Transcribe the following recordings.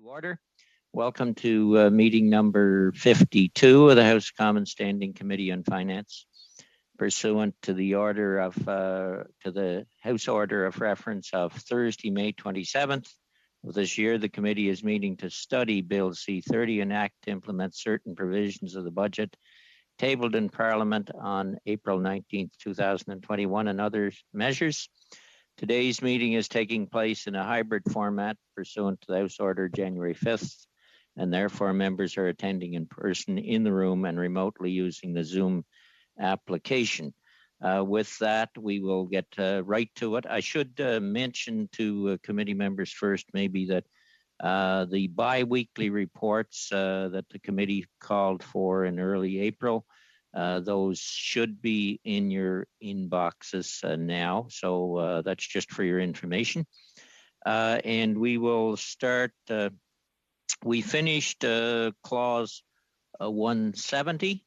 Order. Welcome to meeting number 52 of the House Commons Standing Committee on Finance. Pursuant to the order of to the House Order of Reference of Thursday, May 27th of this year, the committee is meeting to study Bill C-30, an act to implement certain provisions of the budget tabled in Parliament on April 19th, 2021, and other measures. Today's meeting is taking place in a hybrid format pursuant to the House Order January 5th, and therefore members are attending in person in the room and remotely using the Zoom application. With that, we will get right to it. I should mention to committee members first maybe that the bi-weekly reports that the committee called for in early April, those should be in your inboxes now. So that's just for your information. And we will start, we finished clause 170.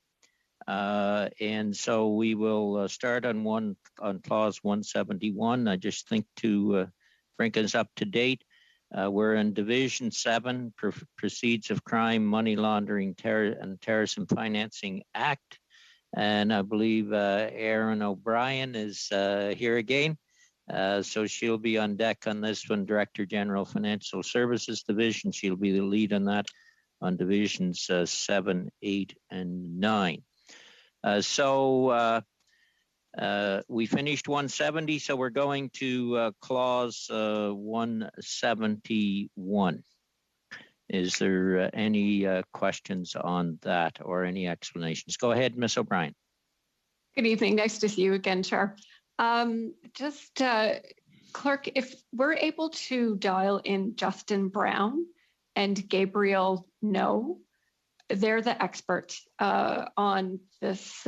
And so we will start on clause 171. I just think to bring us up to date. We're in Division 7, Proceeds of Crime, Money Laundering, and Terrorism Financing Act. And I believe Erin O'Brien is here again. So she'll be on deck on this one, Director General Financial Services Division. She'll be the lead on that on Divisions 7, 8, and 9. We finished 170, so we're going to clause 171. Is there any questions on that or any explanations? Go ahead, Ms. O'Brien. Good evening. Nice to see you again, Chair. Clerk, if we're able to dial in Justin Brown and Gabriel No, they're the experts on this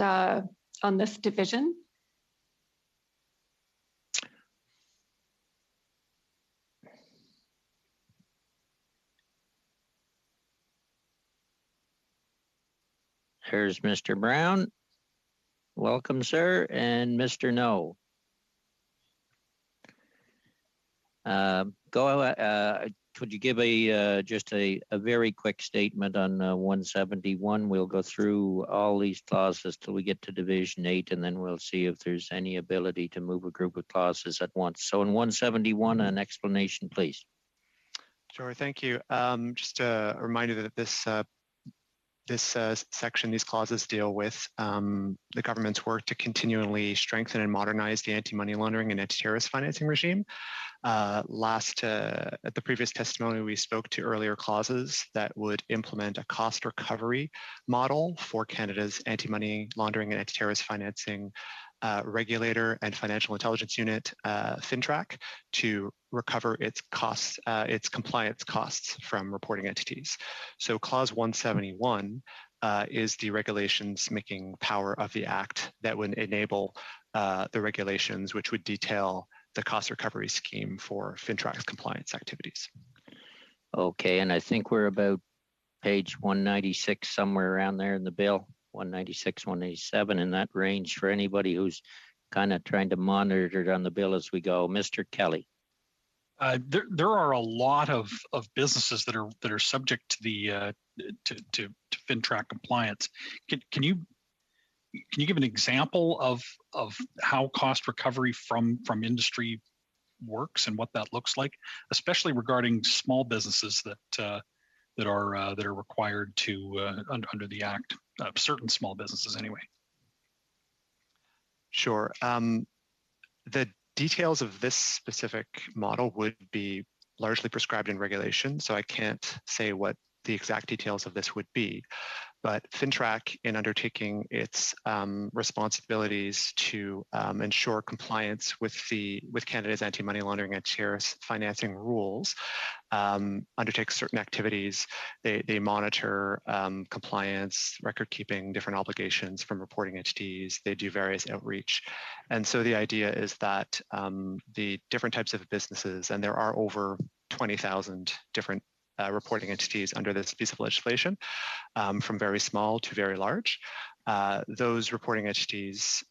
division. Here's Mr. Brown. Welcome, sir, and Mr. No. Could you give just a very quick statement on 171? We'll go through all these clauses till we get to Division 8, and then we'll see if there's any ability to move a group of clauses at once. So in 171, an explanation, please. Sure, thank you. Just a reminder that this section, these clauses deal with the government's work to continually strengthen and modernize the anti-money laundering and anti-terrorist financing regime. At the previous testimony, we spoke to earlier clauses that would implement a cost recovery model for Canada's anti-money laundering and anti-terrorist financing regulator and financial intelligence unit, FINTRAC, to recover its costs, its compliance costs from reporting entities. So clause 171 is the regulations making power of the act that would enable the regulations which would detail the cost recovery scheme for FINTRAC's compliance activities. Okay, and I think we're about page 196, somewhere around there in the bill. 196, 187 in that range for anybody who's kind of trying to monitor it on the bill as we go. Mr. Kelly. There are a lot of businesses that are subject to the to FINTRAC compliance. Can you give an example of how cost recovery from industry works and what that looks like, especially regarding small businesses that are required to under the Act, certain small businesses anyway? Sure. The details of this specific model would be largely prescribed in regulation, so I can't say what the exact details of this would be. But FINTRAC, in undertaking its responsibilities to ensure compliance with Canada's anti-money laundering and terrorist financing rules, undertakes certain activities. They monitor compliance, record keeping, different obligations from reporting entities. They do various outreach. And so the idea is that the different types of businesses, and there are over 20,000 different reporting entities under this piece of legislation, from very small to very large, those reporting entities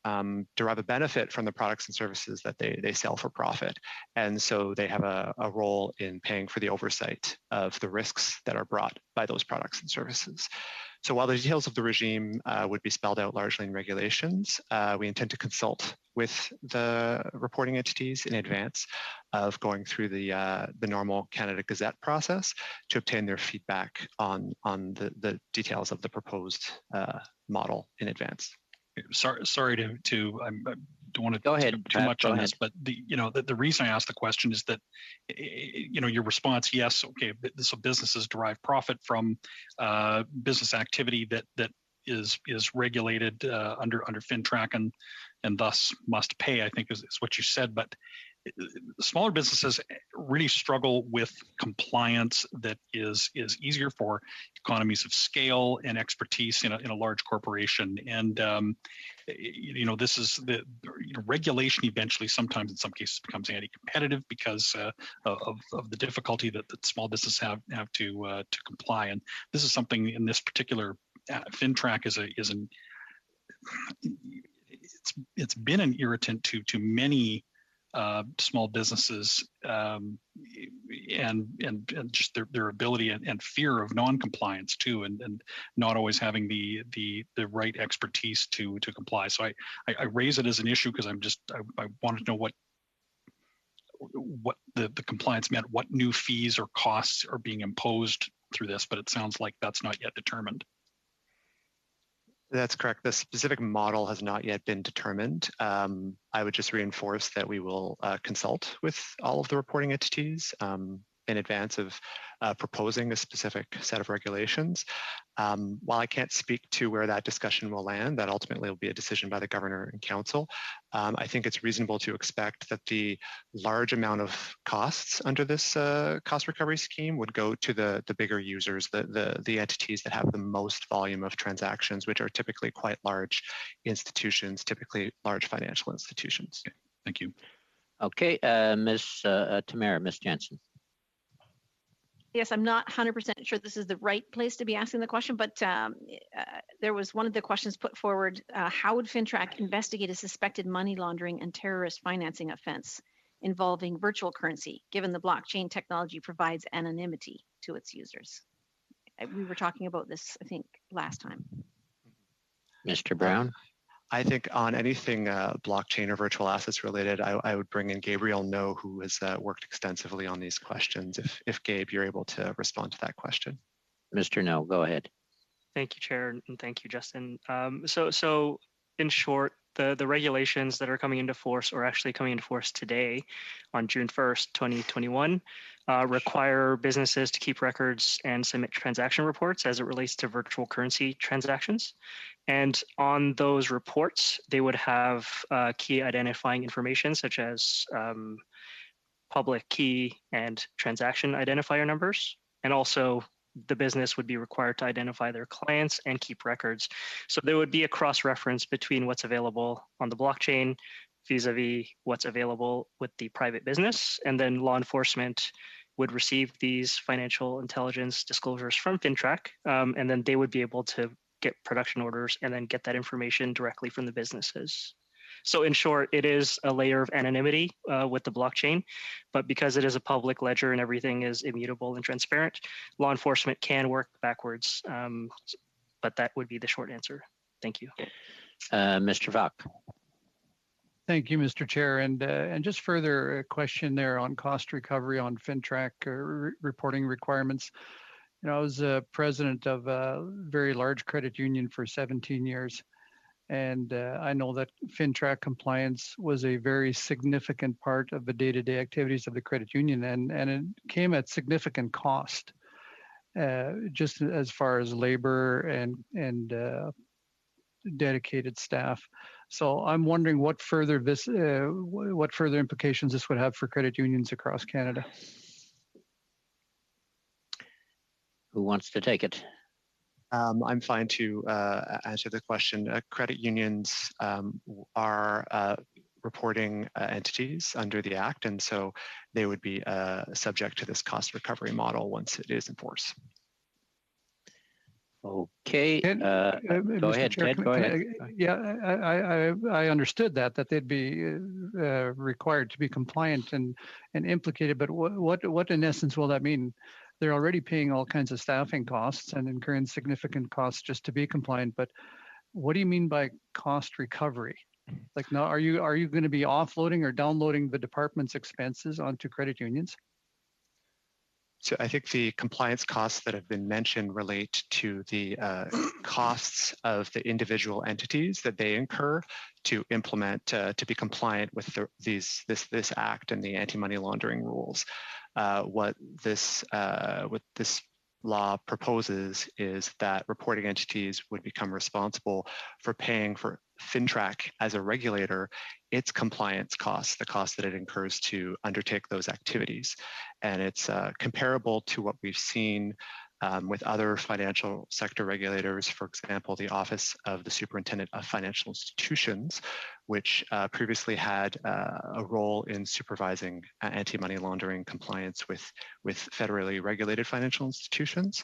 derive a benefit from the products and services that they sell for profit. And so they have a role in paying for the oversight of the risks that are brought by those products and services. So while the details of the regime would be spelled out largely in regulations, we intend to consult with the reporting entities in advance of going through the normal Canada Gazette process to obtain their feedback on the details of the proposed model in advance. Sorry to I don't want to Go ahead, take up too Pat, much go on ahead. this, but the reason I asked the question is that your response, yes, okay, so businesses derive profit from business activity that is regulated under FINTRAC and thus must pay, I think is what you said. But smaller businesses really struggle with compliance that is easier for economies of scale and expertise in a large corporation. And this is the regulation eventually sometimes in some cases becomes anti-competitive because of the difficulty that small businesses have to comply. And this is something in this particular FINTRAC it's been an irritant to many small businesses and just their ability and fear of non-compliance too, and not always having the right expertise to comply. So I raise it as an issue because I wanted to know what the compliance meant, what new fees or costs are being imposed through this, but it sounds like that's not yet determined. That's correct. The specific model has not yet been determined. I would just reinforce that we will consult with all of the reporting entities in advance of proposing a specific set of regulations. While I can't speak to where that discussion will land, that ultimately will be a decision by the Governor and Council. I think it's reasonable to expect that the large amount of costs under this cost recovery scheme would go to the bigger users, the entities that have the most volume of transactions, which are typically quite large institutions, typically large financial institutions. Okay. Thank you. Okay, Ms. Tamara, Ms. Jensen. Yes, I'm not 100% sure this is the right place to be asking the question, but there was one of the questions put forward. How would FINTRAC investigate a suspected money laundering and terrorist financing offense involving virtual currency, given the blockchain technology provides anonymity to its users? We were talking about this, I think, last time. Mr. Brown? I think on anything blockchain or virtual assets related, I would bring in Gabriel No, who has worked extensively on these questions. If Gabe, you're able to respond to that question. Mr. No, go ahead. Thank you, Chair, and thank you, Justin. So in short, the regulations that are coming into force, or actually coming into force today on June 1st, 2021, require businesses to keep records and submit transaction reports as it relates to virtual currency transactions. And on those reports, they would have key identifying information such as public key and transaction identifier numbers. And also the business would be required to identify their clients and keep records. So there would be a cross-reference between what's available on the blockchain vis-a-vis what's available with the private business. And then law enforcement would receive these financial intelligence disclosures from FINTRAC, and then they would be able to get production orders and then get that information directly from the businesses. So in short, it is a layer of anonymity with the blockchain, but because it is a public ledger and everything is immutable and transparent, law enforcement can work backwards, but that would be the short answer. Thank you. Mr. Vok. Thank you, Mr. Chair. And just further a question there on cost recovery on FINTRAC reporting requirements. I was president of a very large credit union for 17 years. And I know that FINTRAC compliance was a very significant part of the day-to-day activities of the credit union, and it came at significant cost, just as far as labor and dedicated staff. So I'm wondering what further implications this would have for credit unions across Canada. Who wants to take it? I'm fine to answer the question. Credit unions are reporting entities under the Act, and so they would be subject to this cost recovery model once it is in force. Okay, And, go Mr. ahead, Chair, Ted, go ahead. Yeah, I understood that they'd be required to be compliant and implicated, but what in essence will that mean? They're already paying all kinds of staffing costs and incurring significant costs just to be compliant, but what do you mean by cost recovery? Like now, are you going to be offloading or downloading the department's expenses onto credit unions? So I think the compliance costs that have been mentioned relate to the costs of the individual entities that they incur to implement, to be compliant with this act and the anti-money laundering rules. What this law proposes is that reporting entities would become responsible for paying for FINTRAC as a regulator its compliance costs, the costs that it incurs to undertake those activities. And it's comparable to what we've seen with other financial sector regulators, for example, the Office of the Superintendent of Financial Institutions, which previously had a role in supervising anti-money laundering compliance with federally regulated financial institutions.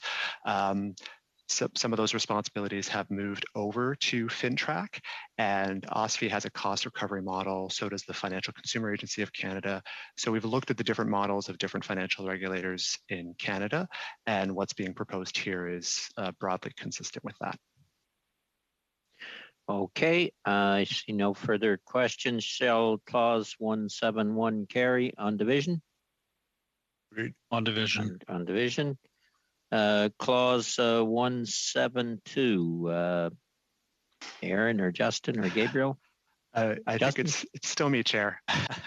So some of those responsibilities have moved over to FINTRAC, and OSFI has a cost recovery model. So does the Financial Consumer Agency of Canada. So we've looked at the different models of different financial regulators in Canada, and what's being proposed here is broadly consistent with that. Okay, I see no further questions. Shall clause 171 carry on division? Agreed. On division. On division. Clause 172, Aaron or Justin or Gabriel? I think it's still me, Chair.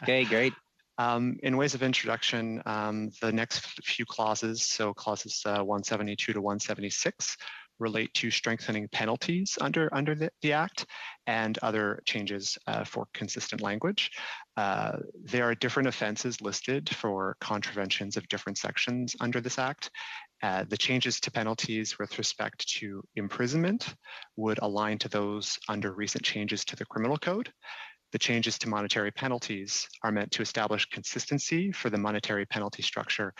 Okay, great. In ways of introduction, the next few clauses, so clauses 172 to 176, relate to strengthening penalties under the Act and other changes for consistent language. There are different offenses listed for contraventions of different sections under this Act. The changes to penalties with respect to imprisonment would align to those under recent changes to the Criminal Code. The changes to monetary penalties are meant to establish consistency for the monetary penalty structure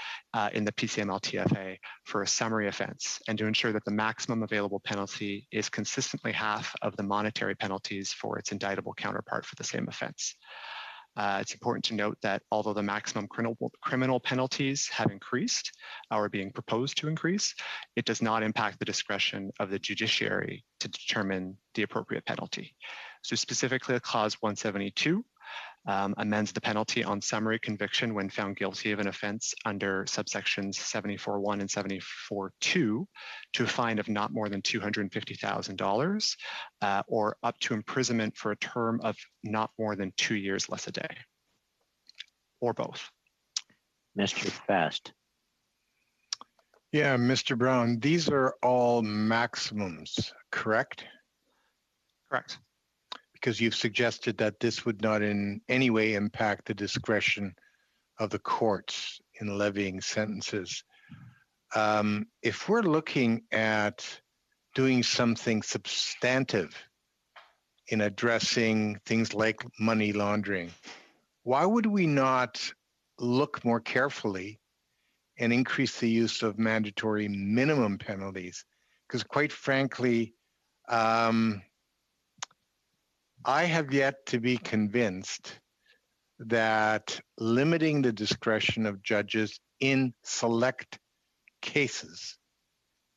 in the PCML-TFA for a summary offense, and to ensure that the maximum available penalty is consistently half of the monetary penalties for its indictable counterpart for the same offense. It's important to note that although the maximum criminal penalties have increased or are being proposed to increase, it does not impact the discretion of the judiciary to determine the appropriate penalty. So specifically, Clause 172 amends the penalty on summary conviction when found guilty of an offense under subsections 74.1 and 74.2 to a fine of not more than $250,000 or up to imprisonment for a term of not more than 2 years less a day, or both. Mr. Fast. Yeah, Mr. Brown, these are all maximums, correct? Correct. Because you've suggested that this would not in any way impact the discretion of the courts in levying sentences. If we're looking at doing something substantive in addressing things like money laundering, why would we not look more carefully and increase the use of mandatory minimum penalties? Because quite frankly, I have yet to be convinced that limiting the discretion of judges in select cases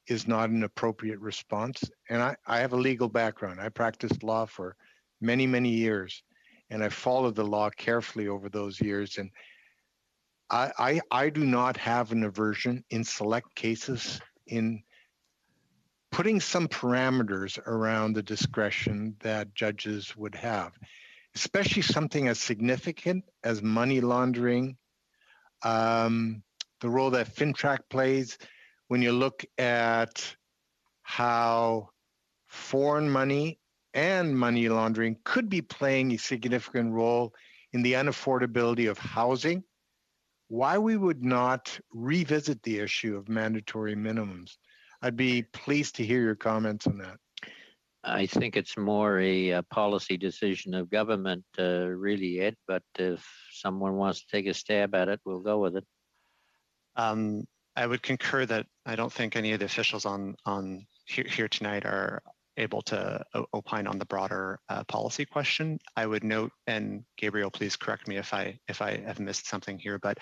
is not an appropriate response. And I have a legal background. I practiced law for many, many years, and I followed the law carefully over those years. And I do not have an aversion in select cases in putting some parameters around the discretion that judges would have, especially something as significant as money laundering, the role that FINTRAC plays when you look at how foreign money and money laundering could be playing a significant role in the unaffordability of housing, why we would not revisit the issue of mandatory minimums. I'd be pleased to hear your comments on that. I think it's more a policy decision of government, really, Ed, but if someone wants to take a stab at it, we'll go with it. I would concur that I don't think any of the officials on here tonight are able to opine on the broader policy question. I would note, and Gabriel, please correct me if I have missed something here, but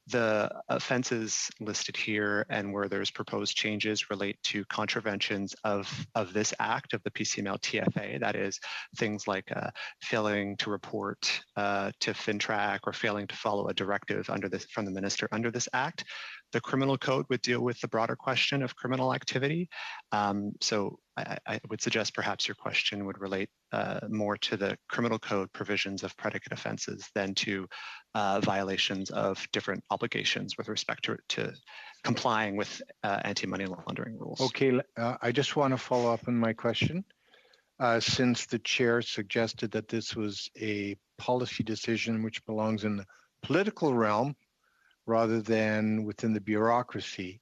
the offenses listed here and where there's proposed changes relate to contraventions of this act, of the PCML TFA. That is things like failing to report to FINTRAC or failing to follow a directive from the minister under this act. The criminal code would deal with the broader question of criminal activity. So I would suggest perhaps your question would relate more to the criminal code provisions of predicate offenses than to violations of different obligations with respect to complying with anti-money laundering rules. Okay, I just want to follow up on my question. Since the chair suggested that this was a policy decision which belongs in the political realm rather than within the bureaucracy,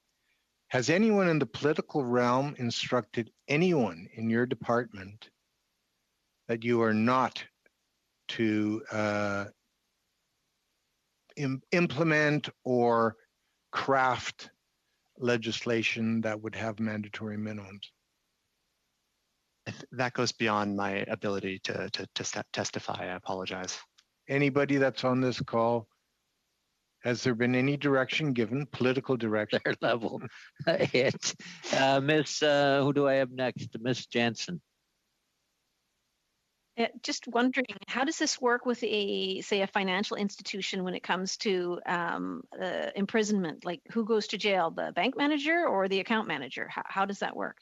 has anyone in the political realm instructed anyone in your department that you are not to implement or craft legislation that would have mandatory minimums? That goes beyond my ability to testify. I apologize. Anybody that's on this call, has there been any direction given, political direction? Their level. It's Miss, who do I have next? Miss Jansen. Just wondering, how does this work with say a financial institution when it comes to imprisonment? Like, who goes to jail, the bank manager or the account manager? How does that work?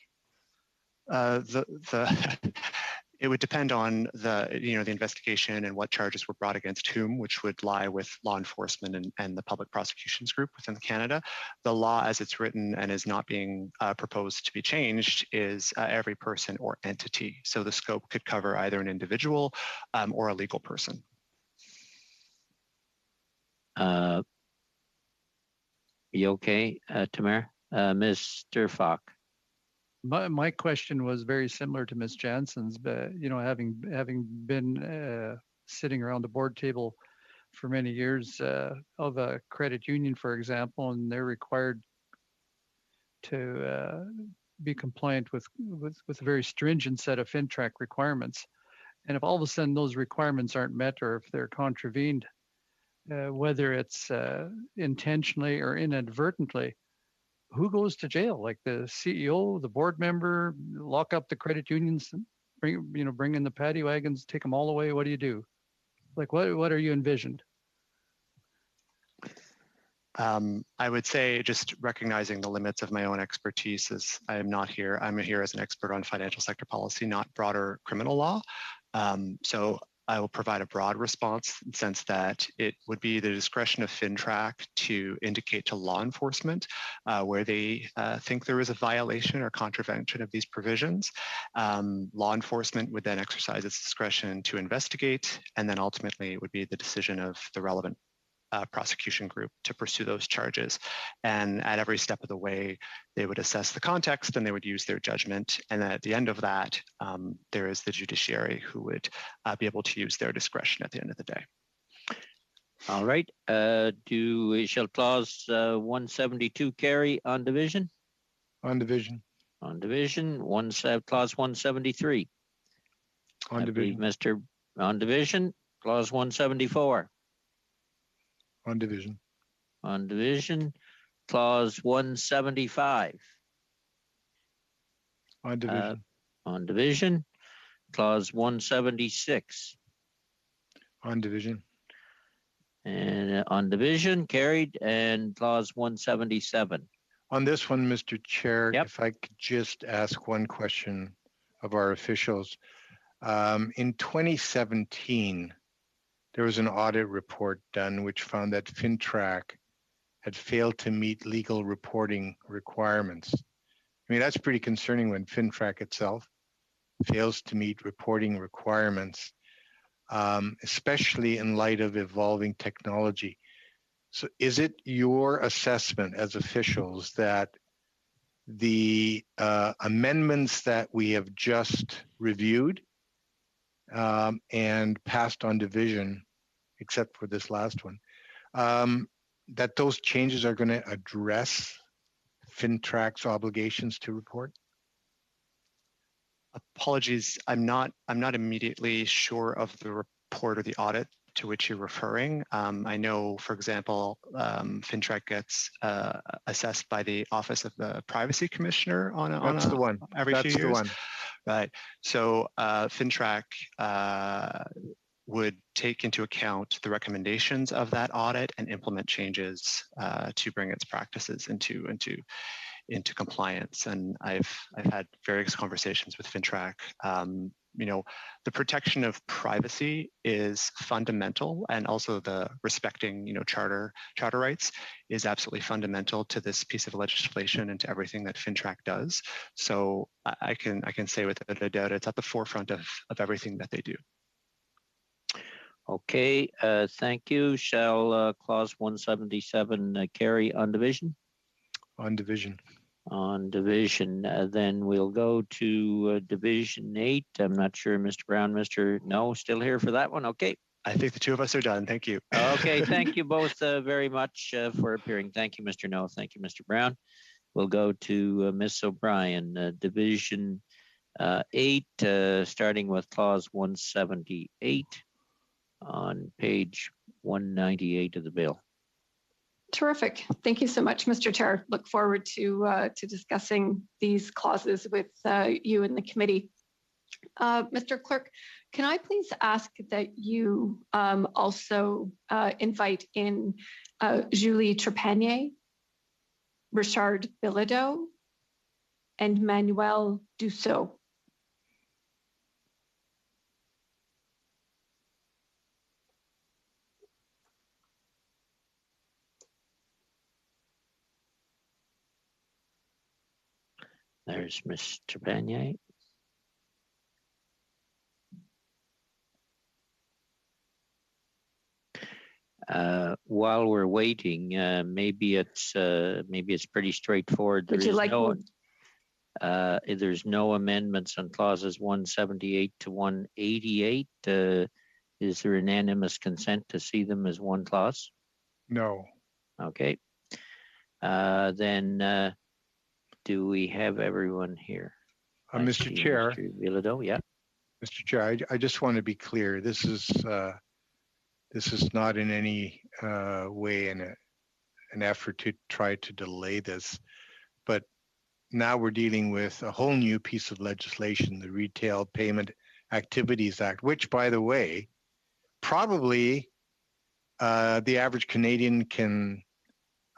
It would depend on the investigation and what charges were brought against whom, which would lie with law enforcement and the public prosecutions group within Canada. The law as it's written and is not being proposed to be changed is every person or entity. So the scope could cover either an individual or a legal person. You okay, Tamara? Mr. Falk. My question was very similar to Ms. Jansen's, but having been sitting around the board table for many years of a credit union, for example, and they're required to be compliant with a very stringent set of FINTRAC requirements. And if all of a sudden those requirements aren't met or if they're contravened, whether it's intentionally or inadvertently, who goes to jail? Like the CEO, the board member, lock up the credit unions, bring in the paddy wagons, take them all away. What do you do? Like, what are you envisioned? I would say just recognizing the limits of my own expertise is I am not here. I'm here as an expert on financial sector policy, not broader criminal law. So I will provide a broad response in the sense that it would be the discretion of FINTRAC to indicate to law enforcement where they think there is a violation or contravention of these provisions. Law enforcement would then exercise its discretion to investigate, and then ultimately it would be the decision of the relevant prosecution group to pursue those charges. And at every step of the way, they would assess the context and they would use their judgment. And then at the end of that, there is the judiciary who would be able to use their discretion at the end of the day. All right. Shall clause 172 carry on division? On division. On division. Clause 173. On division. Mr. On division. Clause 174. On division. On division. Clause 175. On division. On division. Clause 176. On division. And on division, carried, and clause 177. On this one, Mr. Chair, Yep. if I could just ask one question of our officials. In 2017, there was an audit report done which found that FINTRAC had failed to meet legal reporting requirements. I mean, that's pretty concerning when FINTRAC itself fails to meet reporting requirements, especially in light of evolving technology. So is it your assessment as officials that the amendments that we have just reviewed and passed on division, except for this last one, that those changes are going to address FINTRAC's obligations to report? Apologies, I'm not immediately sure of the report or the audit to which you're referring. I know, for example, FINTRAC gets assessed by the Office of the Privacy Commissioner That's the one. every That's few the years. one. Right. So FINTRAC would take into account the recommendations of that audit and implement changes to bring its practices into compliance. And I've had various conversations with FINTRAC. You know, the protection of privacy is fundamental, and also the respecting, you know, charter rights is absolutely fundamental to this piece of legislation and to everything that FINTRAC does. So I can say without a doubt, it's at the forefront of everything that they do. Okay, thank you. Shall clause 177 carry on division? On division. On division, then we'll go to division 8. I'm not sure, Mr. Brown, No, still here for that one. Okay. I think the two of us are done. Thank you. Okay, thank you both very much for appearing. Thank you, Mr. No. Thank you, Mr. Brown. We'll go to Ms. O'Brien, division 8, starting with clause 178 on page 198 of the bill. Terrific. Thank you so much, Mr. Chair. Look forward to discussing these clauses with you and the committee. Mr. Clerk, can I please ask that you also invite in Julie Trepanier, Richard Bilodeau, and Manuel Dussault. There's Mr. Trepanier. While we're waiting, maybe it's pretty straightforward. Would you like there's no amendments on clauses 178 to 188. Is there unanimous consent to see them as one clause? No. Okay. Then do we have everyone here? Mr. Chair. Mr. Bilodeau, yeah. Mr. Chair, I just want to be clear. This is not in any way an effort to try to delay this, but now we're dealing with a whole new piece of legislation, the Retail Payment Activities Act, which, by the way, probably the average Canadian can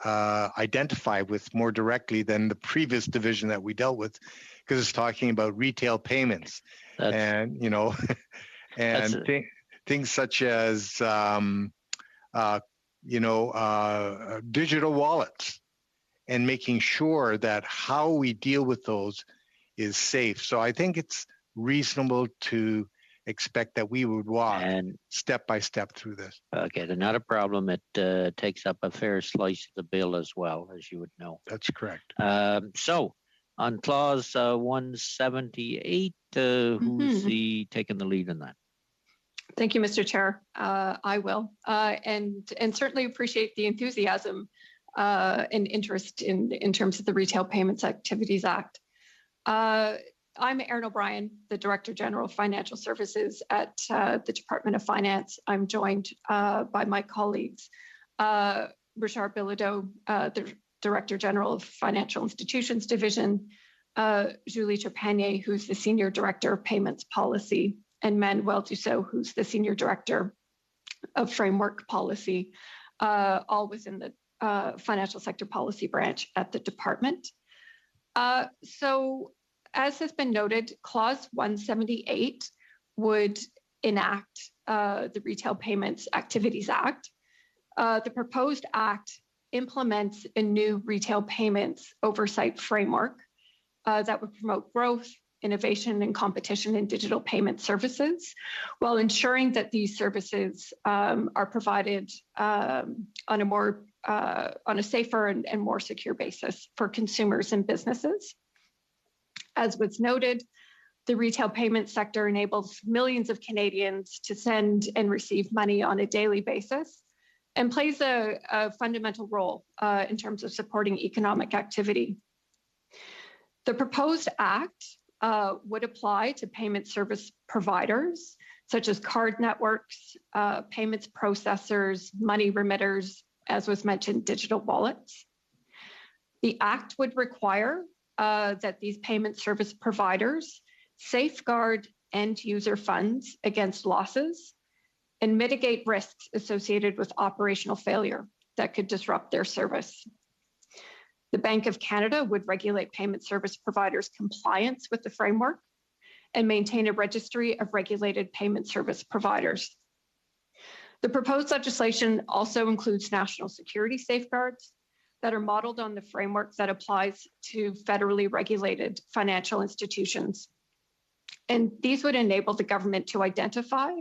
identify with more directly than the previous division that we dealt with, because it's talking about retail payments. And, you know, and things such as, digital wallets, and making sure that how we deal with those is safe. So I think it's reasonable to expect that we would walk step by step through this. Okay, they're not a problem. It takes up a fair slice of the bill as well, as you would know. That's correct. So on clause 178, who's taking the lead on that? Thank you, Mr. Chair. I will, and certainly appreciate the enthusiasm and interest in terms of the Retail Payments Activities Act. I'm Erin O'Brien, the Director General of Financial Services at the Department of Finance. I'm joined by my colleagues, Richard Bilodeau, the Director General of Financial Institutions Division, Julie Trepanier, who's the Senior Director of Payments Policy, and Manuel Dussault, who's the Senior Director of Framework Policy, all within the Financial Sector Policy Branch at the Department. So, as has been noted, Clause 178 would enact the Retail Payments Activities Act. The proposed act implements a new retail payments oversight framework that would promote growth, innovation, and competition in digital payment services, while ensuring that these services are provided on a safer and more secure basis for consumers and businesses. As was noted, the retail payment sector enables millions of Canadians to send and receive money on a daily basis and plays a fundamental role in terms of supporting economic activity. The proposed act would apply to payment service providers, such as card networks, payments processors, money remitters, as was mentioned, digital wallets. The Act would require that these payment service providers safeguard end user funds against losses and mitigate risks associated with operational failure that could disrupt their service. The Bank of Canada would regulate payment service providers' compliance with the framework and maintain a registry of regulated payment service providers. The proposed legislation also includes national security safeguards that are modeled on the framework that applies to federally regulated financial institutions. And these would enable the government to identify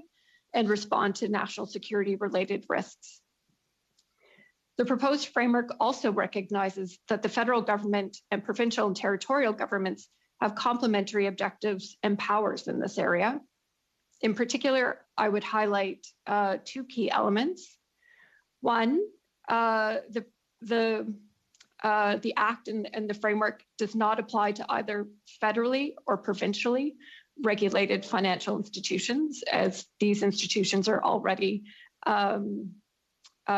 and respond to national security related risks. The proposed framework also recognizes that the federal government and provincial and territorial governments have complementary objectives and powers in this area. In particular, I would highlight two key elements. One, the Act and the framework does not apply to either federally or provincially regulated financial institutions, as these institutions are already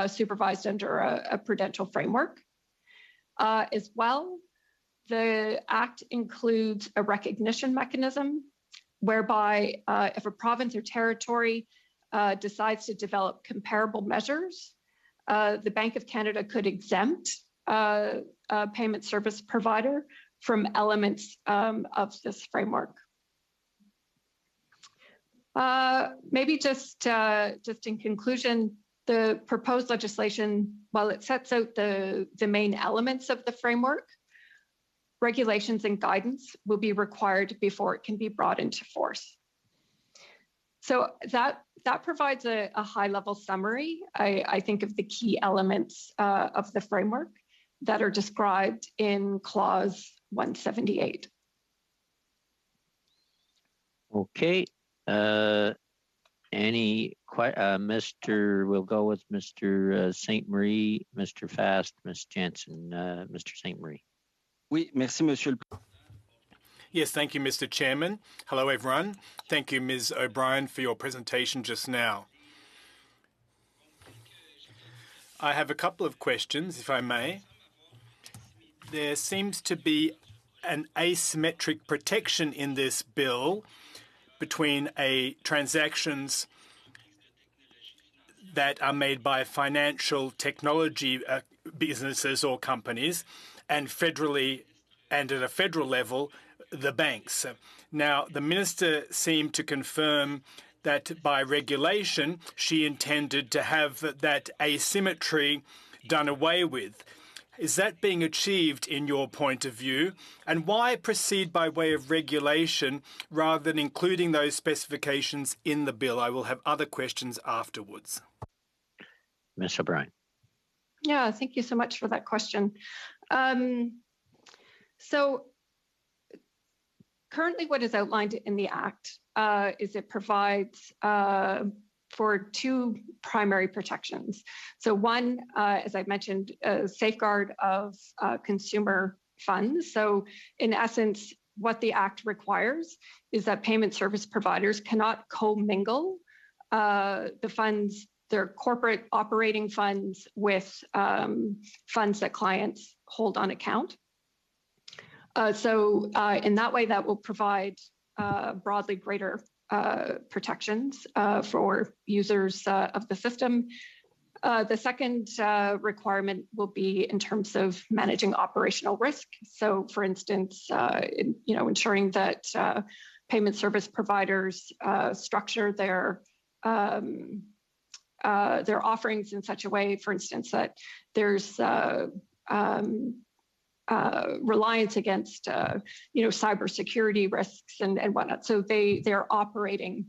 supervised under a prudential framework. As well, the Act includes a recognition mechanism whereby if a province or territory decides to develop comparable measures, the Bank of Canada could exempt a payment service provider from elements of this framework. Maybe just in conclusion, the proposed legislation, while it sets out the main elements of the framework, regulations and guidance will be required before it can be brought into force. So that provides a high-level summary, I think, of the key elements of the framework that are described in Clause 178. Okay. We'll go with Mr. St. Marie, Mr. Fast, Ms. Jensen, Mr. St. Marie. Oui, merci, Monsieur. Yes, thank you, Mr. Chairman. Hello, everyone. Thank you, Ms. O'Brien, for your presentation just now. I have a couple of questions, if I may. There seems to be an asymmetric protection in this bill between transactions that are made by financial technology businesses or companies and federally and at a federal level, the banks. Now, the minister seemed to confirm that by regulation, she intended to have that asymmetry done away with. Is that being achieved in your point of view? And why proceed by way of regulation rather than including those specifications in the bill? I will have other questions afterwards. Ms. O'Brien. Yeah, thank you so much for that question. So currently what is outlined in the Act is it provides for two primary protections. So one, as I mentioned, a safeguard of consumer funds. So in essence, what the Act requires is that payment service providers cannot commingle the funds, their corporate operating funds, with funds that clients hold on account. So in that way, that will provide broadly greater protections for users of the system. The second requirement will be in terms of managing operational risk. So, for instance, ensuring that payment service providers structure their offerings in such a way, for instance, that there's reliance against cybersecurity risks and whatnot. So they're operating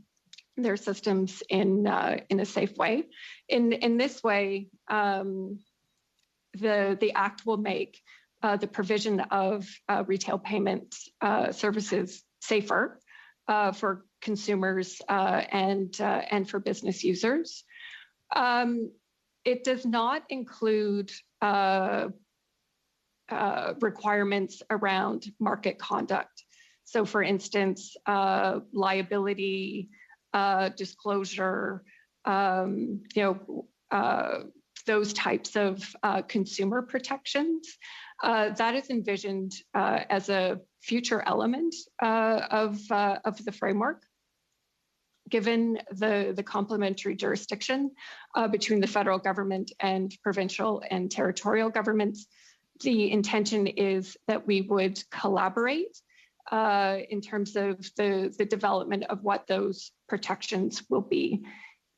their systems in a safe way. In this way, the Act will make the provision of retail payment services safer for consumers and for business users. It does not include requirements around market conduct. So for instance, liability, disclosure, those types of consumer protections. That is envisioned as a future element of the framework. Given the complementary jurisdiction between the federal government and provincial and territorial governments, the intention is that we would collaborate in terms of the development of what those protections will be.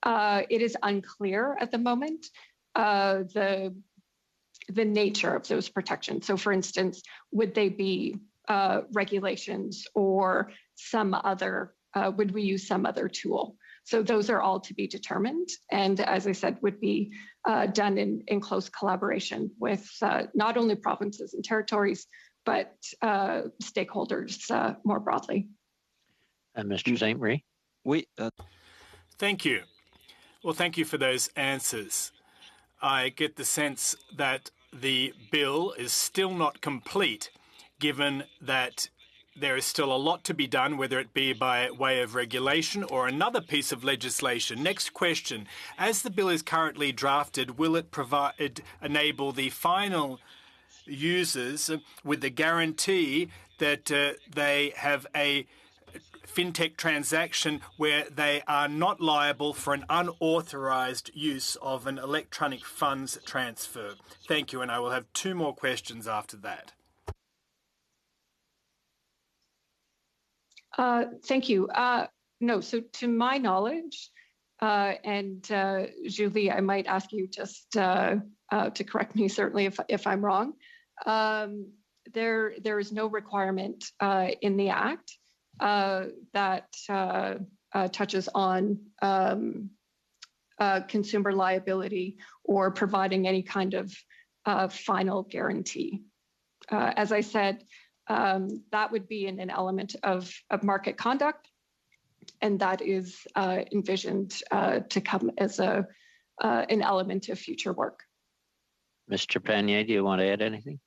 It is unclear at the moment the nature of those protections. So for instance, would they be regulations or some other, would we use some other tool? So those are all to be determined. And as I said, would be done in close collaboration with not only provinces and territories, but stakeholders more broadly. Mr. St. Marie? Oui. Thank you. Well, thank you for those answers. I get the sense that the bill is still not complete, given that there is still a lot to be done, whether it be by way of regulation or another piece of legislation. Next question. As the bill is currently drafted, will it enable the final users with the guarantee that they have a fintech transaction where they are not liable for an unauthorized use of an electronic funds transfer? Thank you, and I will have two more questions after that. Thank you. No, so to my knowledge, and Julie, I might ask you just to correct me certainly if I'm wrong. There is no requirement in the Act that touches on consumer liability or providing any kind of final guarantee. As I said, that would be an element of market conduct, and that is envisioned to come as an element of future work. Mr. Panier, do you want to add anything?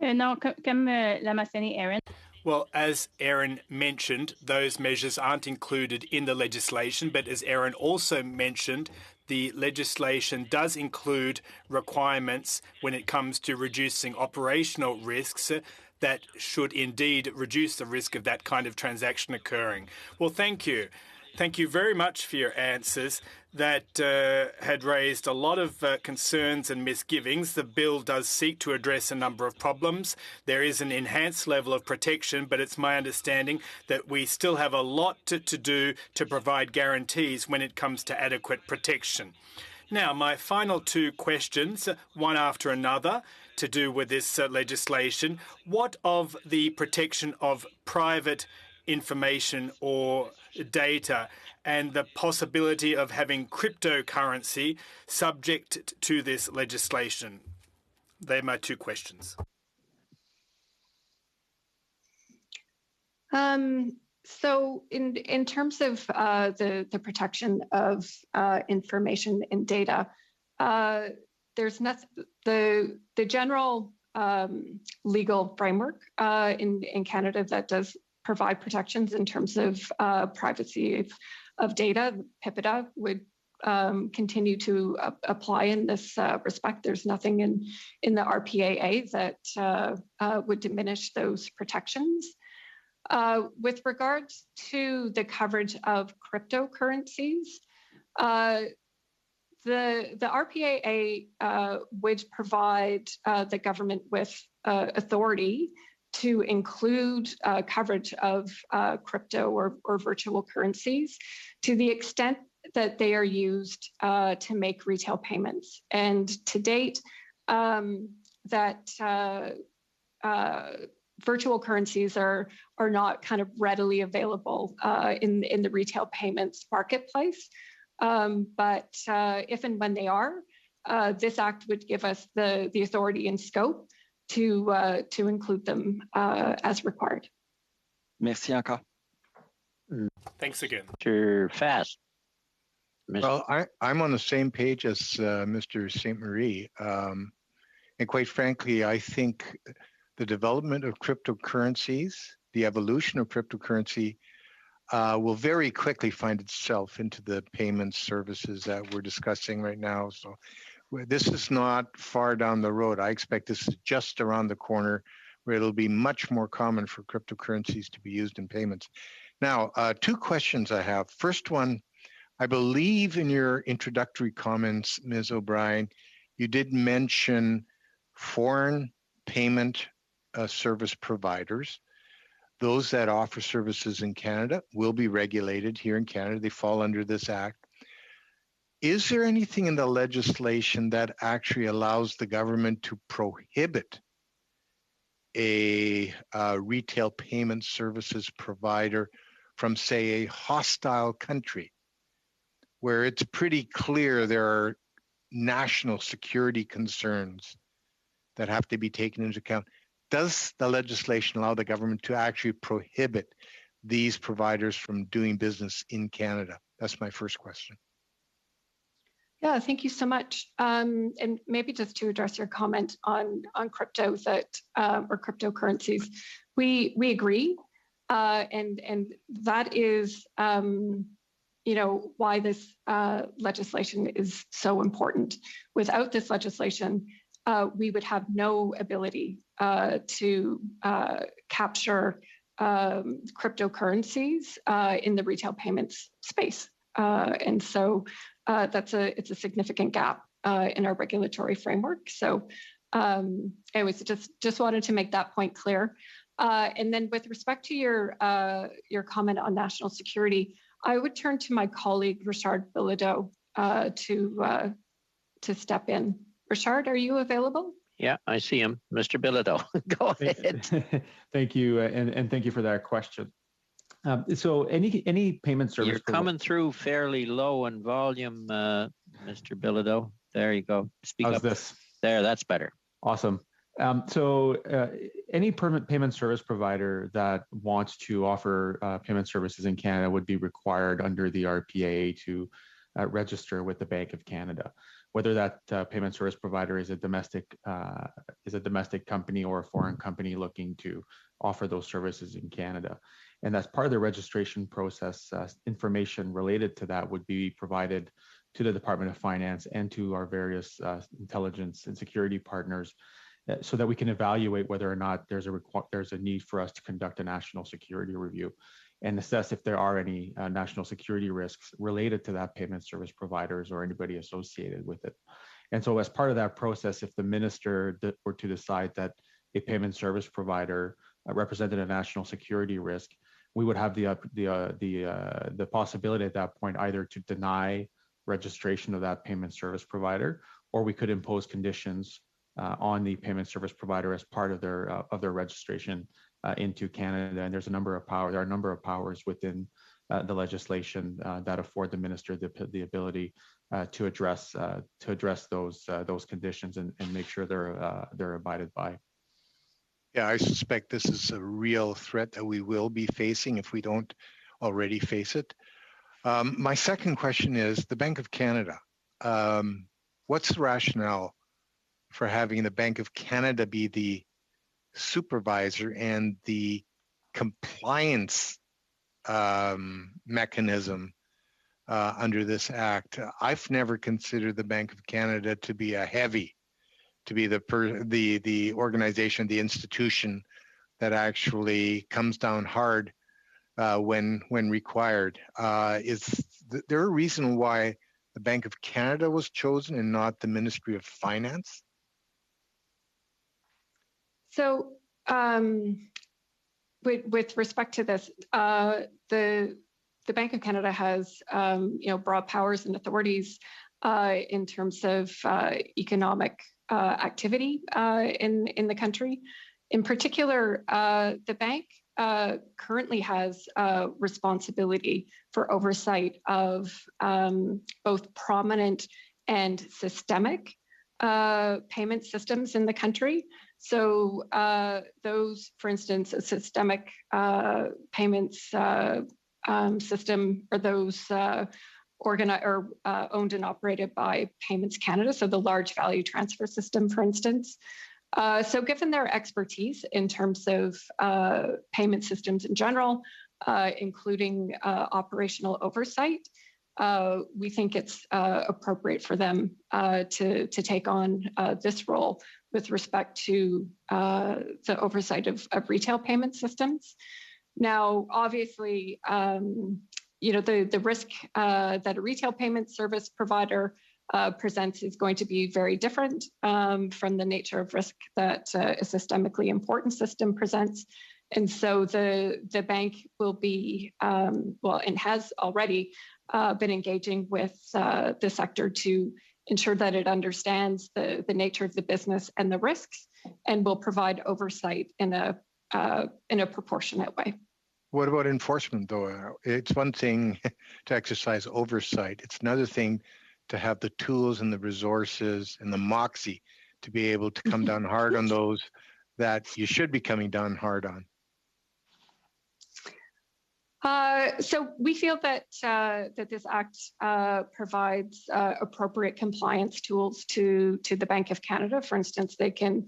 Non, comme l'a mentionné Erin. Well, as Erin mentioned, those measures aren't included in the legislation, but as Erin also mentioned, the legislation does include requirements when it comes to reducing operational risks that should indeed reduce the risk of that kind of transaction occurring. Well, thank you. Thank you very much for your answers. That had raised a lot of concerns and misgivings. The bill does seek to address a number of problems. There is an enhanced level of protection, but it's my understanding that we still have a lot to do to provide guarantees when it comes to adequate protection. Now, my final two questions, one after another, to do with this legislation. What of the protection of private information or data and the possibility of having cryptocurrency subject to this legislation? They're my two questions. So in terms of the protection of information and data, there's not the general legal framework in Canada that does provide protections in terms of privacy of data. PIPEDA would continue to apply in this respect. There's nothing in the RPAA that would diminish those protections. With regards to the coverage of cryptocurrencies, the RPAA would provide the government with authority to include coverage of crypto or virtual currencies to the extent that they are used to make retail payments. And to date, that virtual currencies are not kind of readily available in the retail payments marketplace. But if and when they are, this act would give us the authority and scope to include them as required. Merci encore. Thanks again. Mr. Fast. Well, I'm on the same page as Mr. St. Marie. And quite frankly, I think the development of cryptocurrencies, the evolution of cryptocurrency will very quickly find itself into the payment services that we're discussing right now. So this is not far down the road. I expect this is just around the corner where it'll be much more common for cryptocurrencies to be used in payments. Now, two questions I have. First one, I believe in your introductory comments, Ms. O'Brien, you did mention foreign payment service providers. Those that offer services in Canada will be regulated here in Canada. They fall under this act. Is there anything in the legislation that actually allows the government to prohibit a retail payment services provider from, say, a hostile country where it's pretty clear there are national security concerns that have to be taken into account? Does the legislation allow the government to actually prohibit these providers from doing business in Canada? That's my first question. Yeah, thank you so much. And maybe just to address your comment on crypto or cryptocurrencies, we agree, and that is why this legislation is so important. Without this legislation, we would have no ability to capture cryptocurrencies in the retail payments space. And so it's a significant gap in our regulatory framework. So anyways, just wanted to make that point clear. And then with respect to your comment on national security, I would turn to my colleague, Richard Bilodeau, to step in. Richard, are you available? Yeah, I see him. Mr. Bilodeau, go ahead. Thank you, and thank you for that question. So any payment service... You're coming through fairly low in volume, Mr. Bilodeau. There you go. Speak How's up. This? There, that's better. Awesome. So any payment service provider that wants to offer payment services in Canada would be required under the RPA to register with the Bank of Canada, whether that payment service provider is a domestic company or a foreign company looking to offer those services in Canada. And as part of the registration process, information related to that would be provided to the Department of Finance and to our various intelligence and security partners, so that we can evaluate whether or not there's a need for us to conduct a national security review and assess if there are any national security risks related to that payment service providers or anybody associated with it. And so as part of that process, if the minister were to decide that a payment service provider represented a national security risk, we would have the possibility at that point either to deny registration of that payment service provider, or we could impose conditions on the payment service provider as part of their registration into Canada. And there's a number of powers. There are a number of powers within the legislation that afford the minister the ability to address those conditions and make sure they're abided by. Yeah, I suspect this is a real threat that we will be facing if we don't already face it. My second question is the Bank of Canada. What's the rationale for having the Bank of Canada be the supervisor and the compliance mechanism under this act? I've never considered the Bank of Canada to be the organization, the institution that actually comes down hard when required. Is there a reason why the Bank of Canada was chosen and not the Ministry of Finance? So with respect to this, the Bank of Canada has broad powers and authorities in terms of economic activity in the country. In particular, the bank currently has responsibility for oversight of both prominent and systemic payment systems in the country. So those, for instance, a systemic payments system are those owned and operated by Payments Canada, so the large value transfer system, for instance. So given their expertise in terms of payment systems in general, including operational oversight, we think it's appropriate for them to take on this role with respect to the oversight of retail payment systems. Now, obviously, the risk that a retail payment service provider presents is going to be very different from the nature of risk that a systemically important system presents. And so the bank will be, and has already been engaging with the sector to ensure that it understands the nature of the business and the risks, and will provide oversight in a proportionate way. What about enforcement, though? It's one thing to exercise oversight. It's another thing to have the tools and the resources and the moxie to be able to come down hard on those that you should be coming down hard on. So we feel that that this act provides appropriate compliance tools to the Bank of Canada. For instance, they can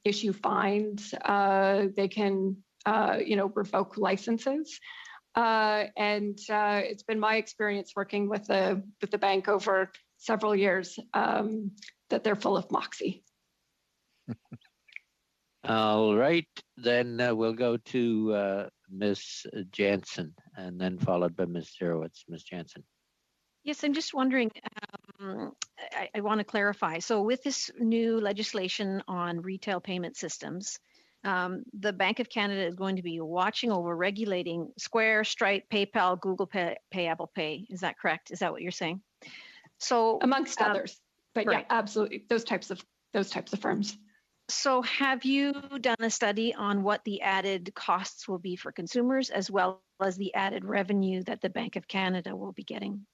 issue fines, they can revoke licenses, and it's been my experience working with the bank over several years that they're full of moxie. All right, then we'll go to Ms. Jansen, and then followed by Ms. Zerowitz. Ms. Jansen. Yes, I'm just wondering, I want to clarify. So with this new legislation on retail payment systems, the Bank of Canada is going to be watching over regulating Square, Stripe, PayPal, Google Pay, Apple Pay. Is that correct? Is that what you're saying? So amongst others, but right. Yeah, absolutely. Those types of firms. So have you done a study on what the added costs will be for consumers, as well as the added revenue that the Bank of Canada will be getting?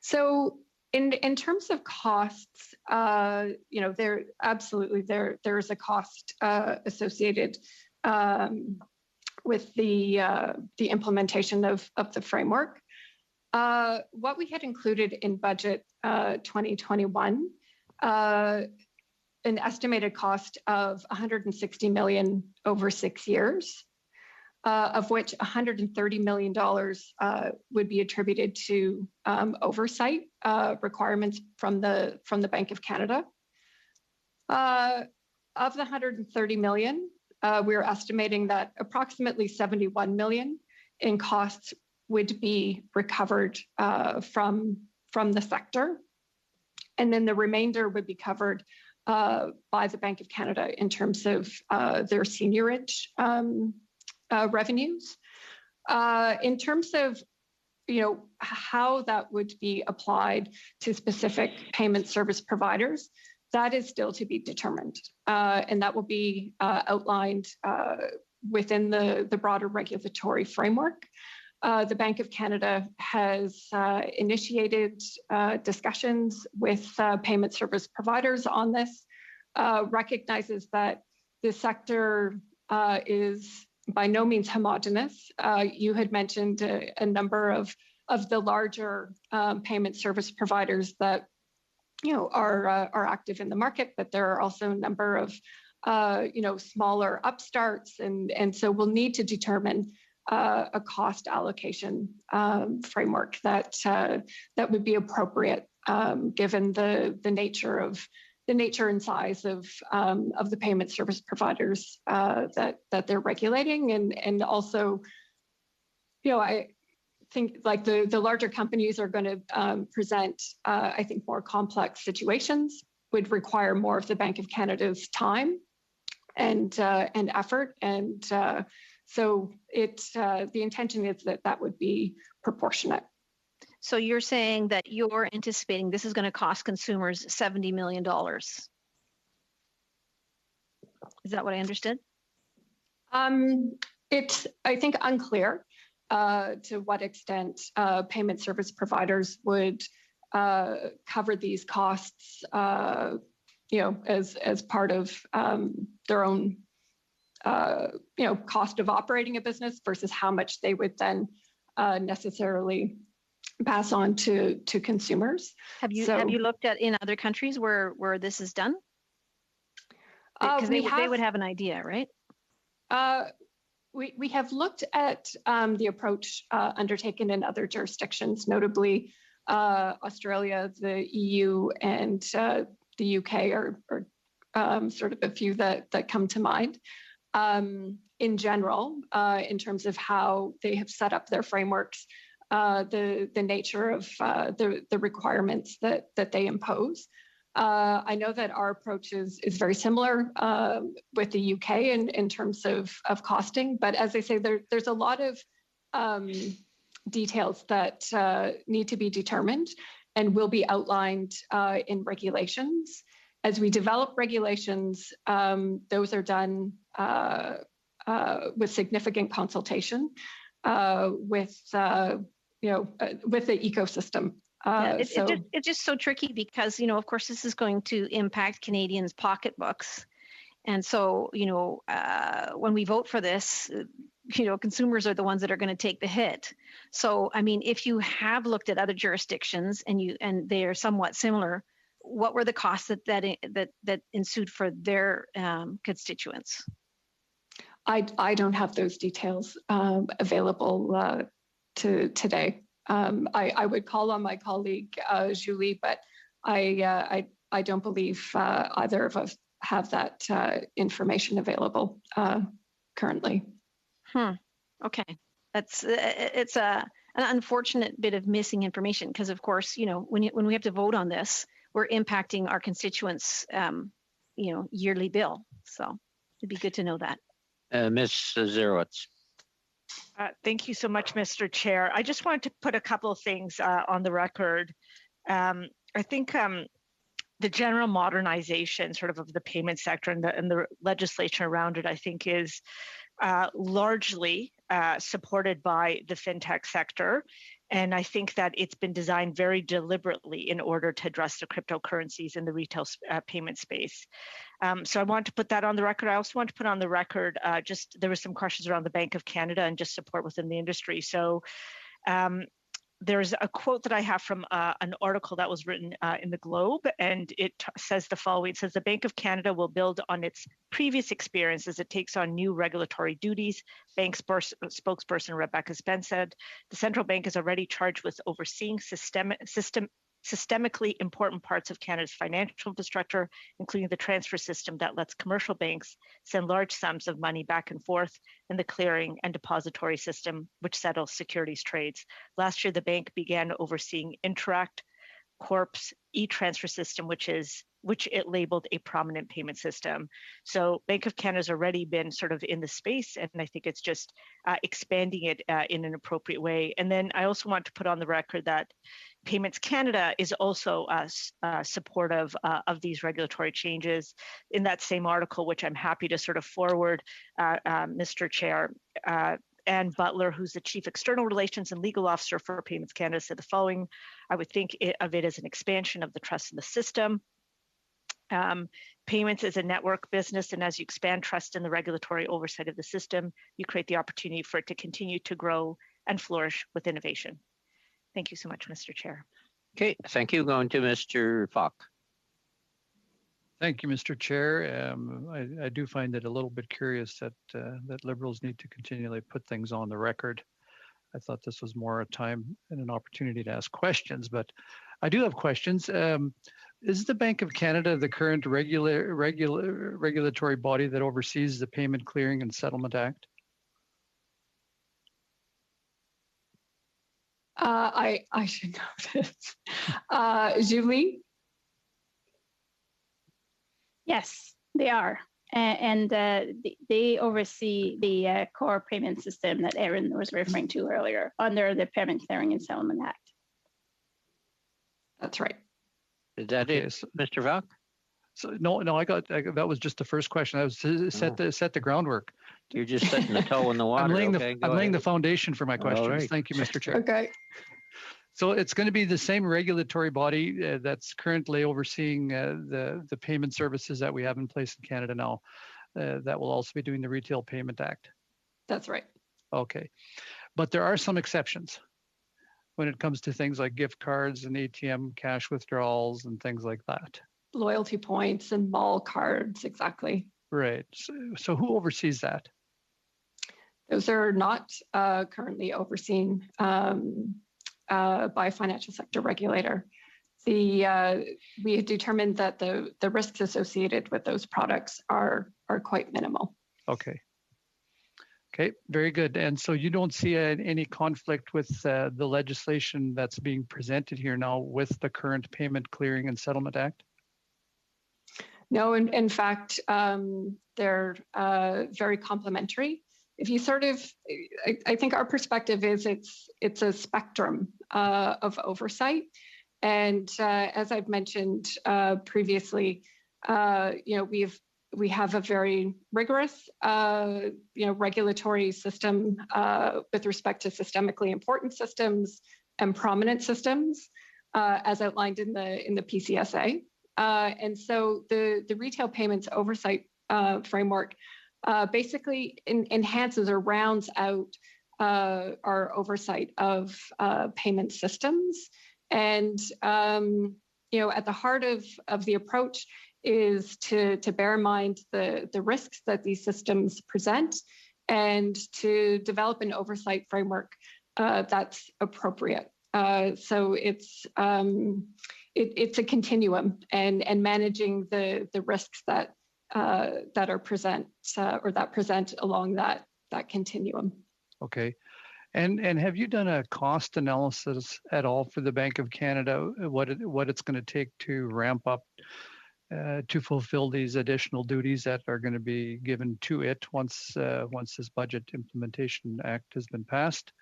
So in terms of costs, there absolutely there is a cost associated with the implementation of the framework. What we had included in budget 2021, an estimated cost of $160 million over 6 years, of which $130 million would be attributed to oversight requirements from the Bank of Canada. Of the $130 million, we're estimating that approximately $71 million in costs would be recovered from the sector. And then the remainder would be covered by the Bank of Canada in terms of their seniorage revenues. In terms of how that would be applied to specific payment service providers, that is still to be determined. And that will be outlined within the broader regulatory framework. The Bank of Canada has initiated discussions with payment service providers on this, recognizes that the sector is by no means homogenous. You had mentioned a number of the larger payment service providers that are active in the market, but there are also a number of smaller upstarts, and so we'll need to determine a cost allocation framework that would be appropriate given the nature and size of the payment service providers that they're regulating, and also, I think like the larger companies are going to present, I think, more complex situations, would require more of the Bank of Canada's time and effort, and so the intention is that would be proportionate. So you're saying that you're anticipating this is going to cost consumers $70 million. Is that what I understood? It's, I think, unclear to what extent payment service providers would cover these costs, as part of their own cost of operating a business versus how much they would then necessarily pass on to consumers. Have you looked at in other countries where this is done? Because they would have an idea, right? We have looked at the approach undertaken in other jurisdictions, notably Australia, the EU, and the UK are sort of a few that come to mind. In general, in terms of how they have set up their frameworks, the nature of the requirements that they impose. I know that our approach is very similar with the UK in terms of costing, but as I say, there's a lot of details that need to be determined and will be outlined in regulations. As we develop regulations, those are done with significant consultation with the ecosystem. It's just so tricky because, of course, this is going to impact Canadians' pocketbooks. And so, when we vote for this, consumers are the ones that are going to take the hit. So, I mean, if you have looked at other jurisdictions and they are somewhat similar, what were the costs that ensued for their constituents? I don't have those details available to today. I would call on my colleague Julie, but I don't believe either of us have that information available currently. Okay, it's an unfortunate bit of missing information because, of course, when we have to vote on this, we're impacting our constituents, yearly bill. So it'd be good to know that. Ms. Zerowitz. Thank you so much, Mr. Chair. I just wanted to put a couple of things on the record. I think the general modernization sort of the payment sector and the legislation around it, I think, is largely supported by the fintech sector. And I think that it's been designed very deliberately in order to address the cryptocurrencies in the retail payment space. So I want to put that on the record. I also want to put on the record, there were some questions around the Bank of Canada and just support within the industry. So there's a quote that I have from an article that was written in the Globe, and it says the following. It says, the Bank of Canada will build on its previous experience as it takes on new regulatory duties. Bank spokesperson Rebecca Spence said, the central bank is already charged with overseeing systemically important parts of Canada's financial infrastructure, including the transfer system that lets commercial banks send large sums of money back and forth, and the clearing and depository system, which settles securities trades. Last year, the bank began overseeing Interact Corp's e-transfer system, which it labeled a prominent payment system. So Bank of Canada has already been sort of in the space, and I think it's just expanding it in an appropriate way. And then I also want to put on the record that Payments Canada is also supportive of these regulatory changes. In that same article, which I'm happy to sort of forward, Mr. Chair, Ann Butler, who's the Chief External Relations and Legal Officer for Payments Canada, said the following: I would think of it as an expansion of the trust in the system. Payments is a network business, and as you expand trust in the regulatory oversight of the system, you create the opportunity for it to continue to grow and flourish with innovation. Thank you so much, Mr. Chair. Okay, thank you. Going to Mr. Falk. Thank you, Mr. Chair. I do find it a little bit curious that Liberals need to continually put things on the record. I thought this was more a time and an opportunity to ask questions, but I do have questions. Is the Bank of Canada the current regulatory body that oversees the Payment Clearing and Settlement Act? I should know this. Julie? Yes, they are. And they oversee the core payment system that Aaron was referring to earlier under the Payment Clearing and Settlement Act. That's right. Is that it, Mr. Falk? So no, I got that was just the first question. I was set the groundwork. You're just setting the toe in the water. I'm laying the foundation for my questions. Right. Thank you, Mr. Chair. Okay. So it's going to be the same regulatory body that's currently overseeing the payment services that we have in place in Canada now. That will also be doing the Retail Payment Act. That's right. Okay, but there are some exceptions. when it comes to things like gift cards and ATM cash withdrawals and things like that. Loyalty points and mall cards, exactly. Right. So who oversees that? Those are not currently overseen by a financial sector regulator. We have determined that the risks associated with those products are quite minimal. Okay. Okay, very good. And so you don't see any conflict with the legislation that's being presented here now with the current Payment Clearing and Settlement Act? No, in fact, they're very complementary. If you sort of, I think our perspective is it's a spectrum of oversight. And as I've mentioned previously, we have a very rigorous, regulatory system with respect to systemically important systems and prominent systems, as outlined in the PCSA. And so the retail payments oversight framework basically enhances or rounds out our oversight of payment systems. And at the heart of the approach is to bear in mind the risks that these systems present and to develop an oversight framework that's appropriate. So it's a continuum and managing the risks that are present or that present along that continuum. Okay. And have you done a cost analysis at all for the Bank of Canada, what it's going to take to ramp up to fulfill these additional duties that are going to be given to it once this Budget Implementation Act has been passed?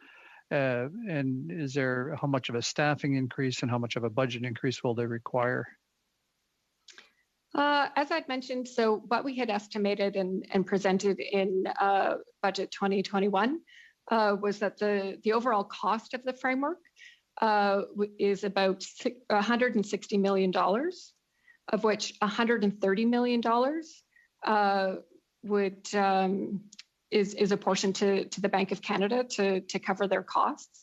And is there how much of a staffing increase and how much of a budget increase will they require? As I'd mentioned, so what we had estimated and presented in Budget 2021 was that the overall cost of the framework is about $160 million, of which $130 million is a portion to the Bank of Canada to cover their costs.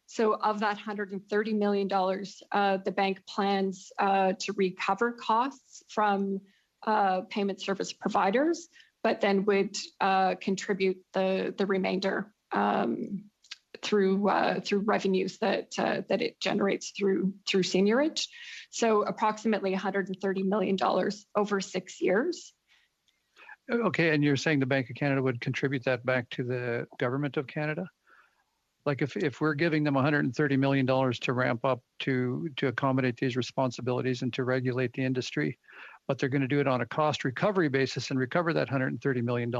So of that $130 million, the bank plans to recover costs from payment service providers, but then would contribute the remainder through revenues that it generates through seniorage. So approximately $130 million over 6 years. Okay, and you're saying the Bank of Canada would contribute that back to the Government of Canada? Like if we're giving them $130 million to ramp up to accommodate these responsibilities and to regulate the industry, but they're going to do it on a cost recovery basis and recover that $130 million,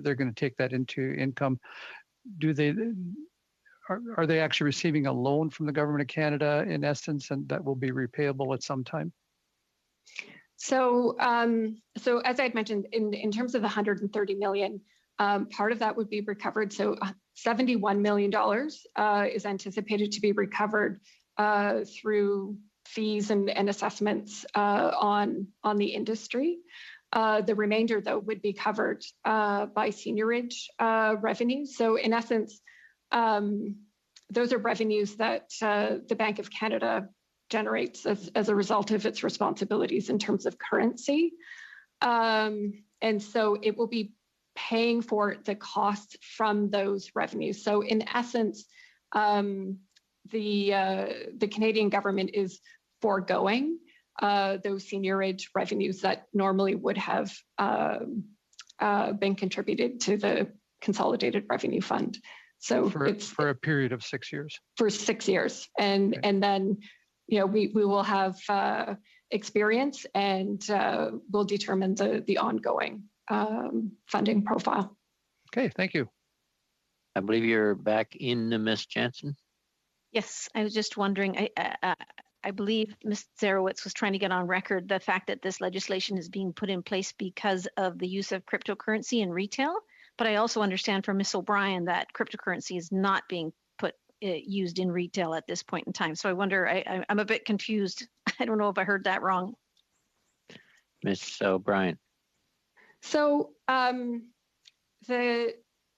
they're going to take that into income. Are they actually receiving a loan from the Government of Canada in essence, and that will be repayable at some time? So as I'd mentioned, in terms of the $130 million, part of that would be recovered. So $71 million is anticipated to be recovered through fees and assessments on the industry. The remainder, though, would be covered by seniorage revenue. So in essence, those are revenues that the Bank of Canada generates as a result of its responsibilities in terms of currency. And so it will be paying for the costs from those revenues. So in essence, the Canadian government is foregoing those seniorage revenues that normally would have been contributed to the Consolidated Revenue Fund. So for a period of 6 years. For 6 years, and then we will have experience and we'll determine the ongoing funding profile. Okay, thank you. I believe you're back in, Ms. Jansen. Yes, I was just wondering, I believe Ms. Zarowitz was trying to get on record the fact that this legislation is being put in place because of the use of cryptocurrency in retail. But I also understand from Ms. O'Brien that cryptocurrency is not being used in retail at this point in time. So I wonder, I'm a bit confused. I don't know if I heard that wrong. Ms. O'Brien. So the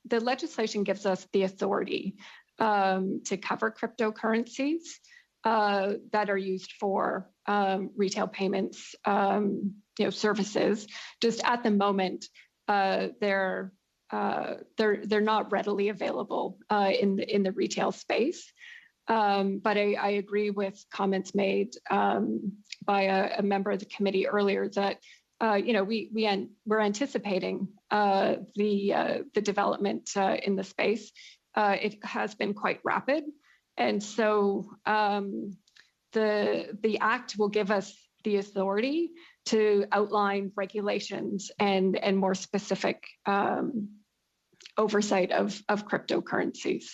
legislation gives us the authority to cover cryptocurrencies that are used for retail payments, services. Just at the moment, they're not readily available in the retail space. But I agree with comments made by a member of the committee earlier that we're anticipating the development in the space. It has been quite rapid, and so the Act will give us the authority to outline regulations and more specific oversight of cryptocurrencies.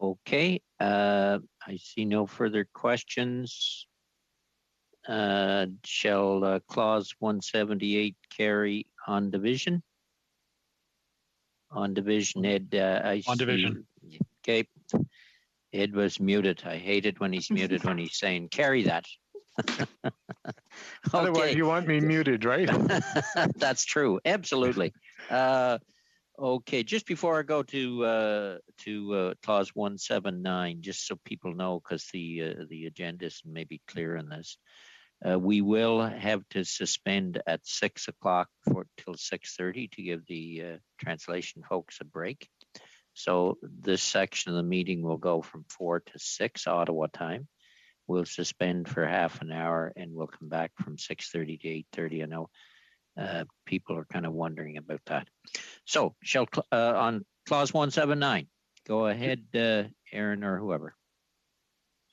Okay, I see no further questions. Shall clause 178 carry on division? On division, Ed, I On see. division. Okay. Ed was muted. I hate it when he's muted when he's saying carry that. Otherwise, you want me muted, right? That's true. Absolutely. Okay, just before I go to clause 179, just so people know, because the agenda is maybe clear in this, we will have to suspend at 6 o'clock till 6:30 to give the translation folks a break. So this section of the meeting will go from 4 to 6 Ottawa time. We'll suspend for half an hour and we'll come back from 6:30 to 8:30. I know people are kind of wondering about that. So on clause 179, go ahead, Aaron or whoever.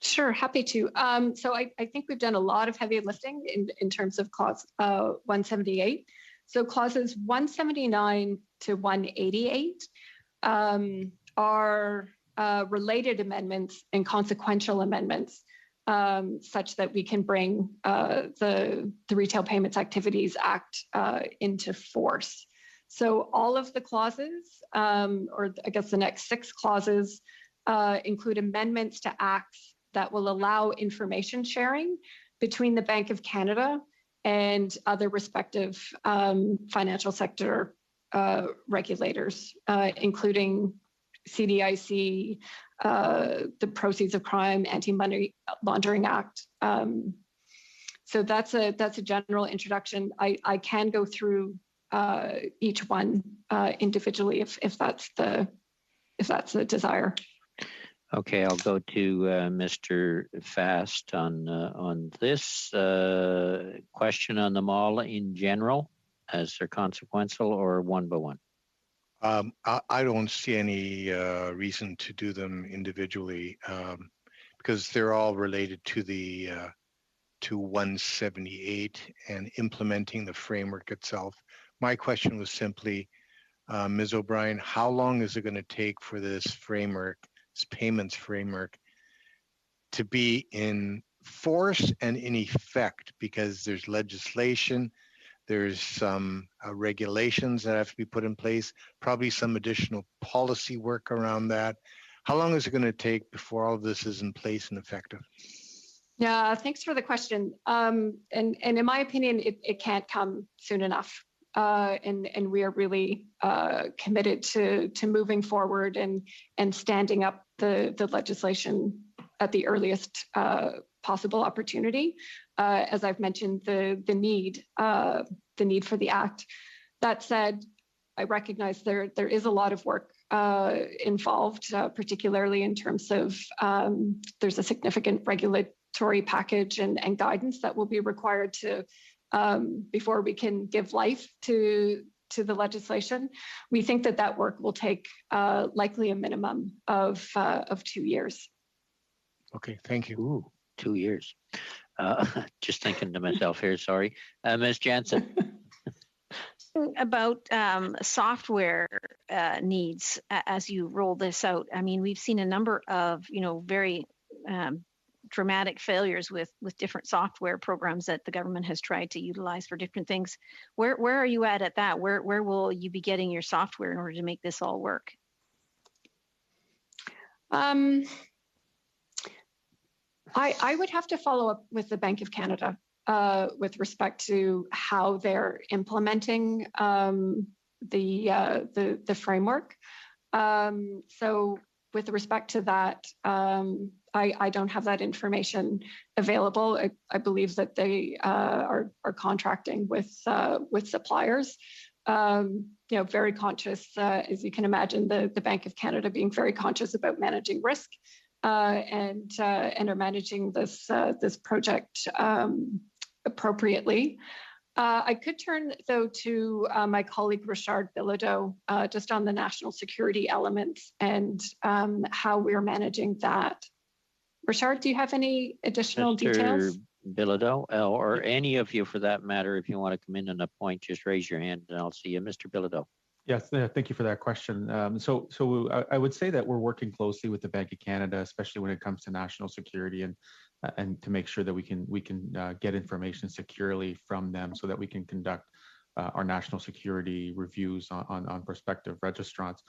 Sure, happy to. So I think we've done a lot of heavy lifting in terms of clause 178. So clauses 179 to 188 are related amendments and consequential amendments such that we can bring the Retail Payments Activities Act into force. So all of the clauses, or I guess the next 6 clauses, include amendments to acts that will allow information sharing between the Bank of Canada and other respective financial sector regulators, including CDIC, the Proceeds of Crime Anti-Money Laundering Act. So that's a general introduction. I can go through each one individually if that's the desire. Okay, I'll go to Mr. Fast on this question on them all in general, as they're consequential or one by one. I don't see any reason to do them individually because they're all related to the to 178 and implementing the framework itself. My question was simply, Ms. O'Brien, how long is it going to take for this framework, this payments framework, to be in force and in effect? Because there's legislation, there's some regulations that have to be put in place, probably some additional policy work around that. How long is it going to take before all of this is in place and effective? Yeah, thanks for the question. And in my opinion, it can't come soon enough. And we are really committed to moving forward and standing up the legislation at the earliest possible opportunity. As I've mentioned, the need for the Act. That said, I recognize there is a lot of work involved, particularly in terms of there's a significant regulatory package and guidance that will be required to before we can give life to the legislation. We think that work will take likely a minimum of 2 years. Okay, thank you. Ooh, 2 years. Just thinking to myself here, sorry. Ms. Jansen. About software needs as you roll this out. I mean, we've seen a number of, very dramatic failures with different software programs that the government has tried to utilize for different things. Where are you at that? Where will you be getting your software in order to make this all work? I would have to follow up with the Bank of Canada with respect to how they're implementing the framework. So with respect to that, I don't have that information available. I believe that they are contracting with suppliers. Very conscious, as you can imagine, the Bank of Canada being very conscious about managing risk and are managing this project appropriately. I could turn, though, to my colleague Richard Bilodeau, just on the national security elements and how we're managing that. Richard, do you have any additional details? Bilodeau, or any of you for that matter, if you want to come in on a point, just raise your hand and I'll see you. Mr. Bilodeau. Yes, thank you for that question. So I would say that we're working closely with the Bank of Canada, especially when it comes to national security and to make sure that we can get information securely from them so that we can conduct our national security reviews on prospective registrants.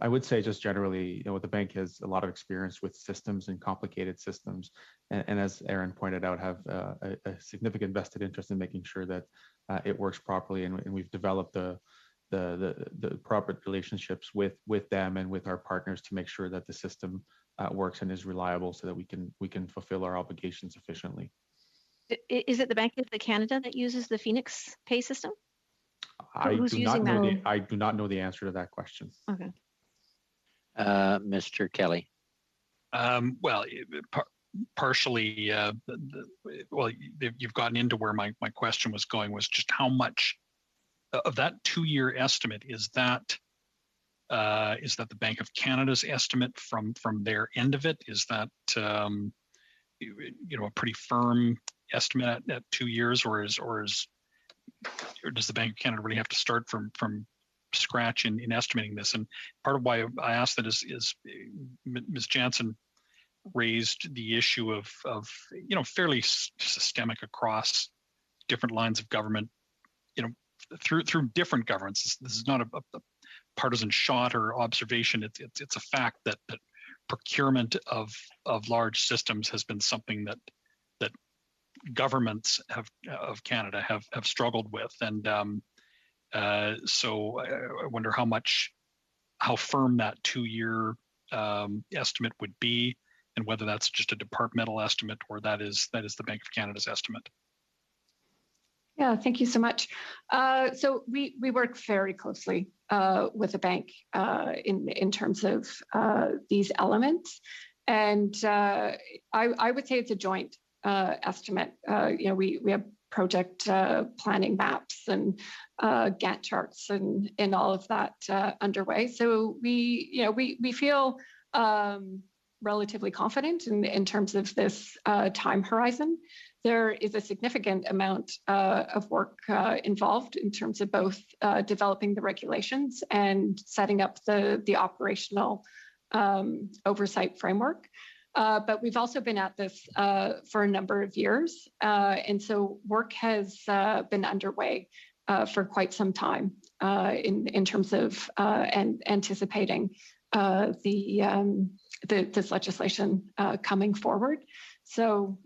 I would say just generally, the bank has a lot of experience with systems and complicated systems, and as Aaron pointed out, have a significant vested interest in making sure that it works properly, and we've developed the proper relationships with them and with our partners to make sure that the system works and is reliable so that we can fulfill our obligations efficiently. Is it the Bank of Canada that uses the Phoenix Pay system? I do not know the answer to that question. Okay. Mr. Kelly. Partially, you've gotten into where my question was going, was just how much of that 2-year estimate is that the Bank of Canada's estimate from their end of it? Is that a pretty firm estimate at 2 years, or does the Bank of Canada really have to start from scratch in estimating this? And part of why I asked that is Ms. Jansen raised the issue of fairly systemic across different lines of government, through different governments. This is not a partisan shot or observation. It's a fact that procurement of large systems has been something that governments of Canada have struggled with, and so I wonder how firm that 2-year estimate would be, and whether that's just a departmental estimate or that is the Bank of Canada's estimate. Yeah, thank you so much. So we work very closely with the bank in terms of these elements, and I would say it's a joint estimate. We have project planning maps and Gantt charts and all of that underway. So we feel relatively confident in terms of this time horizon. There is a significant amount of work involved in terms of both developing the regulations and setting up the operational oversight framework. But we've also been at this for a number of years. And so work has been underway for quite some time in terms of anticipating this legislation coming forward. So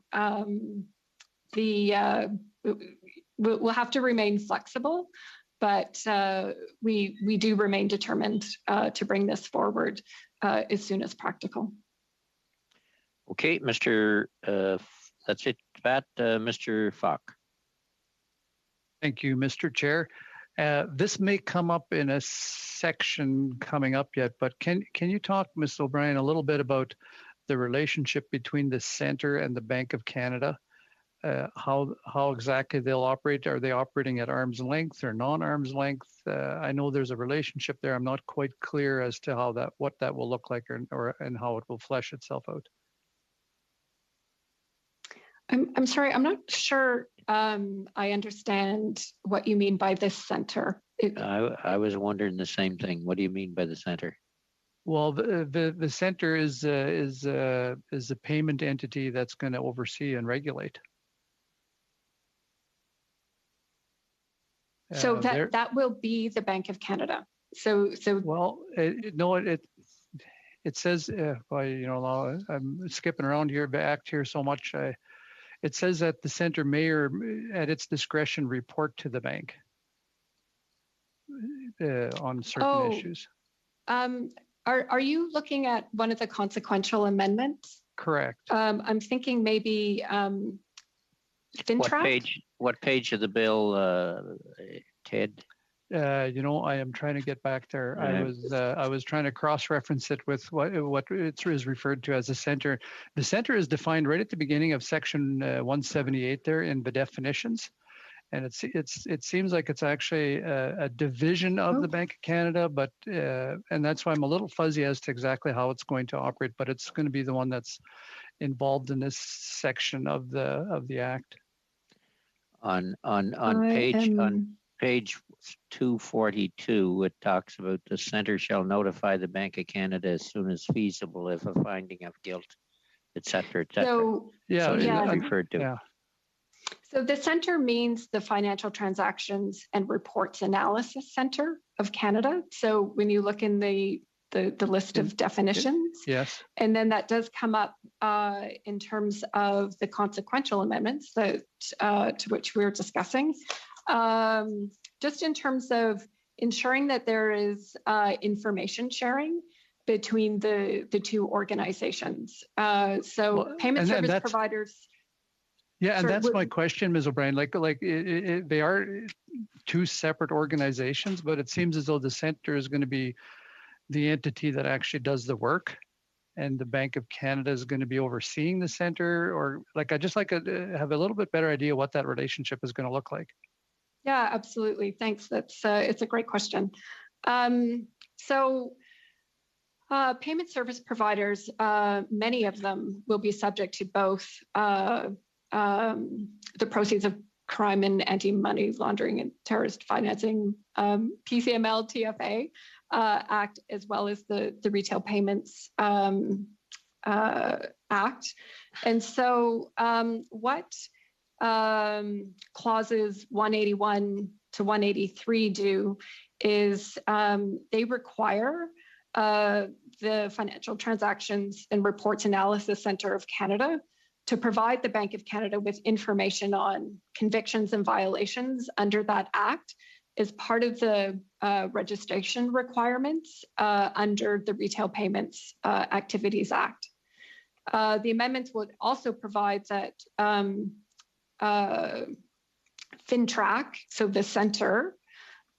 we'll have to remain flexible, but we do remain determined to bring this forward as soon as practical. Okay, that's it, Pat. Mr. Falk. Thank you, Mr. Chair. This may come up in a section coming up yet, but can you talk, Ms. O'Brien, a little bit about the relationship between the Centre and the Bank of Canada? How exactly they'll operate? Are they operating at arm's length or non-arm's length? I know there's a relationship there. I'm not quite clear as to what that will look like and how it will flesh itself out. I'm sorry, I'm not sure I understand what you mean by this center. I was wondering the same thing. What do you mean by the center? Well, the center is a payment entity that's going to oversee and regulate. So that will be the Bank of Canada. So well, it says, I'm skipping around here, back here so much. It says that the center may, or at its discretion, report to the bank on certain issues. Are you looking at one of the consequential amendments? Correct. I'm thinking maybe FinTrack. What page of the bill, Ted? I am trying to get back there. I was trying to cross-reference it with what it is referred to as a center. The center is defined right at the beginning of section 178 there in the definitions, and it seems like it's actually a division of the Bank of Canada, but and that's why I'm a little fuzzy as to exactly how it's going to operate. But it's going to be the one that's involved in this section of the act. On page 242, it talks about the center shall notify the Bank of Canada as soon as feasible if a finding of guilt, et cetera, et cetera. So, Referred to. Yeah. So the center means the Financial Transactions and Reports Analysis Center of Canada. So when you look in the list of definitions, yes, and then that does come up in terms of the consequential amendments that to which we were discussing. Just in terms of ensuring that there is information sharing between the two organizations. Payment service providers. Yeah, and that's my question, Ms. O'Brien. They are two separate organizations, but it seems as though the center is going to be the entity that actually does the work, and the Bank of Canada is going to be overseeing the center. Or I'd just like to have a little bit better idea what that relationship is going to look like. Yeah, absolutely. Thanks. It's a great question. Payment service providers, many of them will be subject to both the Proceeds of Crime and Anti-Money Laundering and Terrorist Financing PCML TFA Act, as well as the Retail Payments Act. And so what clauses 181 to 183 do is they require the Financial Transactions and Reports Analysis Center of Canada to provide the Bank of Canada with information on convictions and violations under that act as part of the registration requirements under the Retail Payments Activities Act. The amendments would also provide that FinTrack, so the center,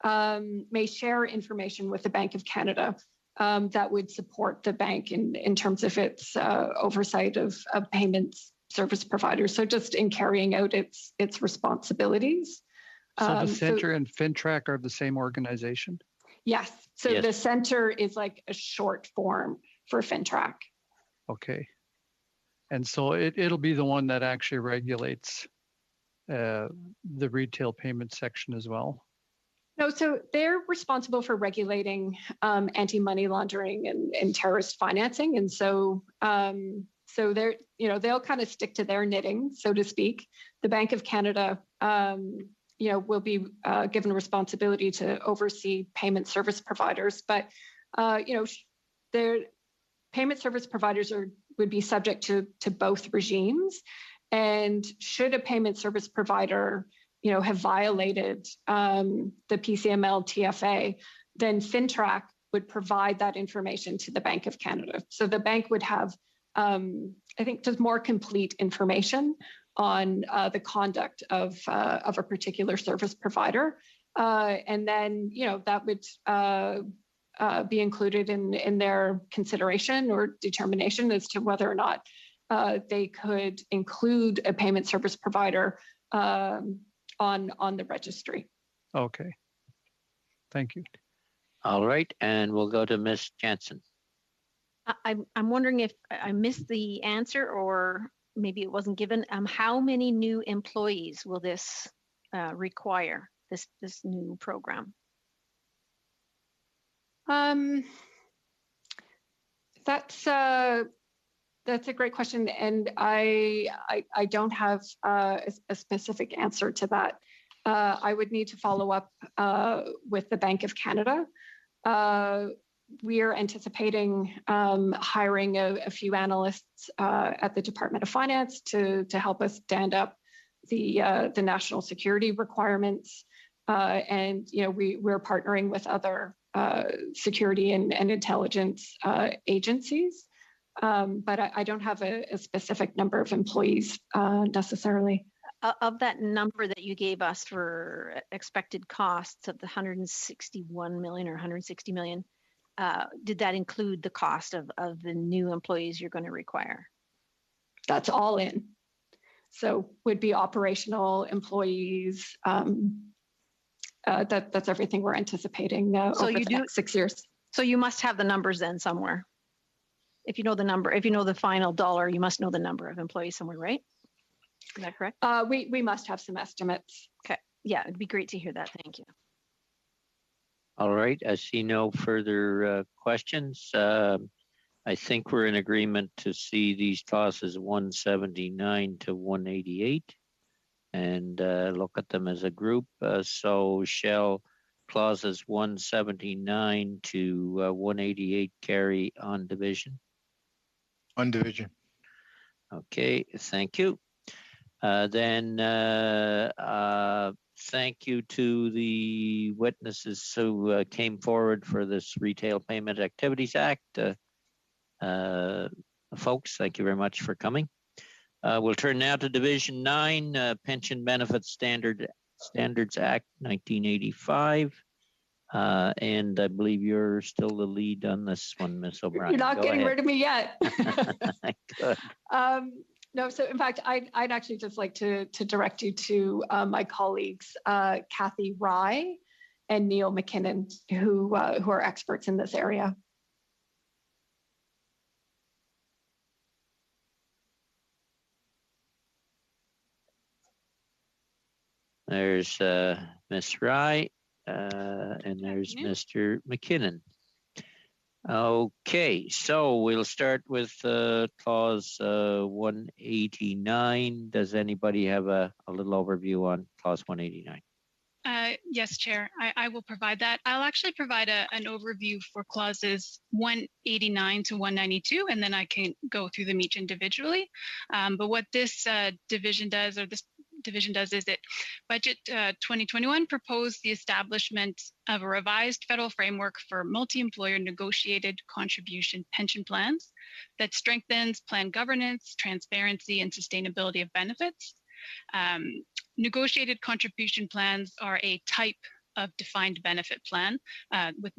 may share information with the Bank of Canada that would support the bank in terms of its oversight of payments service providers. So just in carrying out its responsibilities. So the center and FinTrack are the same organization? Yes. So yes. The center is like a short form for FinTrack. Okay. And so it'll be the one that actually regulates the retail payment section as well? No, so they're responsible for regulating anti-money laundering and terrorist financing. And so they're, they'll kind of stick to their knitting, so to speak. The Bank of Canada, will be given responsibility to oversee payment service providers. But, their payment service providers would be subject to both regimes. And should a payment service provider, have violated the PCML TFA, then FinTrack would provide that information to the Bank of Canada. So the bank would have, I think, just more complete information on the conduct of a particular service provider. And then, that would be included in their consideration or determination as to whether or not they could include a payment service provider on the registry. Okay. Thank you. All right. And we'll go to Ms. Jansen. I'm wondering if I missed the answer or maybe it wasn't given. How many new employees will this require, this new program? That's a great question, and I don't have a specific answer to that. I would need to follow up with the Bank of Canada. We are anticipating hiring a few analysts at the Department of Finance to help us stand up the national security requirements. And we're partnering with other security and intelligence agencies. But I don't have a specific number of employees necessarily. Of that number that you gave us for expected costs of the 161 million or 160 million, did that include the cost of the new employees you're going to require? That's all in. So would be operational employees. That's everything we're anticipating over the next 6 years. So you must have the numbers then somewhere. If you know the number, if you know the final dollar, you must know the number of employees somewhere, right? Is that correct? We must have some estimates. Okay. Yeah, it'd be great to hear that. Thank you. All right. I see no further questions. I think we're in agreement to see these clauses 179 to 188 and look at them as a group. So shall clauses 179 to 188 carry on division? On division. Okay, thank you. Then thank you to the witnesses who came forward for this Retail Payment Activities Act. Folks, thank you very much for coming. We'll turn now to Division 9, Pension Benefits Standards Act 1985. And I believe you're still the lead on this one, Ms. O'Brien. You're not getting rid of me yet. Good. No, so in fact, I'd actually just like to direct you to my colleagues, Kathy Rye and Neil McKinnon, who are experts in this area. There's Ms. Rye and there's Mr. McKinnon. Okay, so we'll start with clause 189. Does anybody have a little overview on clause 189? Yes, Chair, I will provide that. I'll actually provide an overview for clauses 189 to 192, and then I can go through them each individually. But what this division does, or this division does, is it Budget 2021 proposed the establishment of a revised federal framework for multi-employer negotiated contribution pension plans that strengthens plan governance, transparency, and sustainability of benefits. Negotiated contribution plans are a type of defined benefit plan with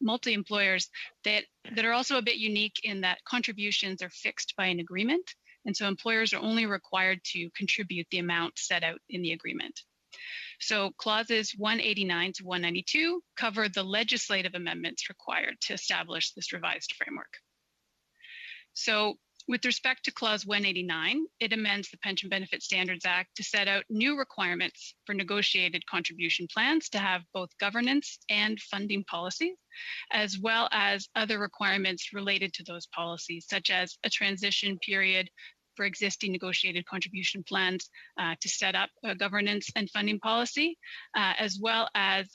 multi-employers that are also a bit unique in that contributions are fixed by an agreement. And so employers are only required to contribute the amount set out in the agreement. So clauses 189 to 192 cover the legislative amendments required to establish this revised framework. So with respect to clause 189, it amends the Pension Benefit Standards Act to set out new requirements for negotiated contribution plans to have both governance and funding policies, as well as other requirements related to those policies, such as a transition period for existing negotiated contribution plans to set up a governance and funding policy, as well as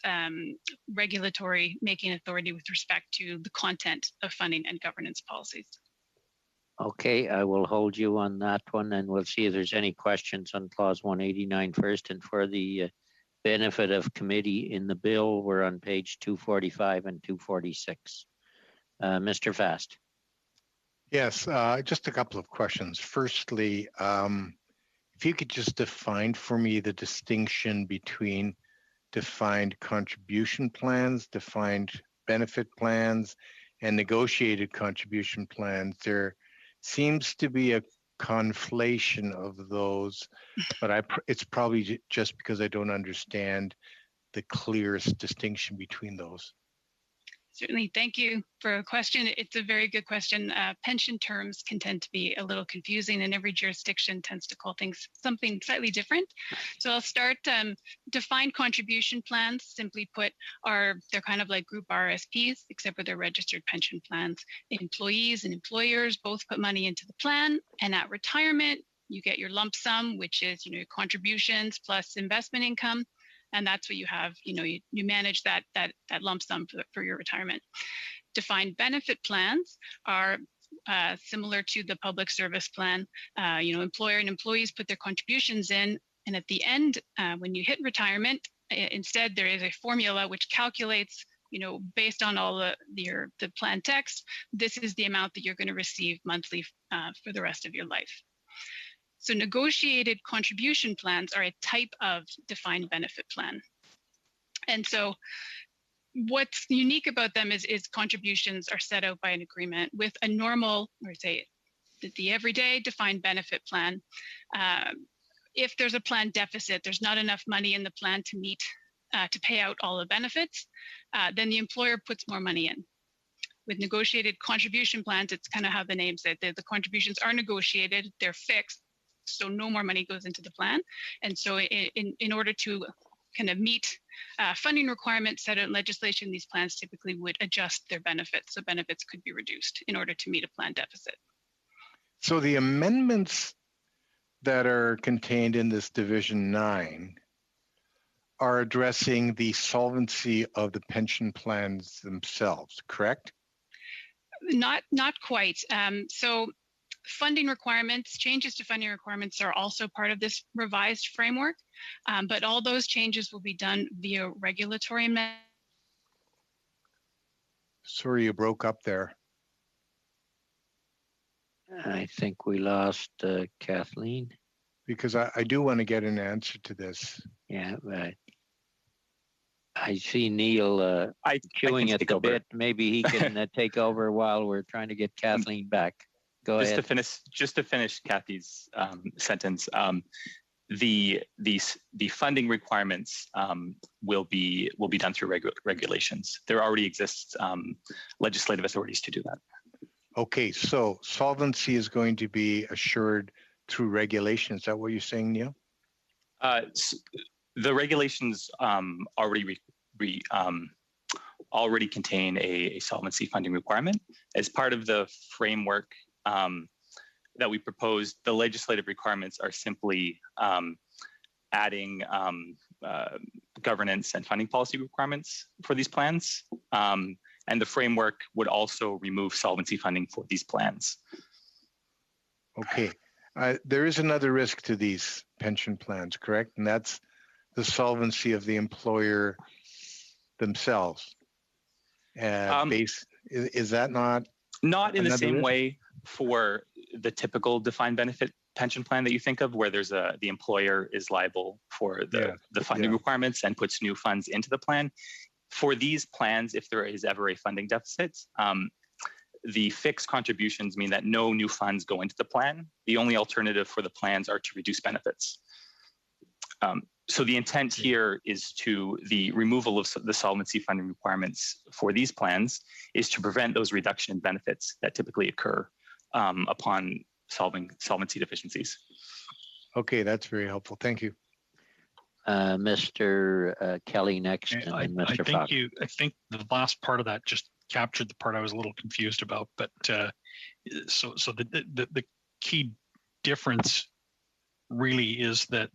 regulatory making authority with respect to the content of funding and governance policies. Okay, I will hold you on that one, and we'll see if there's any questions on clause 189 first. And for the benefit of committee in the bill, we're on page 245 and 246. Mr. Fast. Yes, just a couple of questions. Firstly, if you could just define for me the distinction between defined contribution plans, defined benefit plans, and negotiated contribution plans. There seems to be a conflation of those, but it's probably just because I don't understand the clearest distinction between those. Certainly, thank you for a question. It's a very good question. Pension terms can tend to be a little confusing, and every jurisdiction tends to call things something slightly different. So I'll start. Defined contribution plans, simply put, they're kind of like group RSPs, except for they're registered pension plans. Employees and employers both put money into the plan, and at retirement, you get your lump sum, which is your contributions plus investment income. And that's what you have, you manage that lump sum for your retirement. Defined benefit plans are similar to the public service plan. Employer and employees put their contributions in, and at the end, when you hit retirement, instead there is a formula which calculates based on all the plan text, this is the amount that you're going to receive monthly for the rest of your life. So negotiated contribution plans are a type of defined benefit plan. And so what's unique about them is contributions are set out by an agreement with a normal, or say the everyday defined benefit plan. If there's a plan deficit, there's not enough money in the plan to meet, to pay out all the benefits, then the employer puts more money in. With negotiated contribution plans, it's kind of how the name said, the contributions are negotiated, they're fixed, so no more money goes into the plan. And so in order to kind of meet funding requirements set out in legislation, these plans typically would adjust their benefits. So benefits could be reduced in order to meet a plan deficit. So the amendments that are contained in this Division 9 are addressing the solvency of the pension plans themselves, correct? Not quite. So funding requirements, changes to funding requirements are also part of this revised framework, but all those changes will be done via regulatory amendment. Sorry, you broke up there. I think we lost Kathleen. Because I do want to get an answer to this. Yeah, but I see Neil chewing at the bit. Maybe he can take over while we're trying to get Kathleen back. Go ahead. Just to finish Kathy's sentence, the funding requirements will be done through regulations. There already exists legislative authorities to do that. Okay, so solvency is going to be assured through regulation. Is that what you're saying, Neil? The regulations already contain a solvency funding requirement. As part of the framework that we proposed, the legislative requirements are simply adding governance and funding policy requirements for these plans. And the framework would also remove solvency funding for these plans. Okay. There is another risk to these pension plans, correct? And that's the solvency of the employer themselves. Is that not? Not in the same way for the typical defined benefit pension plan that you think of, where there's the employer is liable for the funding requirements and puts new funds into the plan. For these plans, if there is ever a funding deficit, the fixed contributions mean that no new funds go into the plan. The only alternative for the plans are to reduce benefits. So the intent here is the removal of the solvency funding requirements for these plans is to prevent those reduction in benefits that typically occur upon solving solvency deficiencies. Okay, that's very helpful. Thank you. Mr. Kelly next, and then Mr. Fox. I think the last part of that just captured the part I was a little confused about. But so the key difference really is that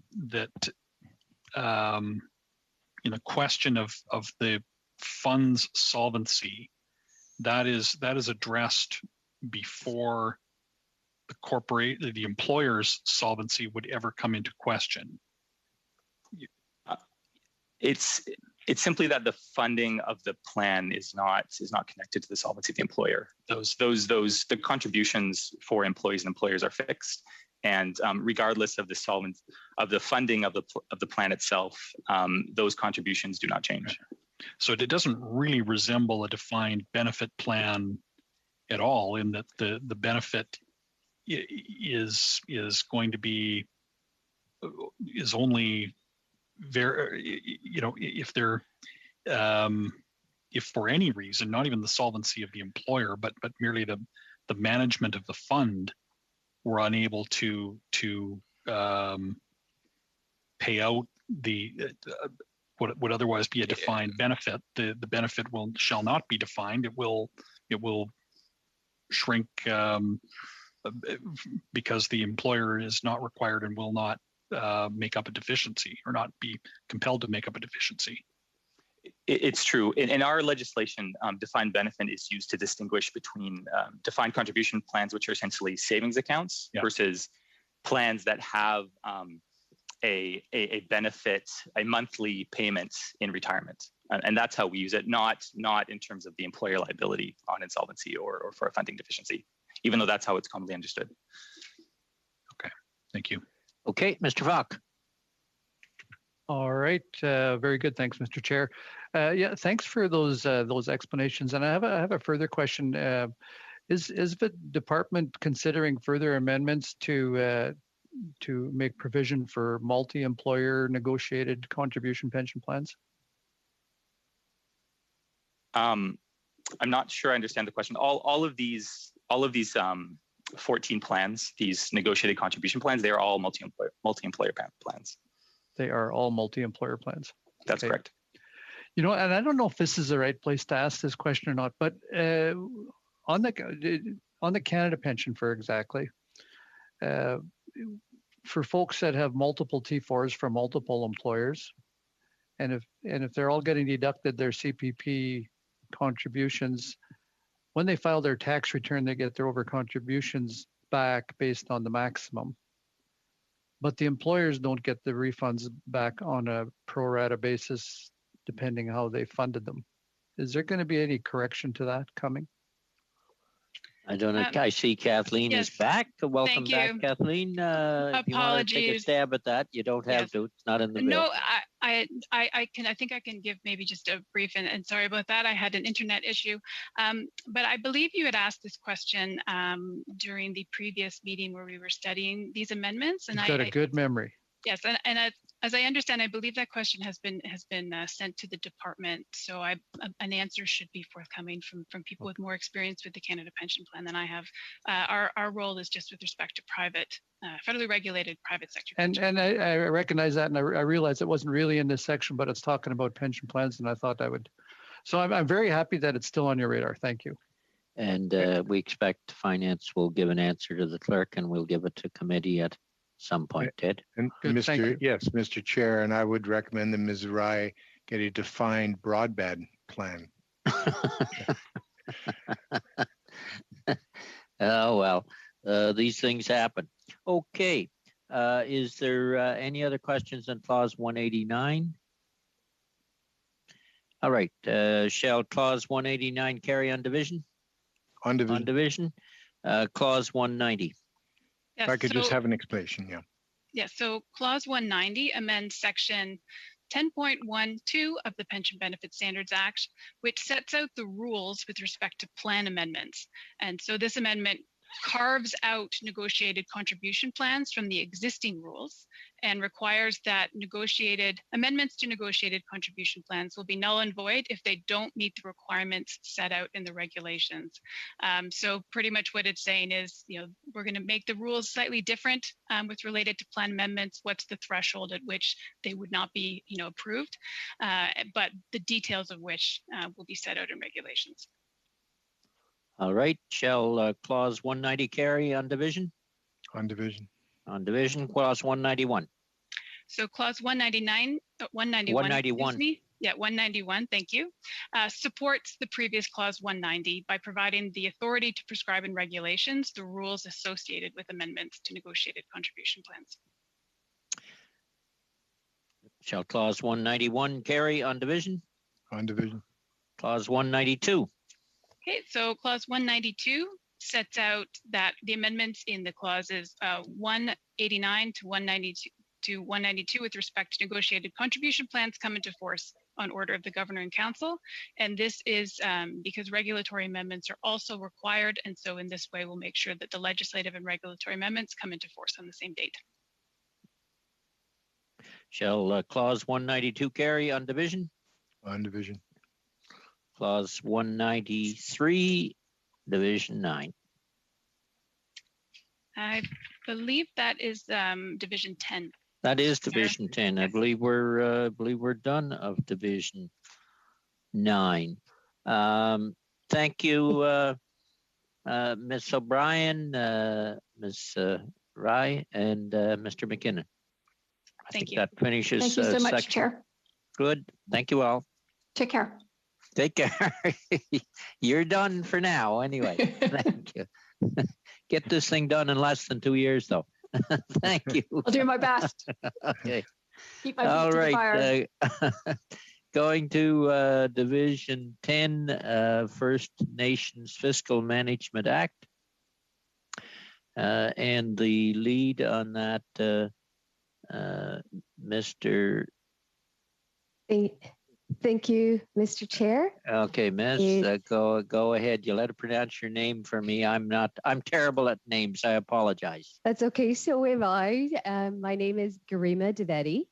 in a question of the fund's solvency, that is addressed before the employer's solvency would ever come into question. It's simply that the funding of the plan is not connected to the solvency of the employer. The contributions for employees and employers are fixed, and regardless of the funding of the plan itself, those contributions do not change. So it doesn't really resemble a defined benefit plan at all, in that the benefit is going to be only very, if for any reason, not even the solvency of the employer, but merely the management of the fund were unable to pay out what would otherwise be a defined benefit, the benefit shall not be defined. It will shrink because the employer is not required and will not make up a deficiency, or not be compelled to make up a deficiency. It's true. In our legislation, defined benefit is used to distinguish between defined contribution plans, which are essentially savings accounts, versus plans that have a benefit, a monthly payment in retirement. And that's how we use it, not in terms of the employer liability on insolvency or for a funding deficiency, even though that's how it's commonly understood. Okay, thank you. Okay, Mr. Falk. All right, very good. Thanks, Mr. Chair. Yeah, thanks for those explanations. And I have a further question. Is the department considering further amendments to make provision for multi-employer negotiated contribution pension plans? I'm not sure I understand the question. All of these 14 plans, these negotiated contribution plans, they are all multi-employer plans. They are all multi-employer plans. That's okay. Correct. You know, and I don't know if this is the right place to ask this question or not, but on the Canada pension, for folks that have multiple T4s from multiple employers, and if they're all getting deducted their CPP contributions, when they file their tax return, they get their over contributions back based on the maximum. But the employers don't get the refunds back on a pro rata basis, depending how they funded them. Is there going to be any correction to that coming? I don't know. I see Kathleen is back. Welcome back, Kathleen. If you want to take a stab at that, you don't have to. It's not in the bill. No, I think I can give maybe just a brief, and sorry about that. I had an internet issue, but I believe you had asked this question during the previous meeting where we were studying these amendments. And You've got a good memory. Yes, and as I understand, I believe that question has been sent to the department. So an answer should be forthcoming from people with more experience with the Canada Pension Plan than I have. Our role is just with respect to private, federally regulated private sector. And I recognize that, and I realize it wasn't really in this section, but it's talking about pension plans, and I thought I would. So I'm very happy that it's still on your radar. Thank you. And we expect finance will give an answer to the clerk, and we'll give it to committee at some point, Ted. And Mr. Chair, and I would recommend that Ms. Rai get a defined broadband plan. Oh, well, these things happen. Okay. Is there any other questions on clause 189? All right. Shall clause 189 carry on division? On division. On division. Clause 190. If I could just have an explanation, yeah. Yeah, so clause 190 amends section 10.12 of the Pension Benefit Standards Act, which sets out the rules with respect to plan amendments. And so this amendment carves out negotiated contribution plans from the existing rules and requires that amendments to negotiated contribution plans will be null and void if they don't meet the requirements set out in the regulations. So pretty much what it's saying is, we're going to make the rules slightly different with related to plan amendments. What's the threshold at which they would not be, approved, but the details of which will be set out in regulations. All right. Shall clause 190 carry on division? On division. On division. Clause 191. So clause 191. Yeah, 191, thank you, supports the previous clause 190 by providing the authority to prescribe in regulations the rules associated with amendments to negotiated contribution plans. Shall clause 191 carry on division? On division. Clause 192. Okay, so clause 192 sets out that the amendments in the clauses 189 to 192 with respect to negotiated contribution plans come into force on order of the Governor and Council. And this is because regulatory amendments are also required. And so in this way, we'll make sure that the legislative and regulatory amendments come into force on the same date. Shall clause 192 carry on division? On division. Clause 193, division 9. I believe that is division 10. That is division 10. I believe we're done of division 9. Thank you, Ms. O'Brien, Ms. Rai, and Mr. McKinnon. I think that finishes. Thank you so much, Chair. Good. Thank you all. Take care. Take care. You're done for now, anyway. Thank you. Get this thing done in less than 2 years, though. Thank you. I'll do my best. Okay. Keep my feet All to the fire. right. Going to Division 10, First Nations Fiscal Management Act. And the lead on that, Mr. Thank you, Mr. Chair. Okay, Miss, go ahead. You'll have to pronounce your name for me. I'm terrible at names. I apologize. That's okay. So am I. My name is Garima Devetti,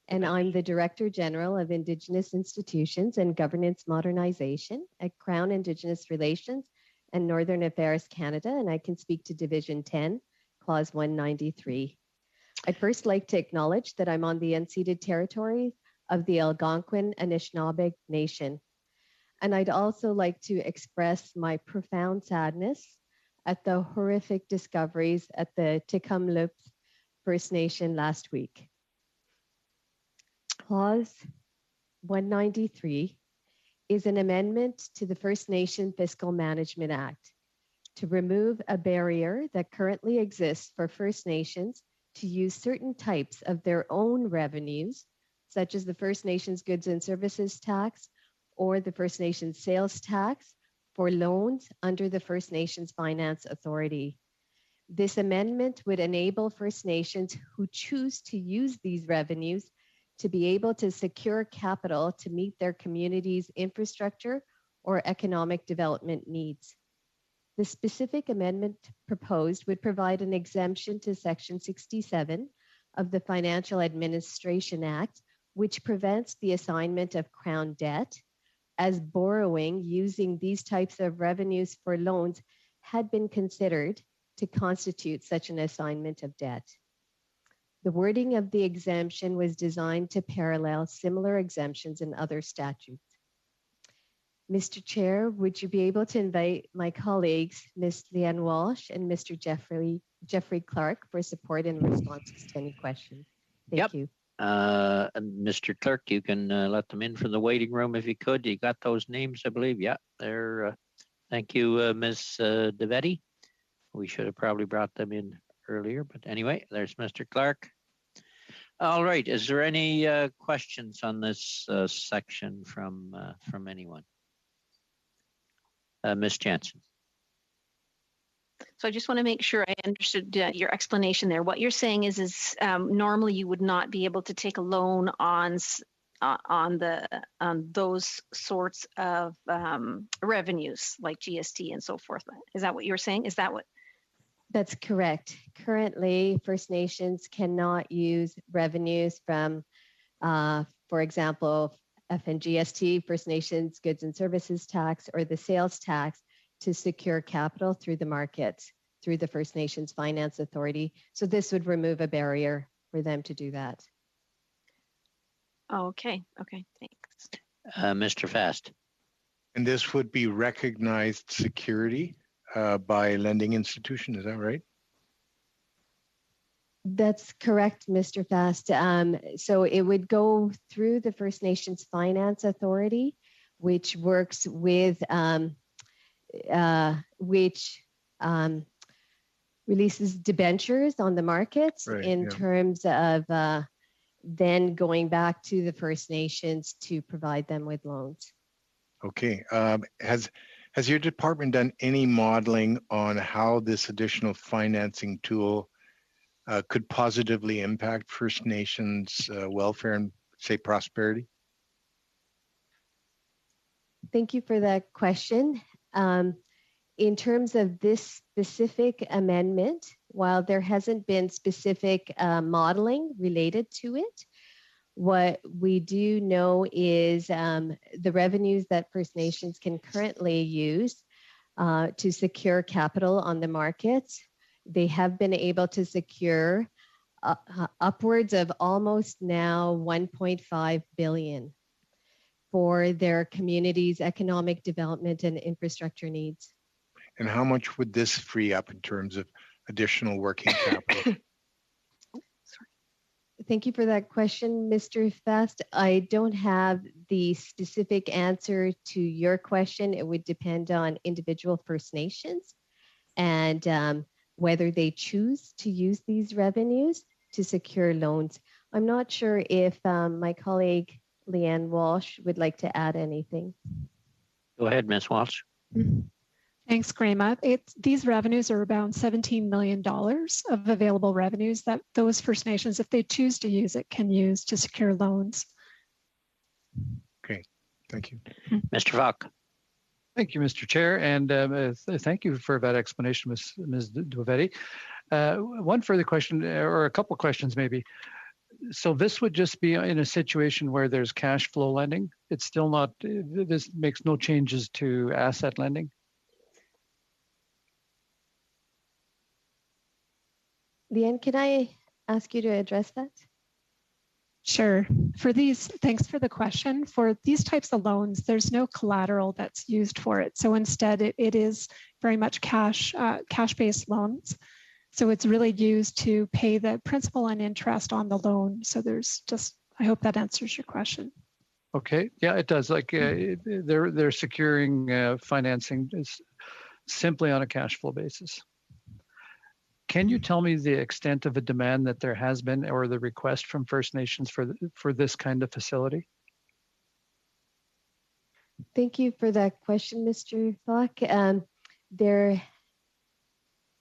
and I'm the Director General of Indigenous Institutions and Governance Modernization at Crown Indigenous Relations and Northern Affairs Canada, and I can speak to Division 10, Clause 193. I'd first like to acknowledge that I'm on the unceded territory of the Algonquin Anishinaabe Nation. And I'd also like to express my profound sadness at the horrific discoveries at the Tk'emlúps First Nation last week. Clause 193 is an amendment to the First Nation Fiscal Management Act to remove a barrier that currently exists for First Nations to use certain types of their own revenues, such as the First Nations Goods and Services Tax or the First Nations Sales Tax, for loans under the First Nations Finance Authority. This amendment would enable First Nations who choose to use these revenues to be able to secure capital to meet their community's infrastructure or economic development needs. The specific amendment proposed would provide an exemption to Section 67 of the Financial Administration Act, which prevents the assignment of Crown debt, as borrowing using these types of revenues for loans had been considered to constitute such an assignment of debt. The wording of the exemption was designed to parallel similar exemptions in other statutes. Mr. Chair, would you be able to invite my colleagues, Ms. Leanne Walsh and Mr. Jeffrey Clark, for support and responses to any questions? Thank you. Mr. Clerk, you can let them in from the waiting room if you could. You got those names, I believe. Yeah, they're. Thank you, Ms. Devetti. We should have probably brought them in earlier, but anyway, there's Mr. Clark. All right, is there any questions on this section from anyone? Ms. Jansen. So I just want to make sure I understood your explanation there. What you're saying is normally you would not be able to take a loan on those sorts of revenues like GST and so forth. Is that what you're saying? Is that what? That's correct. Currently, First Nations cannot use revenues from, for example, FNGST, First Nations Goods and Services Tax, or the sales tax to secure capital through the markets, through the First Nations Finance Authority. So this would remove a barrier for them to do that. Okay, thanks. Mr. Fast. And this would be recognized security by lending institution, is that right? That's correct, Mr. Fast. So it would go through the First Nations Finance Authority, which works with, releases debentures on the markets terms of then going back to the First Nations to provide them with loans. Okay. Has your department done any modeling on how this additional financing tool could positively impact First Nations welfare and, say, prosperity? Thank you for that question. In terms of this specific amendment, while there hasn't been specific modeling related to it, what we do know is the revenues that First Nations can currently use to secure capital on the markets, they have been able to secure upwards of almost now 1.5 billion for their community's economic development and infrastructure needs. And how much would this free up in terms of additional working capital? Thank you for that question, Mr. Fast. I don't have the specific answer to your question. It would depend on individual First Nations and whether they choose to use these revenues to secure loans. I'm not sure if my colleague Leanne Walsh would like to add anything. Go ahead, Ms. Walsh. Thanks, Grima. These revenues are around $17 million of available revenues that those First Nations, if they choose to use it, can use to secure loans. Great, thank you. Mr. Falk. Thank you, Mr. Chair, and thank you for that explanation, Ms. Dvovetti. One further question, or a couple questions maybe. So this would just be in a situation where there's cash flow lending. It's still not, this makes no changes to asset lending? Leanne, can I ask you to address that? Sure. For these, thanks for the question. For these types of loans, there's no collateral that's used for it. So instead, it is very much cash-based loans. So it's really used to pay the principal and interest on the loan. So there's just, I hope that answers your question. Okay, yeah, it does. Like they're securing financing is simply on a cash flow basis. Can you tell me the extent of a demand that there has been, or the request from First Nations for this kind of facility? Thank you for that question, Mr. Falk.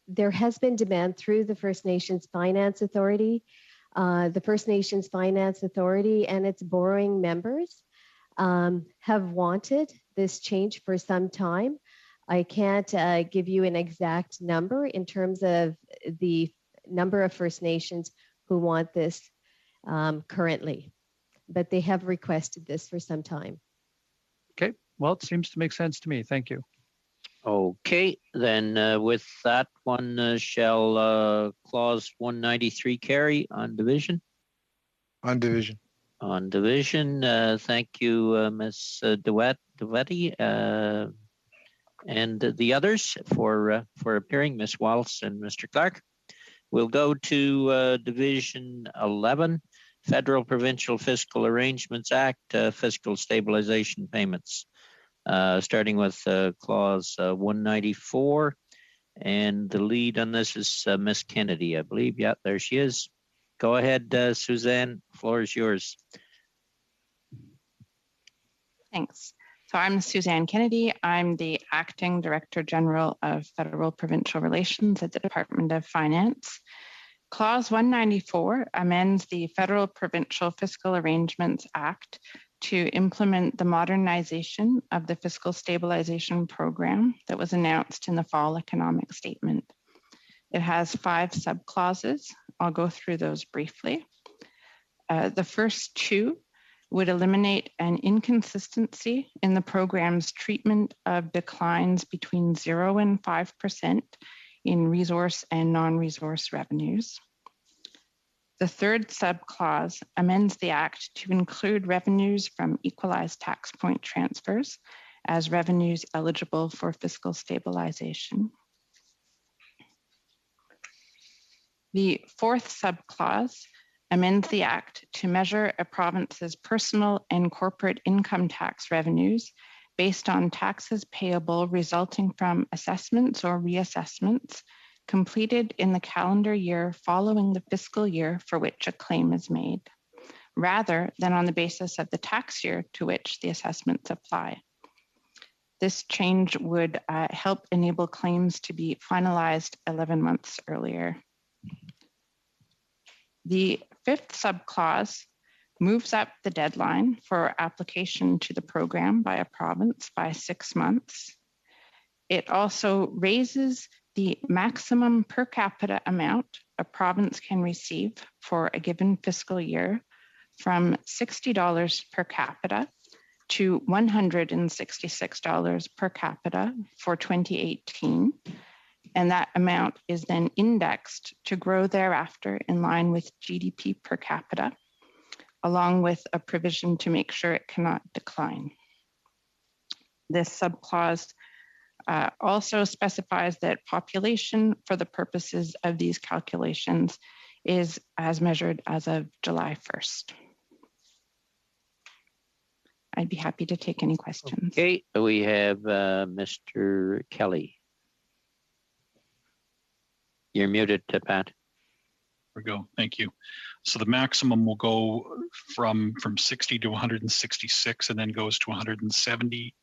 There has been demand through the First Nations Finance Authority. The First Nations Finance Authority and its borrowing members have wanted this change for some time. I can't give you an exact number in terms of the number of First Nations who want this currently, but they have requested this for some time. Okay, well, it seems to make sense to me. Thank you. Okay, then with that one, shall clause 193 carry on division? On division. On division. Thank you, Ms. Dvovetti, and the others for appearing, Ms. Walsh and Mr. Clark. We'll go to Division 11, Federal Provincial Fiscal Arrangements Act, Fiscal Stabilization Payments. Starting with clause 194, and the lead on this is Miss Kennedy, I believe. Yeah, there she is. Go ahead, Suzanne, floor is yours. Thanks. So I'm Suzanne Kennedy. I'm the Acting Director General of Federal Provincial Relations at the Department of Finance. Clause 194 amends the Federal Provincial Fiscal Arrangements Act to implement the modernization of the Fiscal Stabilization Program that was announced in the Fall Economic Statement. It has 5 subclauses. I'll go through those briefly. The first 2 would eliminate an inconsistency in the program's treatment of declines between 0 and 5% in resource and non-resource revenues. The third subclause amends the Act to include revenues from equalized tax point transfers as revenues eligible for fiscal stabilization. The fourth subclause amends the Act to measure a province's personal and corporate income tax revenues based on taxes payable resulting from assessments or reassessments completed in the calendar year following the fiscal year for which a claim is made, rather than on the basis of the tax year to which the assessments apply. This change would help enable claims to be finalized 11 months earlier. The fifth subclause moves up the deadline for application to the program by a province by 6 months. It also raises the maximum per capita amount a province can receive for a given fiscal year from $60 per capita to $166 per capita for 2018. And that amount is then indexed to grow thereafter in line with GDP per capita, along with a provision to make sure it cannot decline. This subclause also specifies that population for the purposes of these calculations is as measured as of July 1st. I'd be happy to take any questions. Okay, we have Mr. Kelly. You're muted, Pat. There we go. Thank you. So the maximum will go from 60 to 166 and then goes to 170,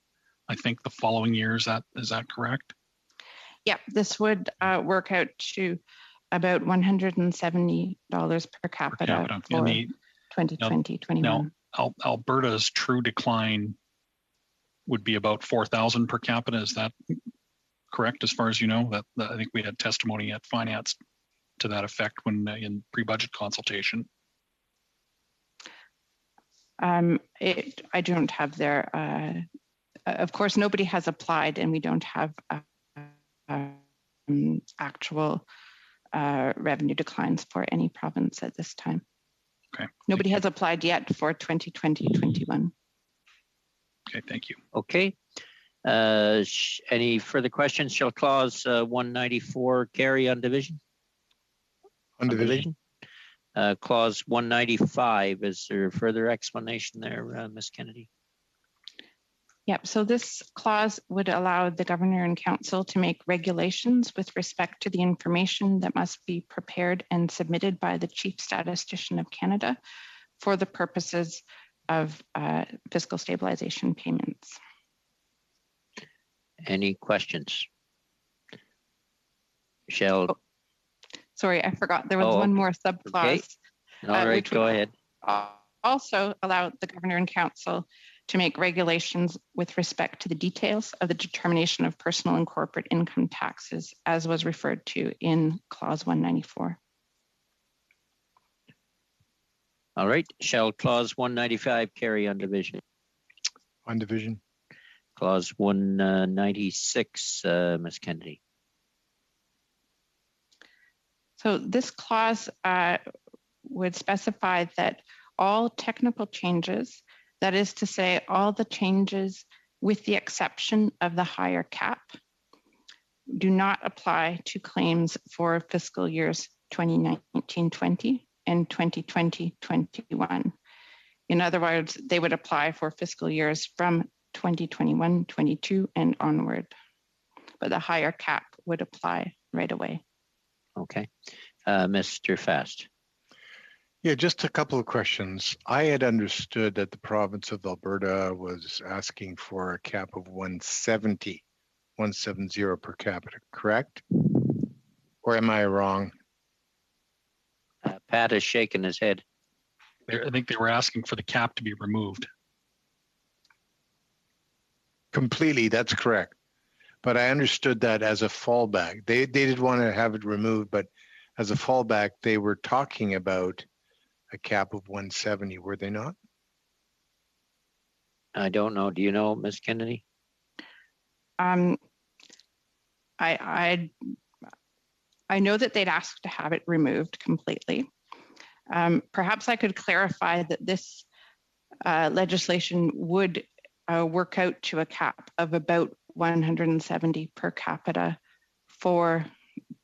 I think, the following year. Is that correct? Yeah, this would work out to about $170 per capita for 2020-21. Now, Alberta's true decline would be about 4,000 per capita. Is that correct, as far as you know? That I think we had testimony at Finance to that effect when in pre-budget consultation. I don't have their. Of course, nobody has applied, and we don't have actual revenue declines for any province at this time. Okay. Nobody has applied yet for 2020-21. Okay, thank you. Okay. Any further questions? Shall clause 194 carry on division? On division. Clause 195, is there further explanation there, Ms. Kennedy? Yep, so this clause would allow the Governor and Council to make regulations with respect to the information that must be prepared and submitted by the Chief Statistician of Canada for the purposes of fiscal stabilization payments. Any questions? Shall... Sorry, I forgot. There was one more subclause. Okay. All right, go ahead. Also allow the Governor and Council to make regulations with respect to the details of the determination of personal and corporate income taxes, as was referred to in clause 194. All right, shall clause 195 carry on division? On division. Clause 196, Ms. Kennedy. So this clause would specify that all technical changes, that is to say, all the changes with the exception of the higher cap, do not apply to claims for fiscal years 2019-20 and 2020-21. In other words, they would apply for fiscal years from 2021-22 and onward, but the higher cap would apply right away. Okay. Mr. Fast. Yeah, just a couple of questions. I had understood that the province of Alberta was asking for a cap of 170 per capita, correct? Or am I wrong? Pat is shaking his head. I think they were asking for the cap to be removed. Completely, that's correct. But I understood that as a fallback. They did want to have it removed, but as a fallback, they were talking about a cap of 170, were they not? I don't know. Do you know, Ms. Kennedy? I know that they'd asked to have it removed completely. Perhaps I could clarify that this legislation would work out to a cap of about 170 per capita for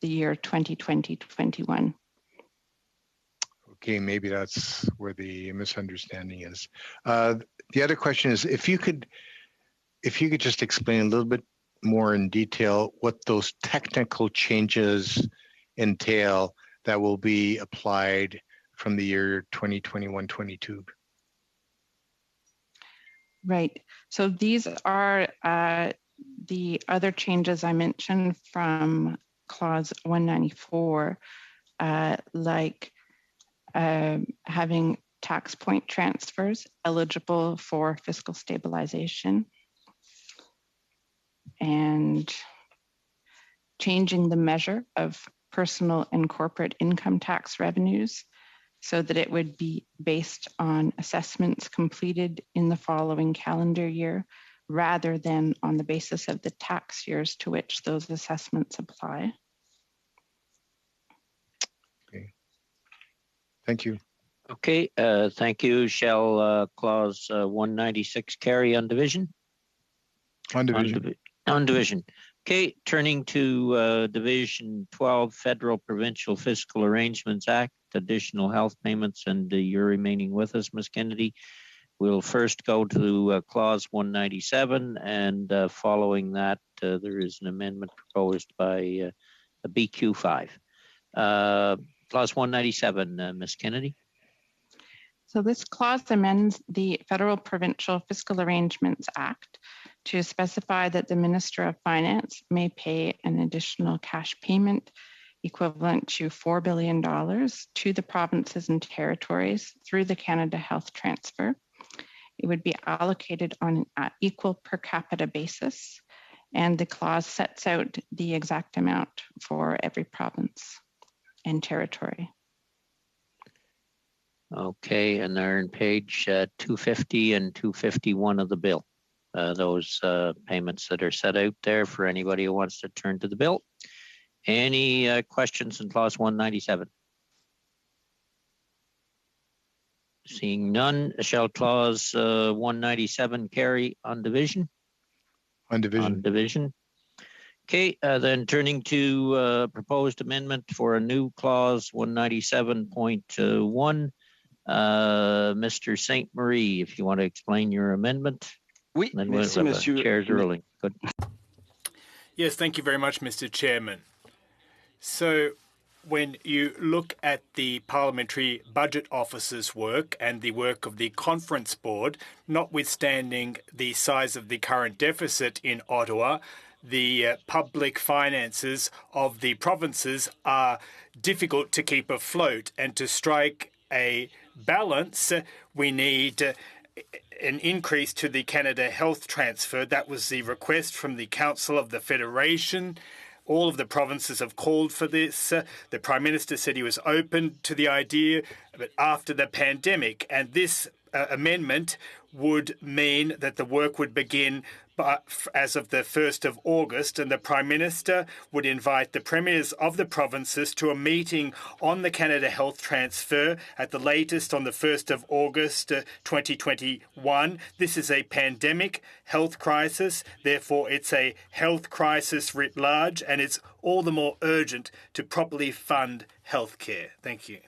the year 2020-21. Okay, maybe that's where the misunderstanding is. The other question is, if you could just explain a little bit more in detail what those technical changes entail that will be applied from the year 2021-22. Right. So these are the other changes I mentioned from clause 194, like having tax point transfers eligible for fiscal stabilization and changing the measure of personal and corporate income tax revenues so that it would be based on assessments completed in the following calendar year rather than on the basis of the tax years to which those assessments apply. Okay. Thank you. Okay, thank you. Shall clause 196 carry on division? On division. On division. Okay, turning to Division 12, Federal Provincial Fiscal Arrangements Act, additional health payments, and you're remaining with us, Ms. Kennedy. We'll first go to clause 197, and following that, there is an amendment proposed by BQ5. Clause 197, Ms. Kennedy. So this clause amends the Federal Provincial Fiscal Arrangements Act to specify that the Minister of Finance may pay an additional cash payment equivalent to $4 billion to the provinces and territories through the Canada Health Transfer. It would be allocated on an equal per capita basis, and the clause sets out the exact amount for every province and territory. Okay, and they're in page 250 and 251 of the bill. Those payments that are set out there for anybody who wants to turn to the bill. Any questions in clause 197? Seeing none, shall clause 197 carry on division? On division. On division. Okay, then turning to proposed amendment for a new clause 197.1. Mr. St. Marie, if you want to explain your amendment. Oui, then merci, we'll have monsieur. a chair's ruling. Good. Yes, thank you very much, Mr. Chairman. So when you look at the Parliamentary Budget Office's work and the work of the Conference Board, notwithstanding the size of the current deficit in Ottawa, the public finances of the provinces are difficult to keep afloat, and to strike a balance, we need an increase to the Canada Health Transfer. That was the request from the Council of the Federation. All of the provinces have called for this. The Prime Minister said he was open to the idea, but after the pandemic. And this amendment would mean that the work would begin as of the 1st of August, and the Prime Minister would invite the premiers of the provinces to a meeting on the Canada Health Transfer at the latest on the 1st of August 2021. This is a pandemic health crisis, therefore it's a health crisis writ large, and it's all the more urgent to properly fund healthcare. Thank you.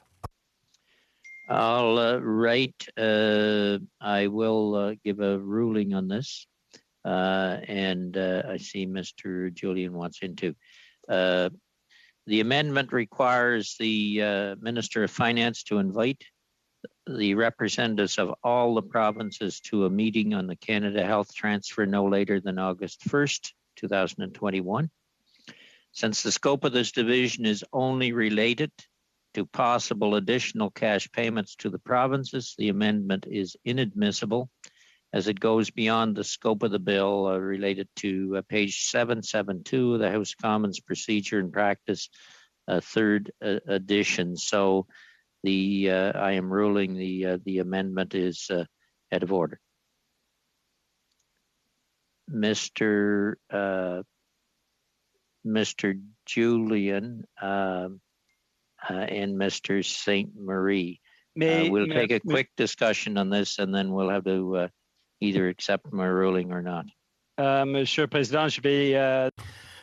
All right. I will give a ruling on this. And I see Mr. Julian wants into. The amendment requires the Minister of Finance to invite the representatives of all the provinces to a meeting on the Canada Health Transfer no later than August 1st, 2021. Since the scope of this division is only related to possible additional cash payments to the provinces, the amendment is inadmissible, as it goes beyond the scope of the bill related to page 772 of the House Commons Procedure and Practice, third edition. So I am ruling the amendment is out of order. Mr. Julian and Mr. St. Marie. We'll take a quick discussion on this, and then we'll have to either accept my ruling or not. Monsieur le Président, je vais...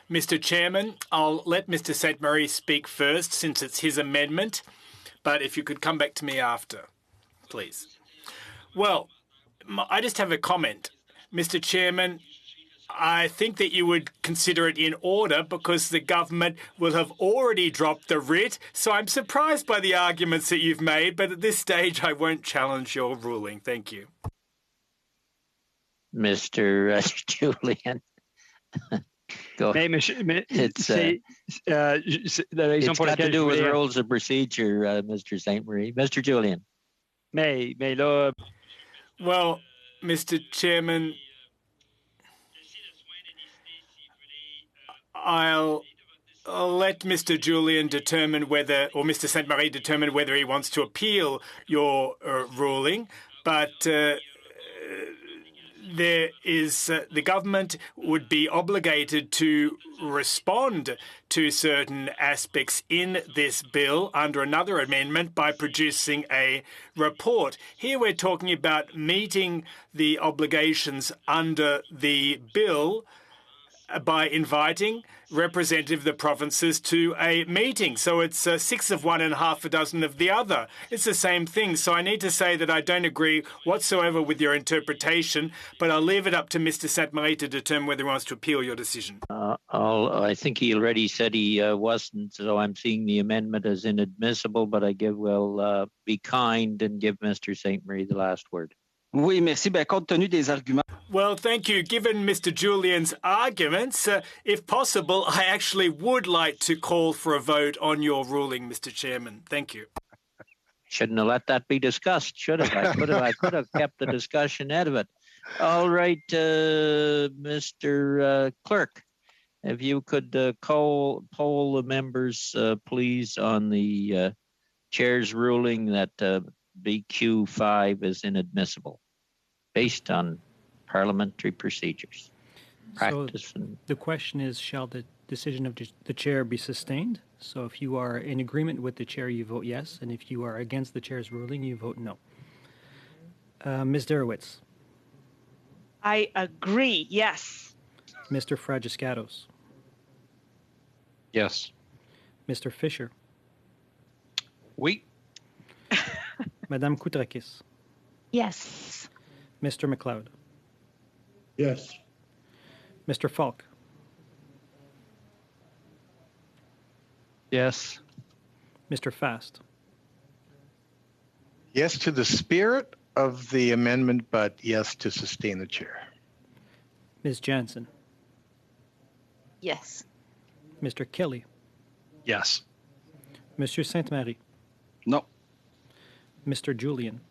Mr. Chairman, I'll let Mr. St. Marie speak first, since it's his amendment, but if you could come back to me after, please. Well, I just have a comment. Mr. Chairman, I think that you would consider it in order because the government will have already dropped the writ, so I'm surprised by the arguments that you've made, but at this stage I won't challenge your ruling. Thank you. Mr. Julian. Go. It's got to do with rules of procedure, Mr. St. Marie. Mr. Julian. Well, Mr. Chairman, I'll let Mr. Julian determine whether, or Mr. St. Marie determine whether he wants to appeal your ruling, but there is the government would be obligated to respond to certain aspects in this bill under another amendment by producing a report. Here we're talking about meeting the obligations under the bill, by inviting representative of the provinces to a meeting. So it's 6 of one and half a dozen of the other. It's the same thing. So I need to say that I don't agree whatsoever with your interpretation, but I'll leave it up to Mr. Sainte-Marie to determine whether he wants to appeal your decision. I think he already said he wasn't, so I'm seeing the amendment as inadmissible, but I will be kind and give Mr. Sainte-Marie the last word. Oui, merci. Ben, compte tenu des arguments. Well, thank you. Given Mr. Julian's arguments, if possible, I actually would like to call for a vote on your ruling, Mr. Chairman. Thank you. Shouldn't have let that be discussed, should have. I could have kept the discussion out of it. All right, Mr. Clerk, if you could poll the members, please, on the chair's ruling that BQ5 is inadmissible based on parliamentary procedures. Practice. So the question is, shall the decision of the chair be sustained? So if you are in agreement with the chair, you vote yes. And if you are against the chair's ruling, you vote no. Ms. Derowitz. I agree, yes. Mr. Fragiskatos. Yes. Mr. Fisher. Oui. Madame Koutrakis. Yes. Mr. McLeod. Yes. Mr. Falk. Yes. Mr. Fast. Yes to the spirit of the amendment, but yes to sustain the chair. Ms. Jansen. Yes. Mr. Kelly. Yes. Monsieur Sainte-Marie. No. Mr. Julian.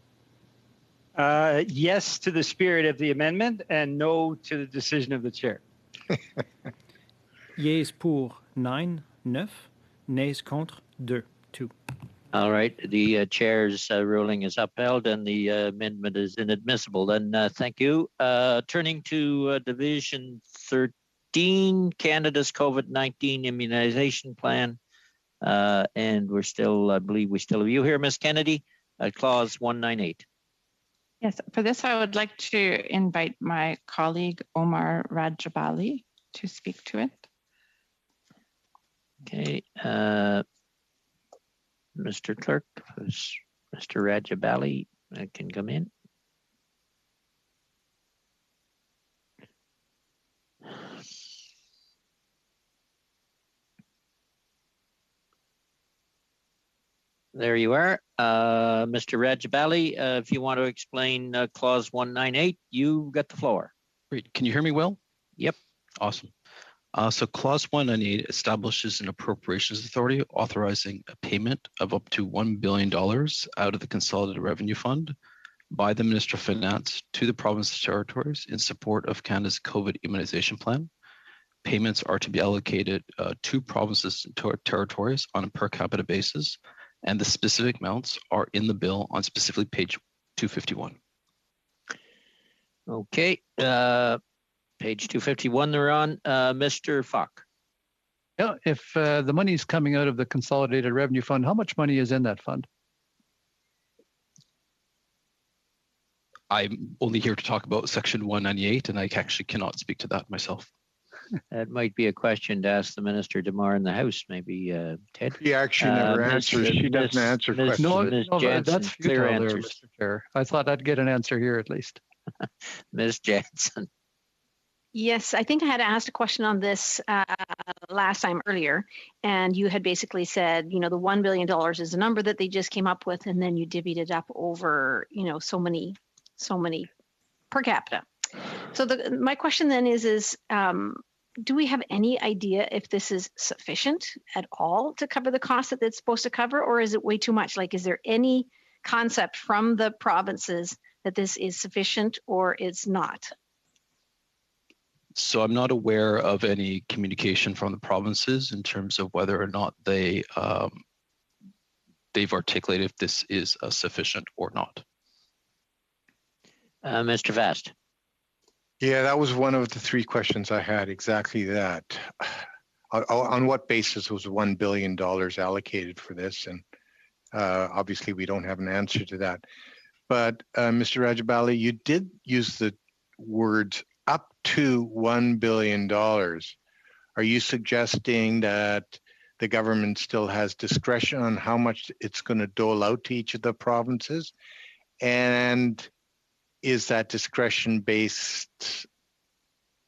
Yes to the spirit of the amendment and no to the decision of the chair. Yeas pour 9, nays contre 2. All right, the chair's ruling is upheld and the amendment is inadmissible. Then thank you. Turning to Division 13, Canada's COVID-19 immunization plan. And we're still, I believe we still have you here, Ms. Kennedy, clause 198. Yes, for this, I would like to invite my colleague, Omar Rajabali, to speak to it. Okay, Mr. Clerk, Mr. Rajabali can come in. There you are. Mr. Rajabali, if you want to explain clause 198, you got the floor. Great. Can you hear me well? Yep. Awesome. So clause 198 establishes an appropriations authority authorizing a payment of up to $1 billion out of the Consolidated Revenue Fund by the Minister of Finance to the provinces and territories in support of Canada's COVID immunization plan. Payments are to be allocated to provinces and territories on a per capita basis, and the specific amounts are in the bill on specifically page 251. Okay, page 251 they're on. Mr. Falk. Yeah, if the money's coming out of the Consolidated Revenue Fund, how much money is in that fund? I'm only here to talk about section 198, and I actually cannot speak to that myself. That might be a question to ask the Minister tomorrow in the House, maybe Ted. She actually never answers. She doesn't answer questions. No, Jansen, that's clear futile there, answers. Mr. Chair. I thought I'd get an answer here at least. Ms. Jansen. Yes, I think I had asked a question on this last time earlier, and you had basically said, the $1 billion is a number that they just came up with, and then you divvied it up over, so many per capita. So my question then is do we have any idea if this is sufficient at all to cover the cost that it's supposed to cover, or is it way too much? Like, is there any concept from the provinces that this is sufficient or it's not? So I'm not aware of any communication from the provinces in terms of whether or not they've articulated if this is sufficient or not. Mr. Vast. Yeah, that was one of the three questions I had, exactly that. On what basis was $1 billion allocated for this? And obviously we don't have an answer to that. But Mr. Rajabali, you did use the words up to $1 billion, are you suggesting that the government still has discretion on how much it's going to dole out to each of the provinces? And is that discretion based,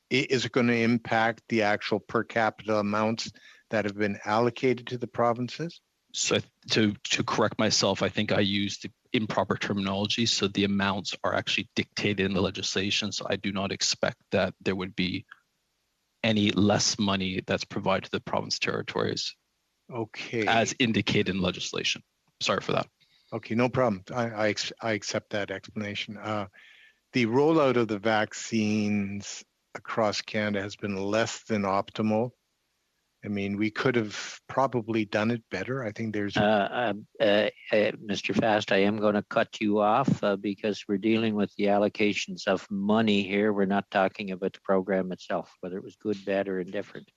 is it going to impact the actual per capita amounts that have been allocated to the provinces? So to correct myself, I think I used the improper terminology. So the amounts are actually dictated in the legislation. So I do not expect that there would be any less money that's provided to the province territories. Okay. As indicated in legislation. Sorry for that. Okay, no problem. I accept that explanation. The rollout of the vaccines across Canada has been less than optimal. I mean, we could have probably done it better. I think there's... Mr. Fast, I am going to cut you off because we're dealing with the allocations of money here. We're not talking about the program itself, whether it was good, bad, or indifferent.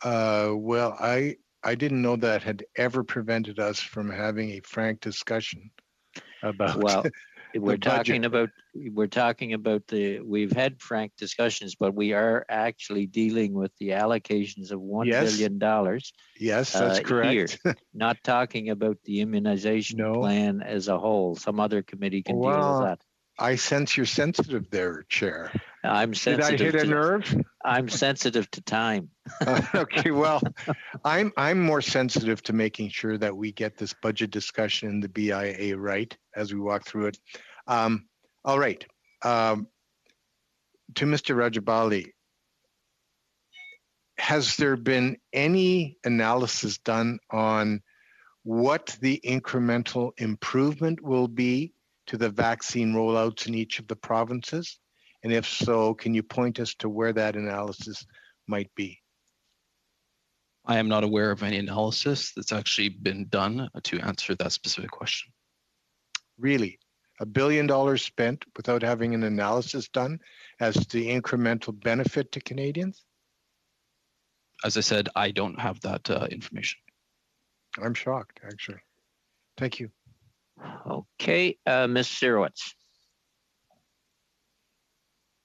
Well, I didn't know that had ever prevented us from having a frank discussion about... Well, we're talking about we've had frank discussions, but we are actually dealing with the allocations of $1 billion. Yes, that's correct. Here, not talking about the immunization plan as a whole. Some other committee can deal with that. I sense you're sensitive there, Chair. I'm sensitive. Did I hit a nerve? I'm sensitive to time. Okay, well, I'm more sensitive to making sure that we get this budget discussion in the BIA right as we walk through it. All right. To Mr. Rajabali, has there been any analysis done on what the incremental improvement will be to the vaccine rollouts in each of the provinces? And if so, can you point us to where that analysis might be? I am not aware of any analysis that's actually been done to answer that specific question. Really? $1 billion spent without having an analysis done as to the incremental benefit to Canadians? As I said, I don't have that information. I'm shocked, actually. Thank you. Okay, Ms. Sirowitz.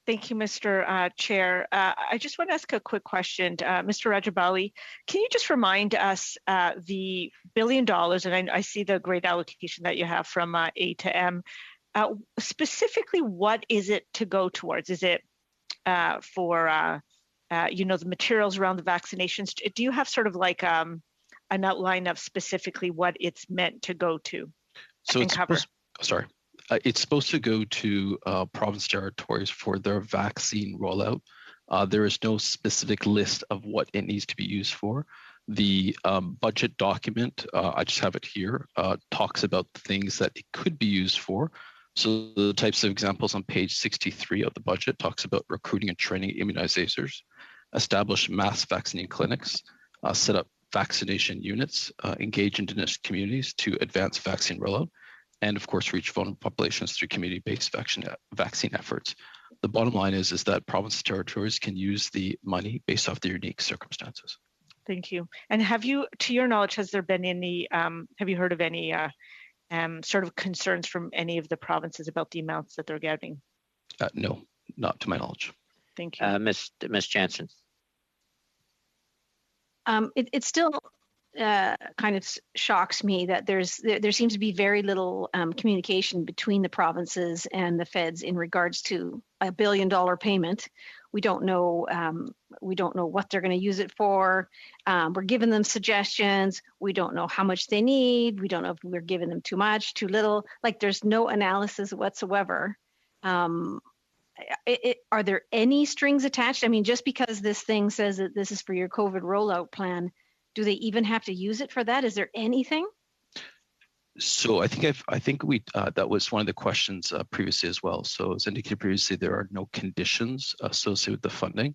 Thank you, Mr. Chair. I just want to ask a quick question. Mr. Rajabali, can you just remind us the $1 billion, and I see the great allocation that you have from A to M, specifically what is it to go towards? Is it for, the materials around the vaccinations? Do you have sort of like an outline of specifically what it's meant to go to? So it's it's supposed to go to province territories for their vaccine rollout. There is no specific list of what it needs to be used for. The budget document, I just have it here, talks about the things that it could be used for. So the types of examples on page 63 of the budget talks about recruiting and training immunizers, establish mass vaccinating clinics, set up vaccination units, engage Indigenous communities to advance vaccine rollout, and of course, reach vulnerable populations through community-based vaccine efforts. The bottom line is that provinces and territories can use the money based off their unique circumstances. Thank you. And have you, to your knowledge, has there been any, have you heard of any sort of concerns from any of the provinces about the amounts that they're getting? No, not to my knowledge. Thank you. Ms. Jansen. It still kind of shocks me that there seems to be very little communication between the provinces and the feds in regards to a $1 billion payment. We don't know what they're going to use it for. We're giving them suggestions. We don't know how much they need. We don't know if we're giving them too much, too little. Like there's no analysis whatsoever. Are there any strings attached? I mean, just because this thing says that this is for your COVID rollout plan, do they even have to use it for that? Is there anything? So I think we that was one of the questions previously as well. So as indicated previously, there are no conditions associated with the funding.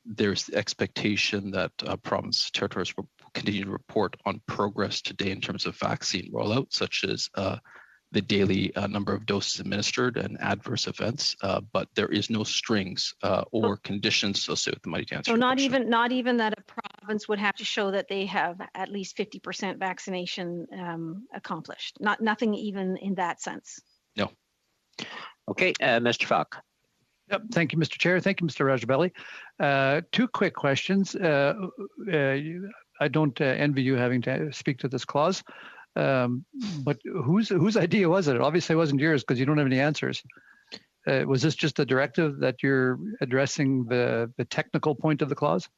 There's the expectation that provinces, territories will continue to report on progress today in terms of vaccine rollout, such as the daily number of doses administered and adverse events, but there is no strings or conditions associated with the money to answer. So not even that a province would have to show that they have at least 50% vaccination accomplished. Nothing even in that sense. No. Okay, Mr. Falk. Yep. Thank you, Mr. Chair. Thank you, Mr. Rajabelli. Two quick questions. I don't envy you having to speak to this clause, but whose idea was it? It obviously wasn't yours because you don't have any answers. Was this just a directive that you're addressing the technical point of the clause?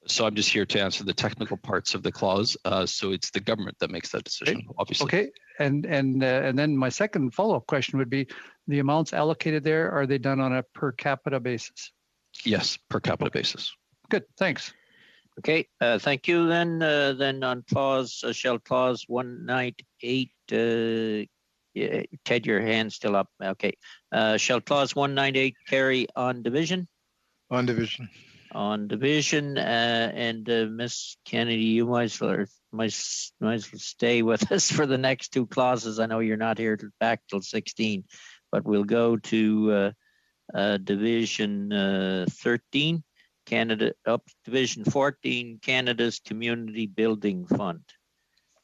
So I'm just here to answer the technical parts of the clause. So it's the government that makes that decision, obviously. Okay, and then my second follow-up question would be, the amounts allocated there, are they done on a per capita basis? Yes, per capita basis. Good, thanks. Okay, thank you. Then on clause, shall clause 198, Ted, your hand's still up. Okay, shall clause 198 carry on division? On division. On division, and Miss Kennedy, you might as well stay with us for the next two clauses. I know you're not here back till 16, but we'll go to division 13, Canada, up division 14, Canada's Community Building Fund.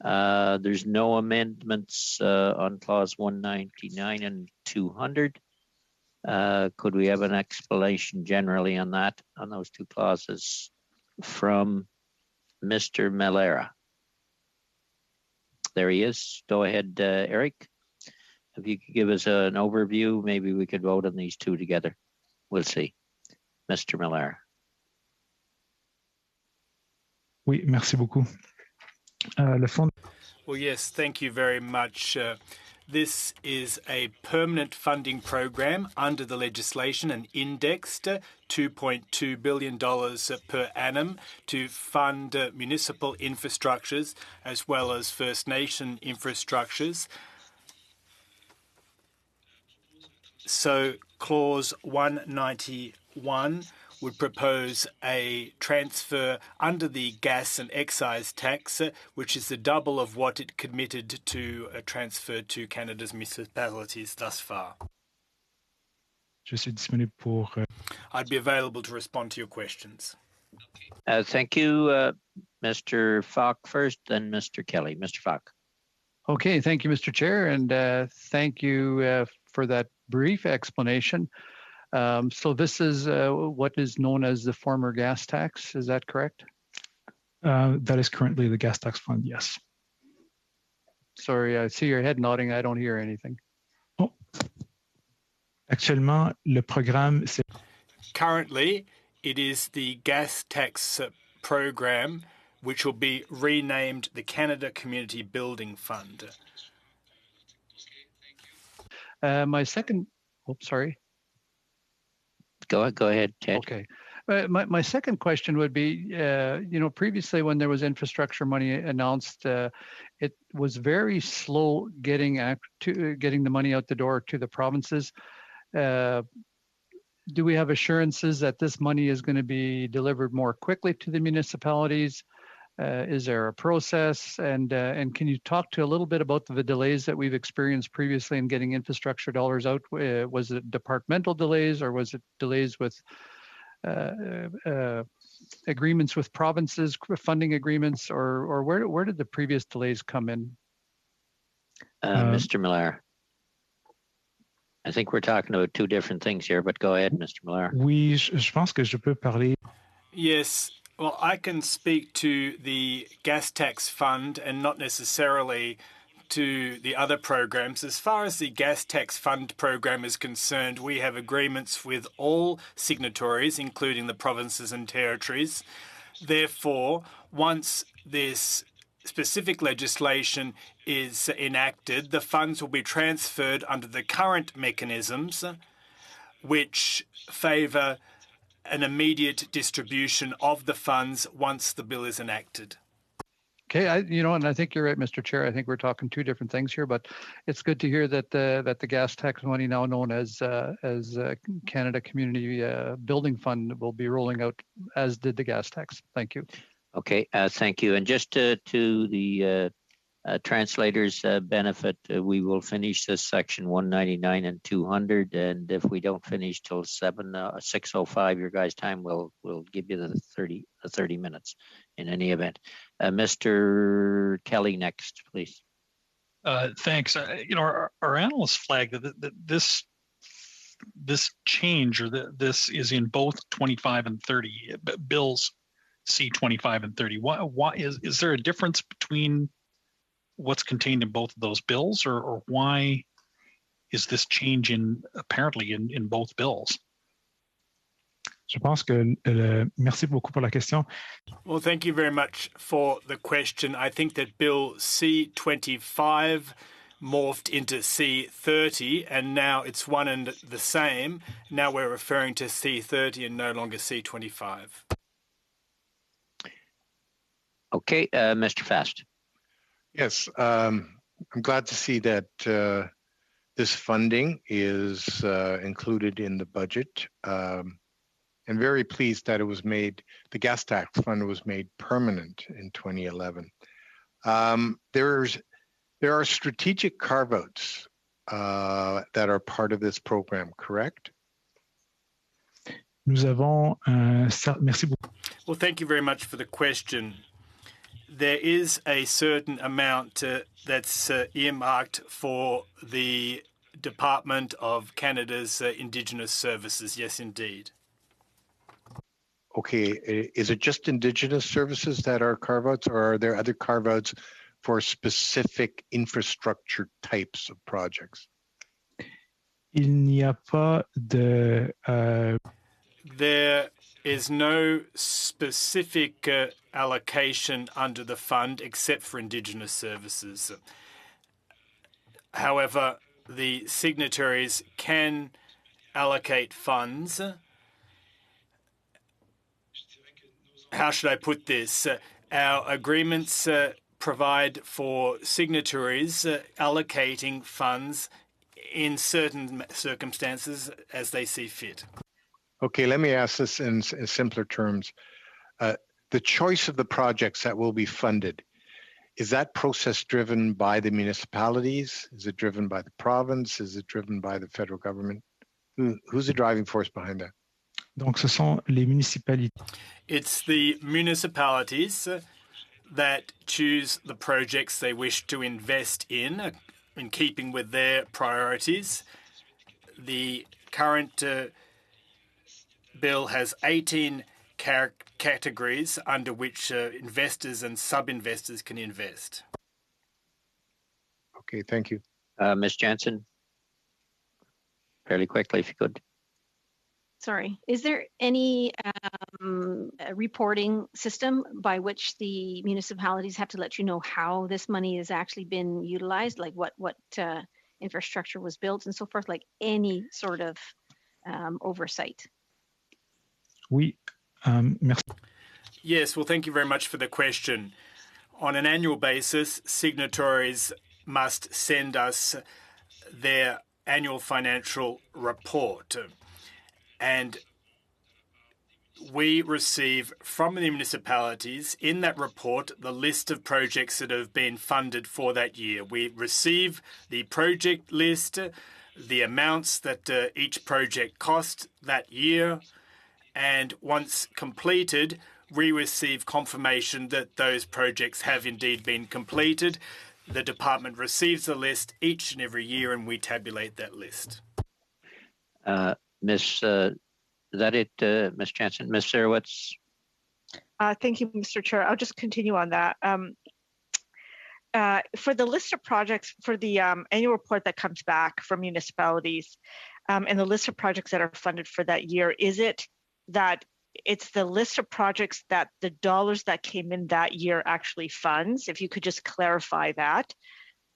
There's no amendments on clause 199 and 200. Could we have an explanation generally on that, on those two clauses from Mr. Malera? There he is. Go ahead, Eric. If you could give us an overview, maybe we could vote on these two together. We'll see. Mr. Malera. Oui, merci beaucoup. Le fond. Well, yes, thank you very much. This is a permanent funding program under the legislation and indexed $2.2 billion per annum to fund municipal infrastructures as well as First Nation infrastructures. So clause 191 would propose a transfer under the gas and excise tax, which is the double of what it committed to transfer to Canada's municipalities thus far. Je suis disponible pour. I'd be available to respond to your questions. Thank you, Mr. Falk first, then Mr. Kelly. Mr. Falk. Okay, thank you, Mr. Chair, and thank you for that brief explanation. So this is what is known as the former gas tax, is that correct? That is currently the gas tax fund, yes. Sorry, I see your head nodding, I don't hear anything. Oh. Actuellement, le programme, c'est... Currently, it is the gas tax program, which will be renamed the Canada Community Building Fund. My second, sorry. Go ahead, Ted. Okay. My second question would be, previously when there was infrastructure money announced, it was very slow getting the money out the door to the provinces. Do we have assurances that this money is going to be delivered more quickly to the municipalities? Is there a process? And can you talk to a little bit about the delays that we've experienced previously in getting infrastructure dollars out? Was it departmental delays, or was it delays with agreements with provinces, funding agreements, or where did the previous delays come in? Mr. Miller. I think we're talking about two different things here, but go ahead, Mr. Miller. Oui, je pense que je peux parler. Yes. Well, I can speak to the gas tax fund and not necessarily to the other programs. As far as the gas tax fund program is concerned, we have agreements with all signatories, including the provinces and territories. Therefore, once this specific legislation is enacted, the funds will be transferred under the current mechanisms, which favour an immediate distribution of the funds once the bill is enacted. Okay, and I think you're right, Mr. Chair. I think we're talking two different things here, but it's good to hear that the gas tax money, now known as Canada Community Building Fund, will be rolling out, as did the gas tax. Thank you. Okay, thank you. And just to the translators' benefit, we will finish this section 199 and 200, and if we don't finish till 6:05 your guys' time, we'll give you the 30 minutes in any event. Mr. Kelly next, please. Thanks. Our analysts flagged that this this change or this is in both 25 and 30 bills, C25 and 30. Why is there a difference between what's contained in both of those bills, or why is this change apparently in both bills? Je pense que merci beaucoup pour la question. Well, thank you very much for the question. I think that Bill C25 morphed into C30, and now it's one and the same. Now we're referring to C30 and no longer C25. Okay, Mr. Fast. Yes, I'm glad to see that this funding is included in the budget. And very pleased that it was made, the gas tax fund was made permanent in 2011. There are strategic carve-outs that are part of this program, correct? Nous avons merci beaucoup. Well, thank you very much for the question. There is a certain amount that's earmarked for the Department of Canada's Indigenous Services. Yes, indeed. Okay, is it just Indigenous services that are carve-outs, or are there other carve-outs for specific infrastructure types of projects? Il n'y a pas de... There is no specific allocation under the fund except for Indigenous services. However, the signatories can allocate funds. How should I put this? Our agreements provide for signatories allocating funds in certain circumstances as they see fit. Okay, let me ask this in simpler terms. The choice of the projects that will be funded, is that process driven by the municipalities? Is it driven by the province? Is it driven by the federal government? Who's the driving force behind that? Donc, ce sont les municipalités. It's the municipalities that choose the projects they wish to invest in keeping with their priorities. The current bill has 18 categories under which investors and sub-investors can invest. Okay, thank you. Ms. Jansen, fairly quickly, if you could. Sorry, is there any reporting system by which the municipalities have to let you know how this money has actually been utilized, like what infrastructure was built and so forth, like any sort of oversight? Oui, merci. Yes, well, thank you very much for the question. On an annual basis, signatories must send us their annual financial report. And we receive from the municipalities in that report the list of projects that have been funded for that year. We receive the project list, the amounts that each project cost that year, and once completed, we receive confirmation that those projects have indeed been completed. The department receives the list each and every year, and we tabulate that list. Is that it, Ms. Jansen? Ms. Sarowitz? Thank you, Mr. Chair. I'll just continue on that. For the list of projects, for the annual report that comes back from municipalities and the list of projects that are funded for that year, is it that it's the list of projects that the dollars that came in that year actually funds? If you could just clarify that.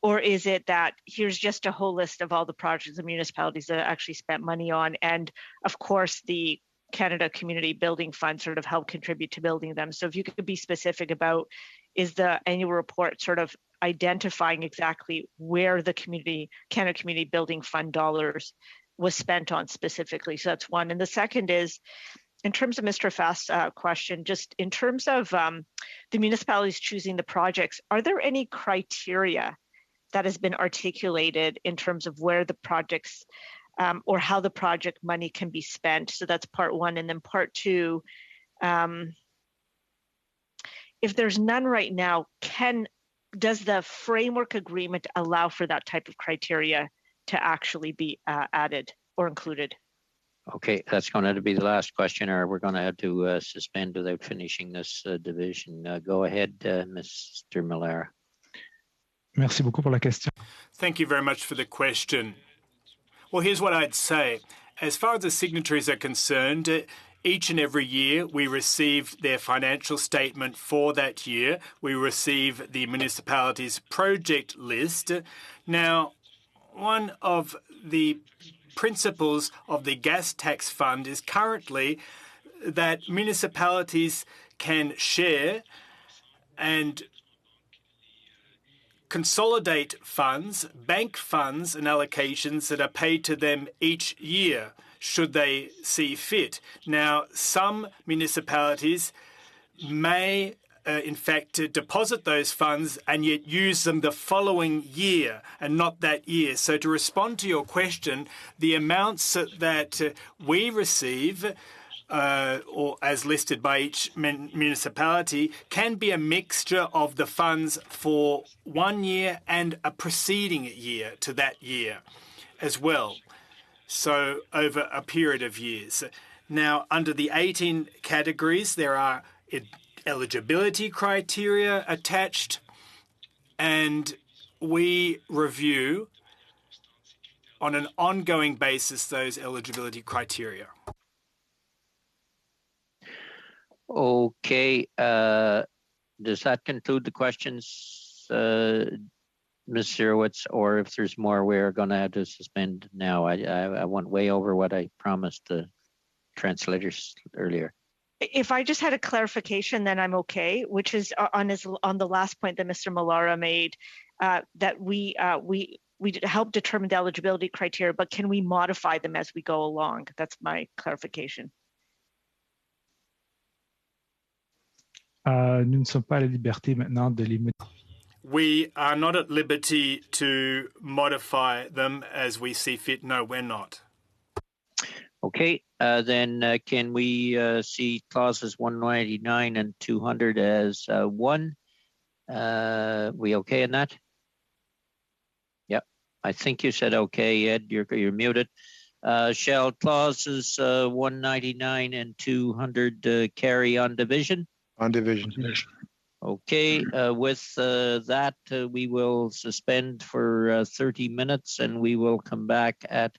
Or is it that here's just a whole list of all the projects the municipalities that actually spent money on, and of course the Canada Community Building Fund sort of helped contribute to building them? So if you could be specific about, is the annual report sort of identifying exactly where the Canada Community Building Fund dollars was spent on specifically? So that's one. And the second is, in terms of Mr. Fast's question, just in terms of the municipalities choosing the projects, are there any criteria that has been articulated in terms of where the projects or how the project money can be spent? So that's part one. And then part two, if there's none right now, does the framework agreement allow for that type of criteria to actually be added or included. Okay, that's going to be the last question, or we're going to have to suspend without finishing this division. Go ahead, Mr. Millara. Merci beaucoup pour la question. Thank you very much for the question. Well, here's what I'd say. As far as the signatories are concerned, each and every year we receive their financial statement for that year. We receive the municipality's project list. Now, one of the principles of the gas tax fund is currently that municipalities can share and consolidate funds, bank funds and allocations that are paid to them each year, should they see fit. Now, some municipalities may in fact, deposit those funds and yet use them the following year and not that year. So to respond to your question, the amounts that we receive or as listed by each municipality can be a mixture of the funds for 1 year and a preceding year to that year as well. So over a period of years. Now, under the 18 categories, there are eligibility criteria attached, and we review on an ongoing basis those eligibility criteria. Okay. Does that conclude the questions, Ms. Zerowitz? Or if there's more, we're going to have to suspend now. I went way over what I promised the translators earlier. If I just had a clarification, then I'm okay, which is on the last point that Mr. Millara made, that we help determine the eligibility criteria, but can we modify them as we go along? That's my clarification. Nous ne sommes pas à la liberté maintenant de les modifier. We are not at liberty to modify them as we see fit. No, we're not. Okay, then can we see clauses 199 and 200 as one? We okay in that? Yep, I think you said okay, Ed. You're muted. Shall clauses 199 and 200 carry on division? On division. Okay, with that, we will suspend for 30 minutes, and we will come back at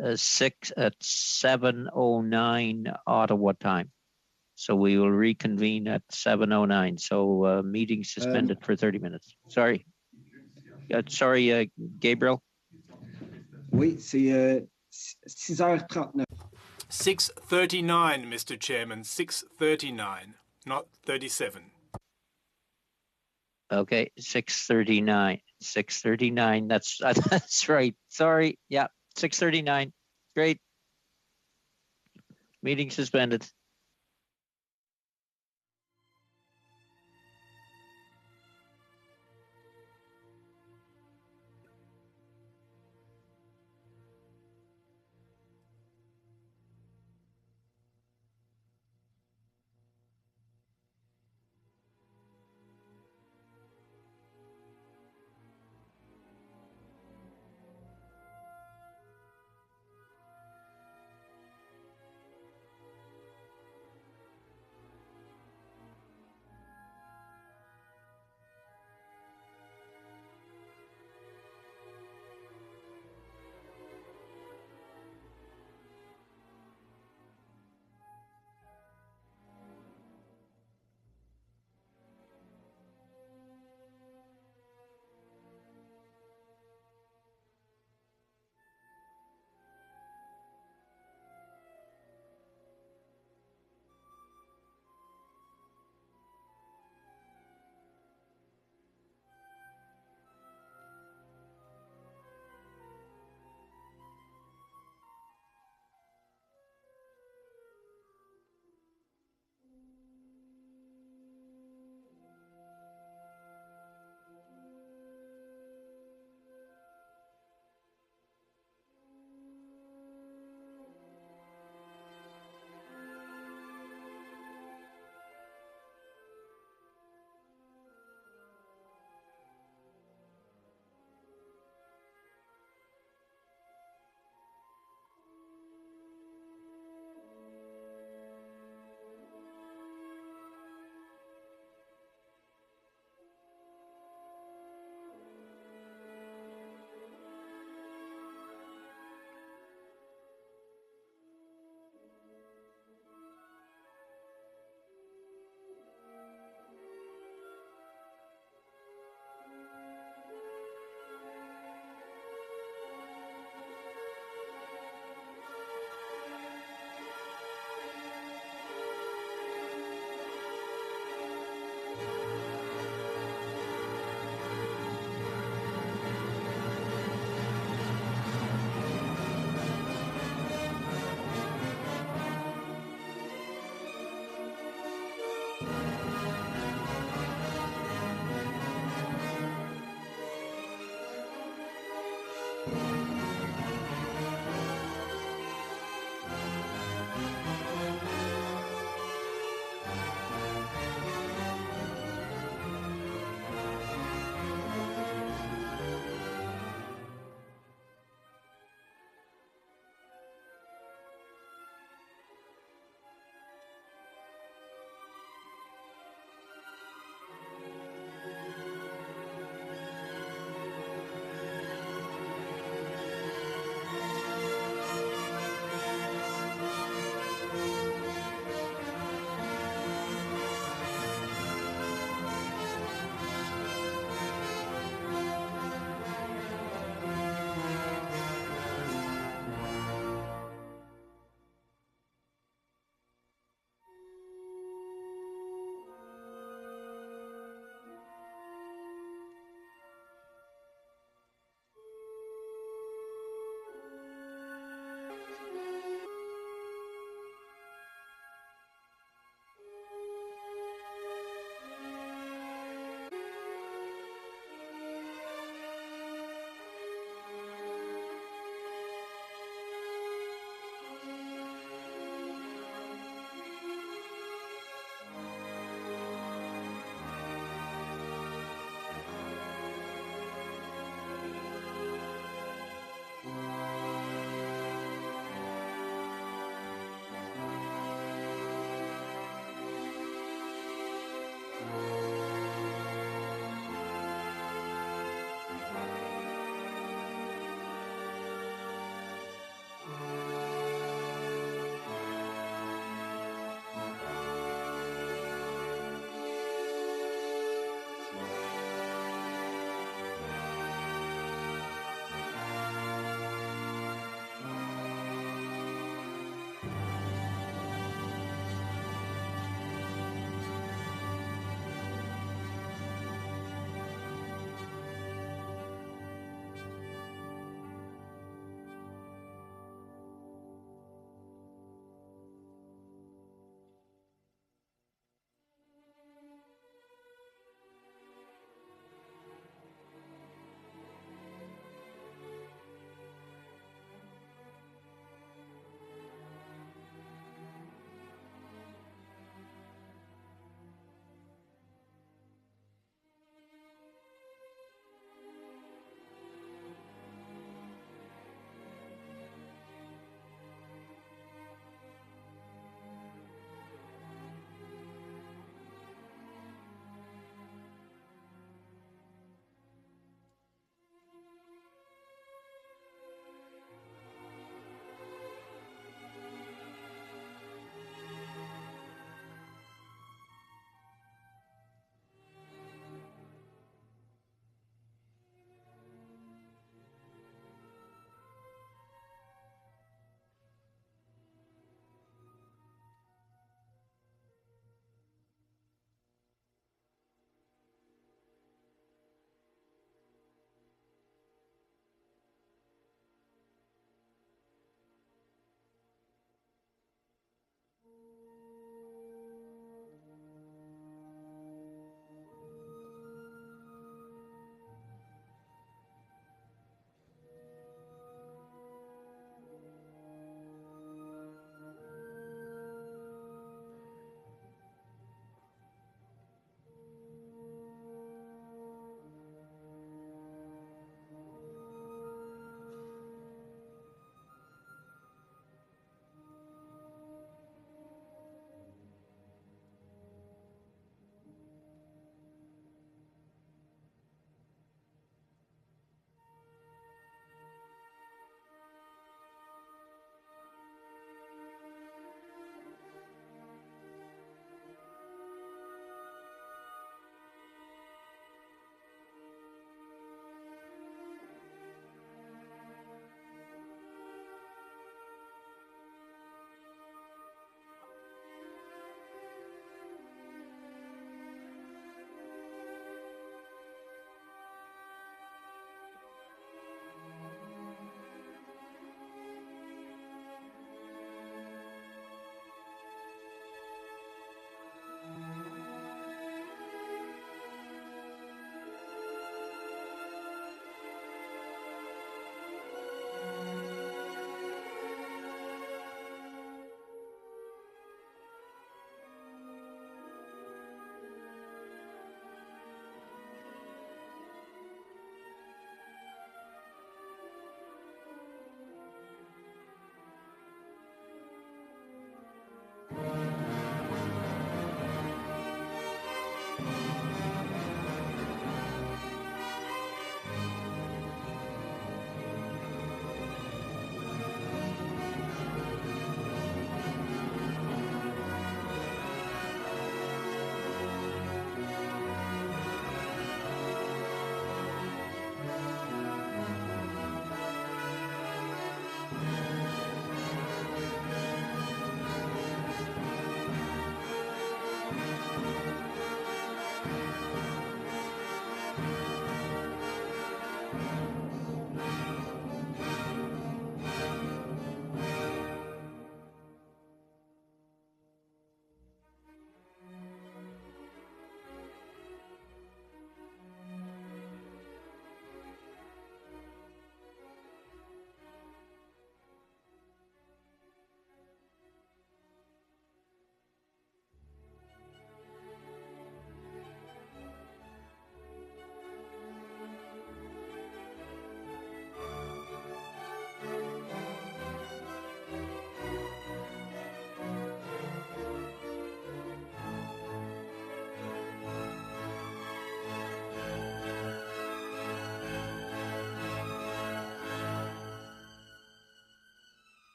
7:09 Ottawa time. So we will reconvene at 7:09. So meeting suspended for 30 minutes. Sorry. Sorry, Gabriel. Oui, c'est 6h39. 6:39, Mr. Chairman. 6:39, not 37. Okay, 6:39. 6:39. That's right. Sorry. Yeah. 6:39. Great. Meeting suspended.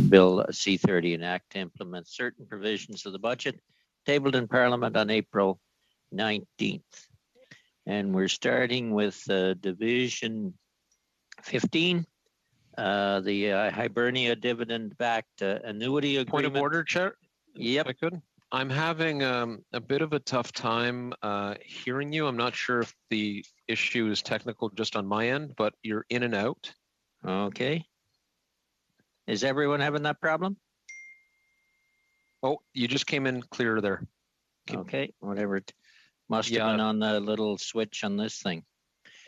Bill C-30, an act to implement certain provisions of the budget tabled in Parliament on April 19th. And we're starting with Division 15, the Hibernia dividend-backed annuity agreement. Point of order, Chair? Yep. If I could. I'm having a bit of a tough time hearing you. I'm not sure if the issue is technical just on my end, but you're in and out. Okay. Is everyone having that problem? Oh, you just came in clear there. Okay, whatever. It must have gone on the little switch on this thing.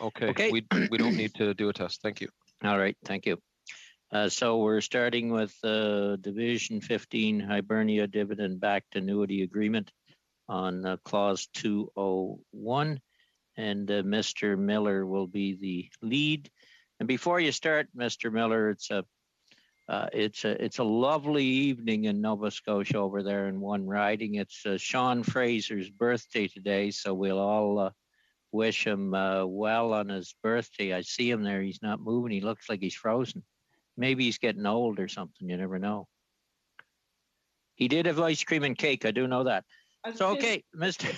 Okay. We don't need to do a test. Thank you. All right, thank you. So we're starting with Division 15 Hibernia dividend-backed annuity agreement on clause 201, and Mr. Miller will be the lead. And before you start, Mr. Miller, it's a lovely evening in Nova Scotia over there in one riding. It's Sean Fraser's birthday today, so we'll all wish him well on his birthday. I see him there. He's not moving. He looks like he's frozen. Maybe he's getting old or something. You never know. He did have ice cream and cake. I do know that. So, okay, Mr.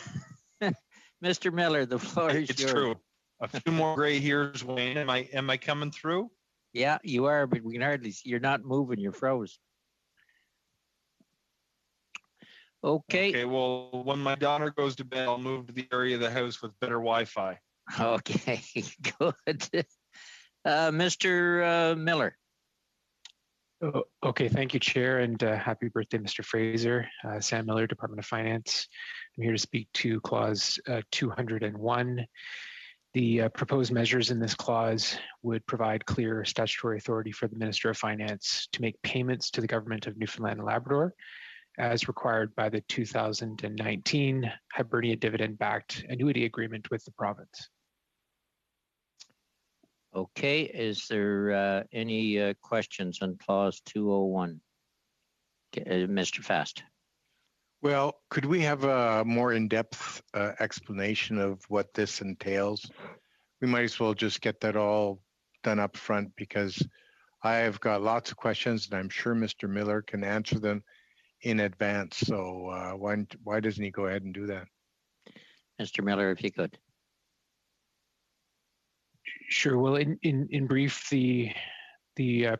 Miller, the floor is yours. It's true. A few more gray hairs, Wayne. Am I coming through? Yeah, you are, but we can hardly see. You're not moving. You're frozen. Okay. Okay, well, when my daughter goes to bed, I'll move to the area of the house with better Wi-Fi. Okay, good. Mr. Miller. Oh, okay, thank you, Chair, and happy birthday, Mr. Fraser. Sam Miller, Department of Finance. I'm here to speak to Clause 201. The proposed measures in this clause would provide clear statutory authority for the Minister of Finance to make payments to the Government of Newfoundland and Labrador as required by the 2019 Hibernia dividend-backed annuity agreement with the province. Okay, is there any questions on clause 201? Mr. Fast. Well, could we have a more in-depth explanation of what this entails? We might as well just get that all done up front because I have got lots of questions and I'm sure Mr. Miller can answer them in advance. So why doesn't he go ahead and do that? Mr. Miller, if you could. Sure. Well, in brief, the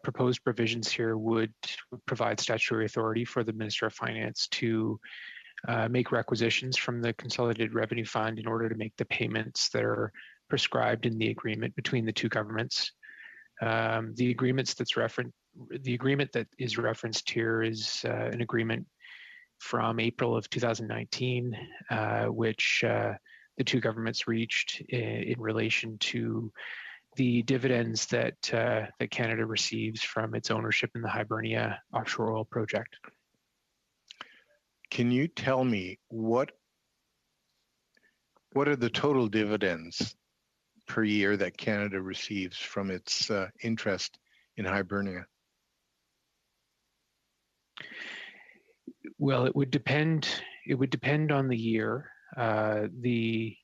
proposed provisions here would provide statutory authority for the Minister of Finance to make requisitions from the Consolidated Revenue Fund in order to make the payments that are prescribed in the agreement between the two governments. The agreement that is referenced here is an agreement from April of 2019, which the two governments reached in relation to the dividends that that Canada receives from its ownership in the Hibernia offshore oil project. Can you tell me what are the total dividends per year that Canada receives from its interest in Hibernia? Well, it would depend. It would depend on the year. The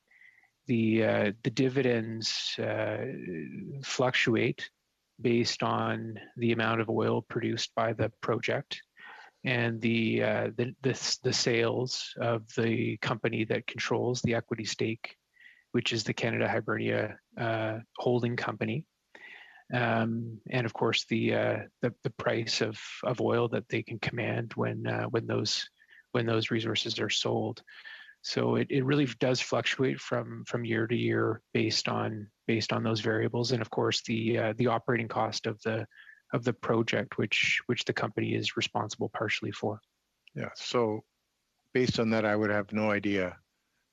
dividends fluctuate based on the amount of oil produced by the project and the sales of the company that controls the equity stake, which is the Canada Hibernia holding company, and of course the price of oil that they can command when those resources are sold. So it really does fluctuate from year to year based on those variables, and of course the operating cost of the project, which the company is responsible partially for. Yeah. So based on that, I would have no idea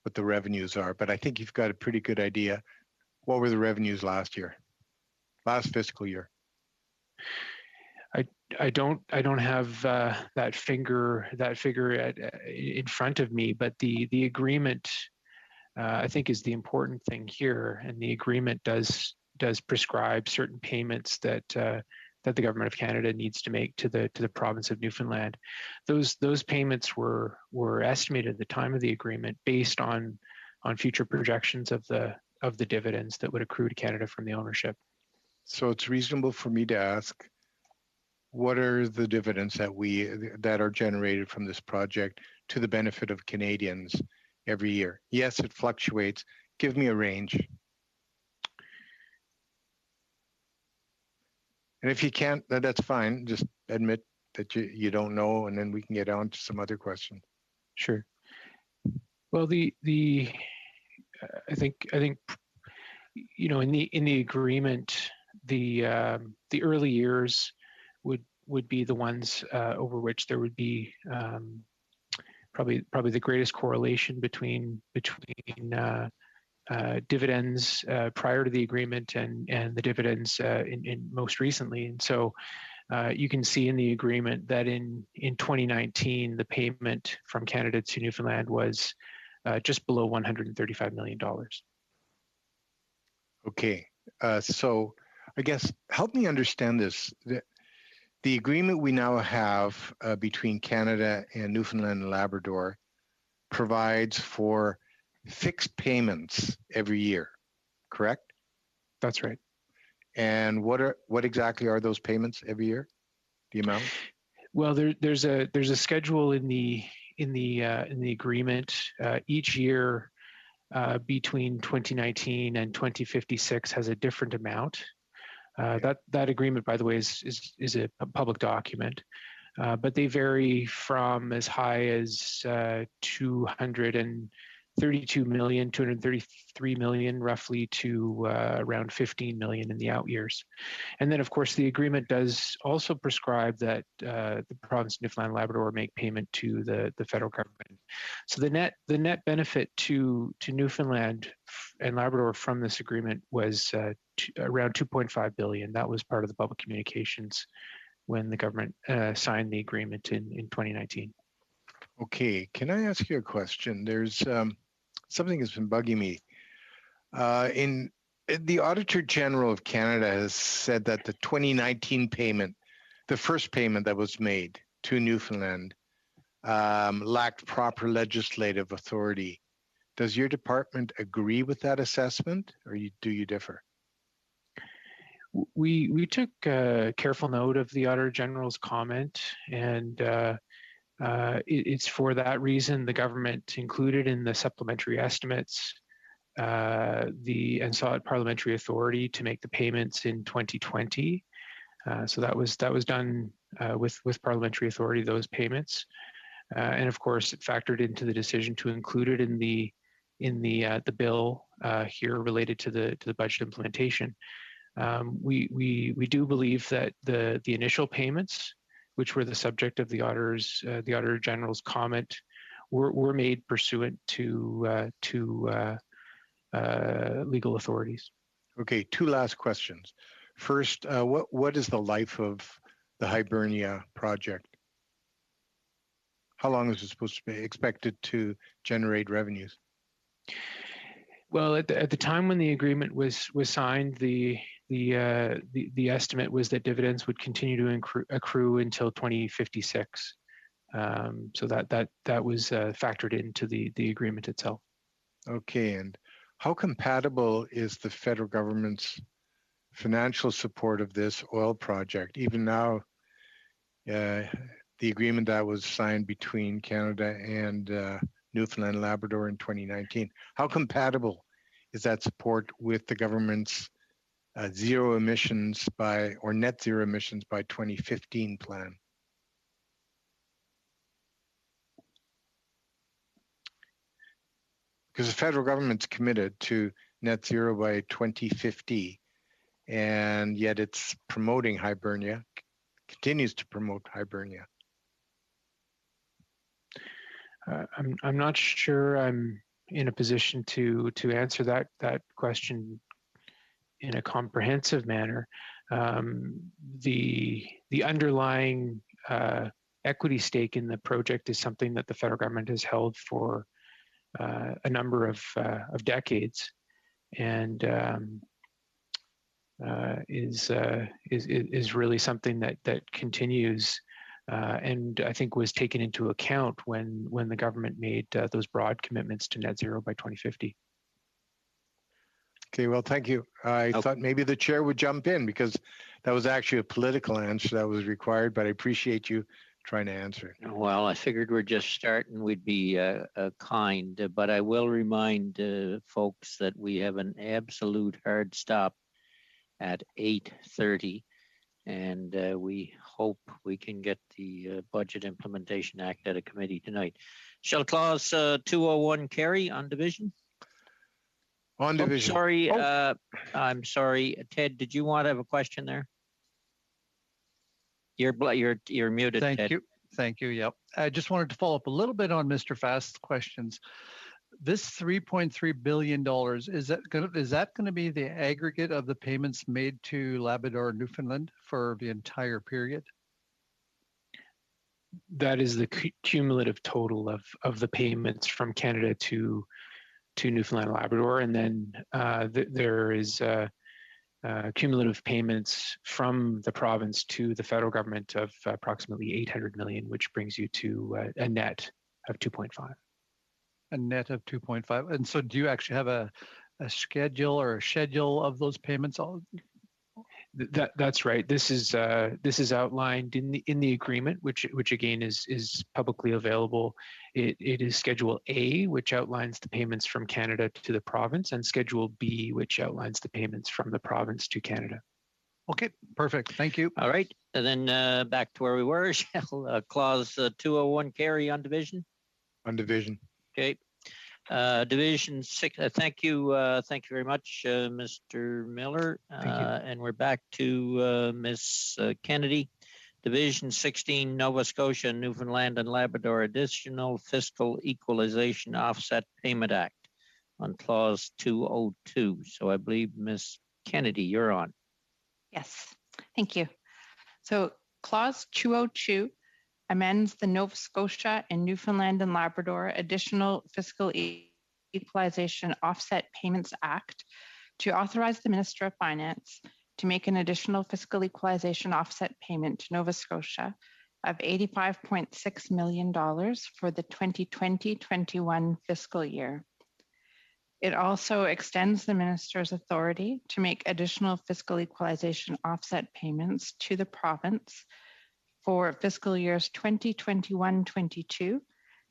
what the revenues are, but I think you've got a pretty good idea. What were the revenues last fiscal year? I don't have that figure in front of me, but the agreement I think is the important thing here, and the agreement does prescribe certain payments that the government of Canada needs to make to the province of Newfoundland. Those payments were estimated at the time of the agreement based on future projections of the dividends that would accrue to Canada from the ownership. So it's reasonable for me to ask, what are the dividends that are generated from this project to the benefit of Canadians every year? Yes, it fluctuates. Give me a range. And if you can't, that's fine. Just admit that you don't know, and then we can get on to some other questions. Sure. Well, I think you know, in the agreement, the early years would be the ones over which there would be probably the greatest correlation between dividends prior to the agreement and the dividends in most recently. And so you can see in the agreement that in 2019, the payment from Canada to Newfoundland was just below $135 million. Okay, so I guess help me understand this. The agreement we now have between Canada and Newfoundland and Labrador provides for fixed payments every year, correct? That's right. And what exactly are those payments every year? The amount? Well, there's a schedule in the agreement each year between 2019 and 2056 has a different amount. That agreement, by the way, is a public document, but they vary from as high as 233 million roughly to around 15 million in the out years. And then, of course, the agreement does also prescribe that the province of Newfoundland and Labrador make payment to the federal government. So the net benefit to Newfoundland and Labrador from this agreement was around 2.5 billion. That was part of the public communications when the government signed the agreement in 2019. Okay, can I ask you a question? There's something that's been bugging me. In the Auditor General of Canada has said that the 2019 payment, the first payment that was made to Newfoundland, lacked proper legislative authority. Does your department agree with that assessment, or do you differ? We took careful note of the Auditor General's comment, and it's for that reason the government included in the supplementary estimates and sought parliamentary authority to make the payments in 2020. So that was done with parliamentary authority, those payments, and of course it factored into the decision to include it in the bill here related to the budget implementation. We do believe that the initial payments, which were the subject of the Auditor General's comment, were made pursuant to legal authorities. Okay, two last questions. First, what is the life of the Hibernia project? How long is it supposed to be expected to generate revenues? Well, at the time when the agreement was signed, the estimate was that dividends would continue to accrue until 2056. So that was factored into the agreement itself. Okay, and how compatible is the federal government's financial support of this oil project? Even now, the agreement that was signed between Canada and Newfoundland and Labrador in 2019, how compatible is that support with the government's zero emissions or net zero emissions by 2015 plan? Because the federal government's committed to net zero by 2050, and yet it's promoting Hibernia, continues to promote Hibernia. I'm not sure I'm in a position to answer that question in a comprehensive manner. The underlying equity stake in the project is something that the federal government has held for a number of decades, and is really something that continues. And I think was taken into account when the government made those broad commitments to net zero by 2050. Okay, well, thank you. I thought maybe the chair would jump in because that was actually a political answer that was required, but I appreciate you trying to answer it. Well, I figured we're just starting. We'd be kind, but I will remind folks that we have an absolute hard stop at 8:30, and we hope we can get the Budget Implementation Act out of committee tonight. Shall clause 201 carry on division? On division. Sorry, I'm sorry. Ted, did you want to have a question there? You're muted, Thank Ted. you. Thank you. Yep. I just wanted to follow up a little bit on Mr. Fast's questions. This $3.3 billion, is that going to be the aggregate of the payments made to Labrador and Newfoundland for the entire period? That is the cumulative total of the payments from Canada to Newfoundland and Labrador, and then there is cumulative payments from the province to the federal government of approximately 800 million, which brings you to a net of 2.5. A net of 2.5. And so do you actually have a schedule or a schedule of those payments? That's right. This is outlined in the agreement, which again is publicly available. It is Schedule A, which outlines the payments from Canada to the province, and Schedule B, which outlines the payments from the province to Canada. Okay, perfect. Thank you. All right, and then back to where we were. Shall clause 201 carry on division? On division. Okay. Division 6. Thank you very much, Mr. Miller. And we're back to Ms. Kennedy. Division 16, Nova Scotia, Newfoundland and Labrador Additional Fiscal Equalization Offset Payment Act on clause 202. So I believe Ms. Kennedy, you're on. Yes, thank you. So clause 202 amends the Nova Scotia and Newfoundland and Labrador Additional Fiscal Equalization Offset Payments Act to authorize the Minister of Finance to make an additional fiscal equalization offset payment to Nova Scotia of $85.6 million for the 2020-21 fiscal year. It also extends the Minister's authority to make additional fiscal equalization offset payments to the province for fiscal years 2021-22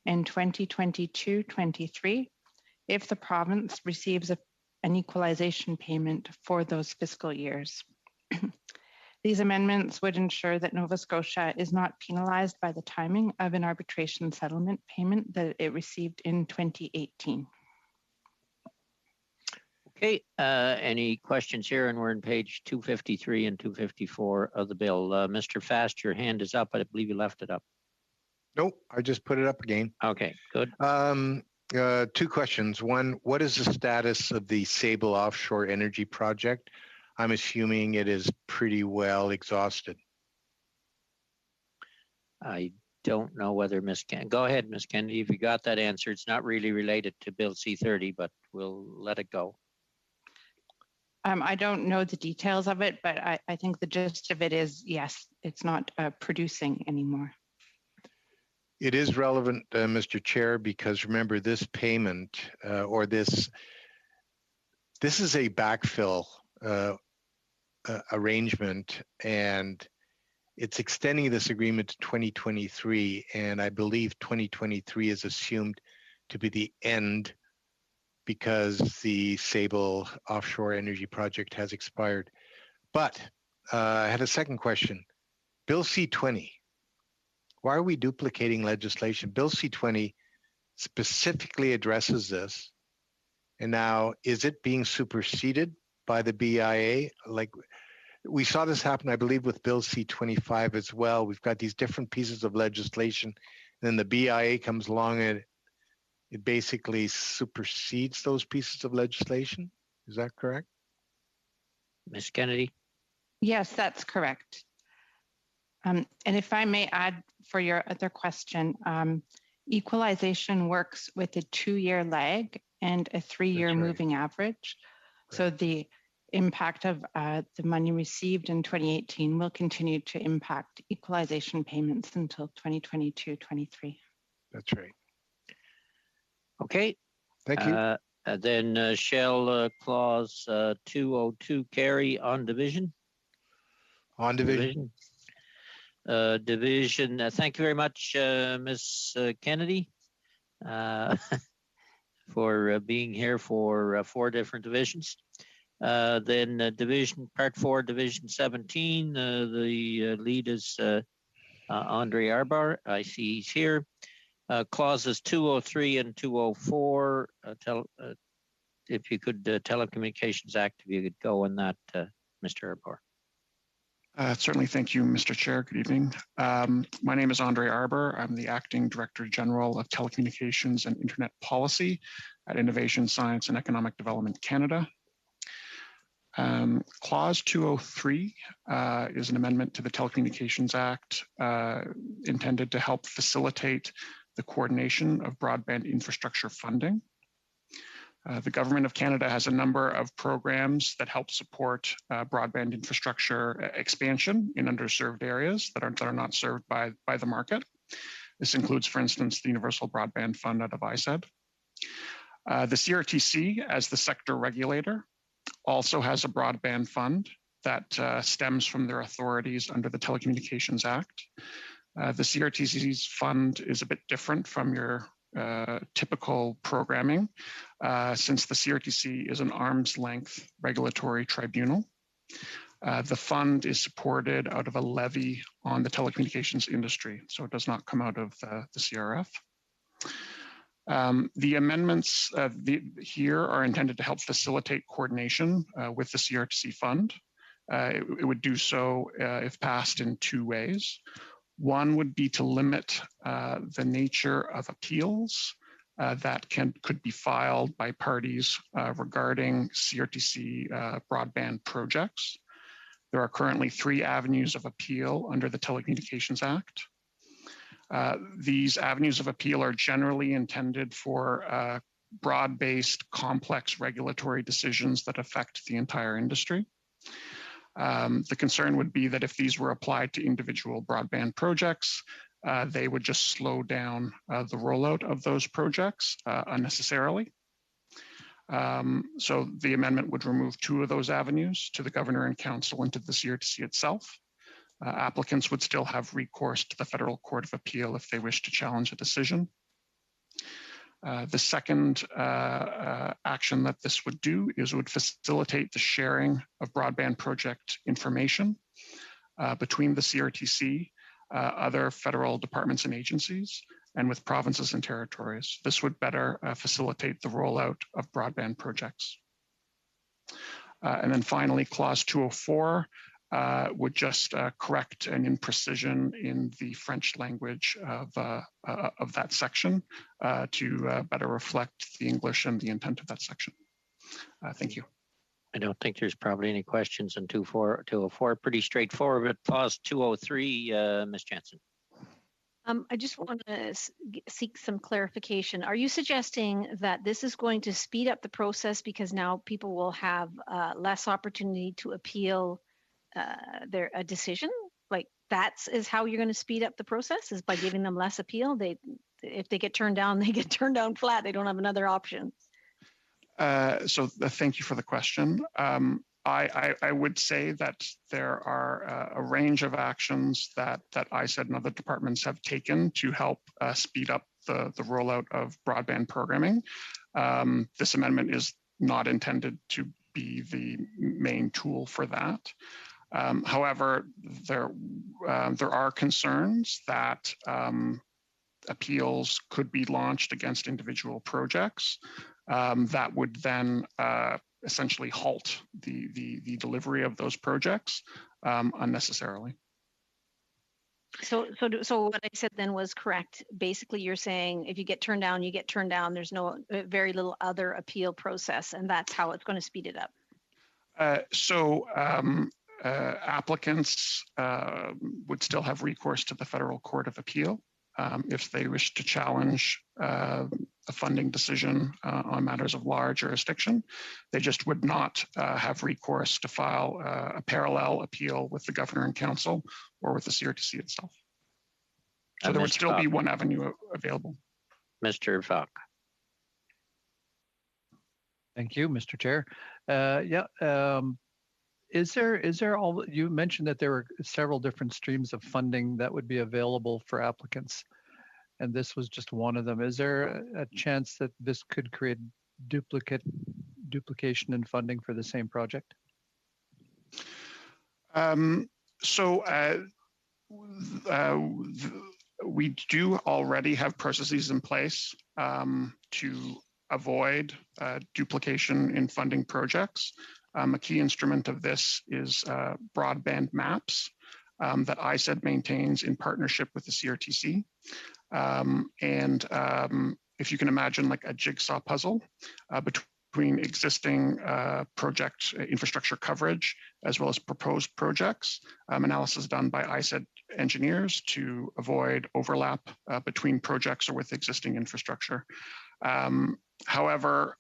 and 2022-23 if the province receives an equalization payment for those fiscal years. These amendments would ensure that Nova Scotia is not penalized by the timing of an arbitration settlement payment that it received in 2018. Okay, any questions here? And we're on page 253 and 254 of the bill. Mr. Fast, your hand is up. I believe you left it up. Nope, I just put it up again. Okay, good. Two questions. One, what is the status of the Sable Offshore Energy Project? I'm assuming it is pretty well exhausted. I don't know whether Ms. Kennedy, go ahead, Ms. Kennedy, if you got that answer. It's not really related to Bill C-30, but we'll let it go. I don't know the details of it, but I think the gist of it is, yes, it's not producing anymore. It is relevant, Mr. Chair, because remember this payment or this is a backfill arrangement, and it's extending this agreement to 2023, and I believe 2023 is assumed to be the end because the Sable Offshore Energy Project has expired. But I had a second question. Bill C-20, why are we duplicating legislation? Bill C-20 specifically addresses this. And now, is it being superseded by the BIA? Like, we saw this happen, I believe, with Bill C-25 as well. We've got these different pieces of legislation, and then the BIA comes along and it basically supersedes those pieces of legislation. Is that correct? Ms. Kennedy? Yes, that's correct. And if I may add for your other question, equalization works with a 2-year lag and a 3-year moving average. Right. So the impact of the money received in 2018 will continue to impact equalization payments until 2022-23. That's right. Okay. Thank you. Then shall clause 202 carry on division? On division. Division. Thank you very much, Ms. Kennedy, for being here for 4 different divisions. Then division part 4, division 17. The lead is Andre Arbar. I see he's here. Clauses 203 and 204. If you could, Telecommunications Act, if you could go on that, Mr. Arbar. Certainly. Thank you, Mr. Chair. Good evening. My name is Andre Arbar. I'm the Acting Director General of Telecommunications and Internet Policy at Innovation, Science and Economic Development Canada. Clause 203 is an amendment to the Telecommunications Act intended to help facilitate the coordination of broadband infrastructure funding. The Government of Canada has a number of programs that help support broadband infrastructure expansion in underserved areas that are not served by the market. This includes, for instance, the Universal Broadband Fund out of ISED. The CRTC, as the sector regulator, also has a broadband fund that stems from their authorities under the Telecommunications Act. The CRTC's fund is a bit different from your typical programming, since the CRTC is an arm's length regulatory tribunal. The fund is supported out of a levy on the telecommunications industry, so it does not come out of the CRF. The amendments here are intended to help facilitate coordination with the CRTC fund. It would do so if passed in 2 ways. One would be to limit the nature of appeals that could be filed by parties regarding CRTC broadband projects. There are currently 3 avenues of appeal under the Telecommunications Act. These avenues of appeal are generally intended for broad-based, complex regulatory decisions that affect the entire industry. The concern would be that if these were applied to individual broadband projects, they would just slow down the rollout of those projects unnecessarily. So the amendment would remove 2 of those avenues to the Governor and Council and to the CRTC itself. Applicants would still have recourse to the Federal Court of Appeal if they wish to challenge a decision. The second action that this would do is would facilitate the sharing of broadband project information between the CRTC, other federal departments and agencies, and with provinces and territories. This would better facilitate the rollout of broadband projects. And then finally, Clause 204 would just correct an imprecision in the French language of that section to better reflect the English and the intent of that section. Thank you. I don't think there's probably any questions on 204. Pretty straightforward, but clause 203, Ms. Jansen. I just want to seek some clarification. Are you suggesting that this is going to speed up the process because now people will have less opportunity to appeal a decision? Like is how you're going to speed up the process, is by giving them less appeal? If they get turned down, they get turned down flat. They don't have another option. So thank you for the question. I would say that there are a range of actions that ISED and other departments have taken to help speed up the rollout of broadband programming. This amendment is not intended to be the main tool for that. However, there are concerns that appeals could be launched against individual projects that would then essentially halt the delivery of those projects unnecessarily. So what I said then was correct. Basically, you're saying if you get turned down, you get turned down. There's very little other appeal process, and that's how it's going to speed it up. Applicants would still have recourse to the Federal Court of Appeal if they wish to challenge a funding decision on matters of large jurisdiction. They just would not have recourse to file a parallel appeal with the Governor and Council or with the CRTC itself. So there would still be one avenue available. Mr. Falk. Thank you, Mr. Chair. Is there all, you mentioned that there were several different streams of funding that would be available for applicants, and this was just one of them. Is there a chance that this could create duplication in funding for the same project? We do already have processes in place to avoid duplication in funding projects. A key instrument of this is broadband maps that ISED maintains in partnership with the CRTC. If you can imagine like a jigsaw puzzle between existing project infrastructure coverage as well as proposed projects, analysis done by ISED engineers to avoid overlap between projects or with existing infrastructure. However,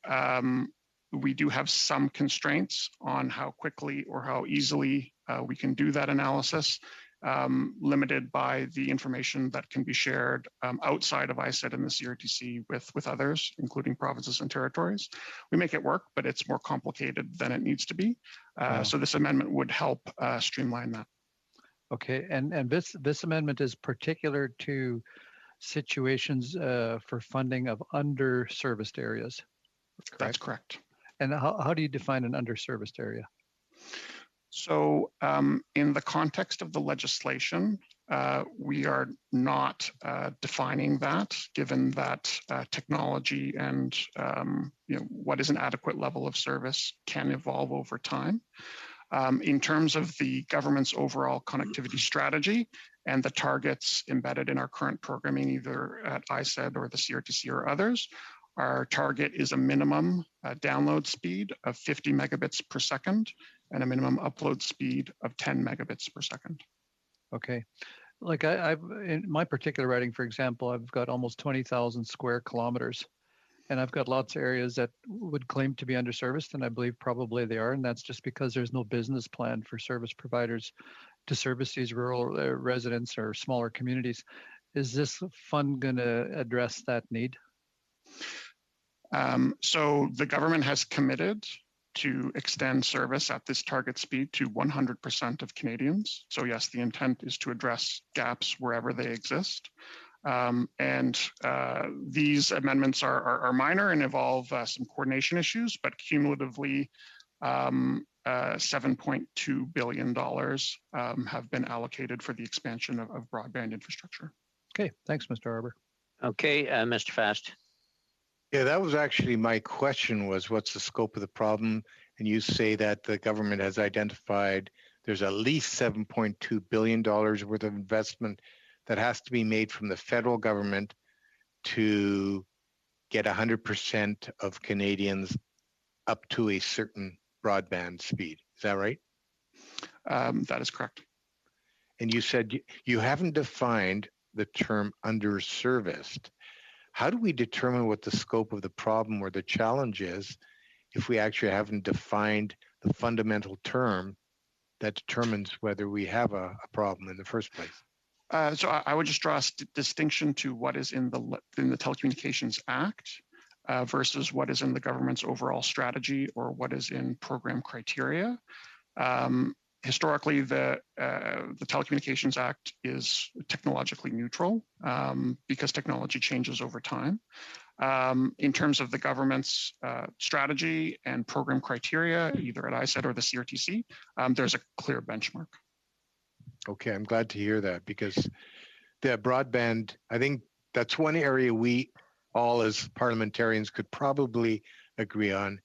we do have some constraints on how quickly or how easily we can do that analysis, limited by the information that can be shared outside of ISED and the CRTC with others, including provinces and territories. We make it work, but it's more complicated than it needs to be. So this amendment would help streamline that. Okay, and this amendment is particular to situations for funding of underserviced areas. Correct? That's correct. And how do you define an underserviced area? So in the context of the legislation, we are not defining that, given that technology and what is an adequate level of service can evolve over time. In terms of the government's overall connectivity strategy and the targets embedded in our current programming, either at ISED or the CRTC or others, our target is a minimum download speed of 50 megabits per second and a minimum upload speed of 10 megabits per second. Okay. Like I've in my particular writing, for example, I've got almost 20,000 square kilometers, and I've got lots of areas that would claim to be underserviced, and I believe probably they are, and that's just because there's no business plan for service providers to service these rural residents or smaller communities. Is this fund going to address that need? So the government has committed to extend service at this target speed to 100% of Canadians. So yes, the intent is to address gaps wherever they exist. These amendments are minor and involve some coordination issues, but cumulatively $7.2 billion have been allocated for the expansion of broadband infrastructure. Okay, thanks, Mr. Arbour. Okay, Mr. Fast. Yeah, that was actually my question, was what's the scope of the problem? And you say that the government has identified there's at least $7.2 billion worth of investment that has to be made from the federal government to get 100% of Canadians up to a certain broadband speed. Is that right? That is correct. And you said you haven't defined the term underserviced. How do we determine what the scope of the problem or the challenge is if we actually haven't defined the fundamental term that determines whether we have a problem in the first place? So I would just draw a distinction to what is in the Telecommunications Act versus what is in the government's overall strategy or what is in program criteria. Historically, the Telecommunications Act is technologically neutral because technology changes over time. In terms of the government's strategy and program criteria, either at ISED or the CRTC, there's a clear benchmark. Okay, I'm glad to hear that, because the broadband, I think that's one area we all as parliamentarians could probably agree on.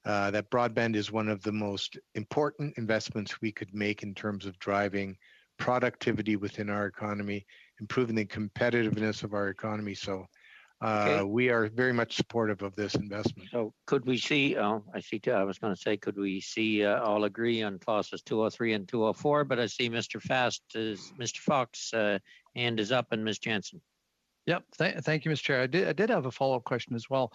That broadband is one of the most important investments we could make in terms of driving productivity within our economy, improving the competitiveness of our economy. So we are very much supportive of this investment. So could we see, I see too, I was going to say, could we see all agree on clauses 203 and 204, but I see Mr. Mr. Fox hand is up, and Ms. Jensen. Yep, thank you, Mr. Chair. I did have a follow-up question as well.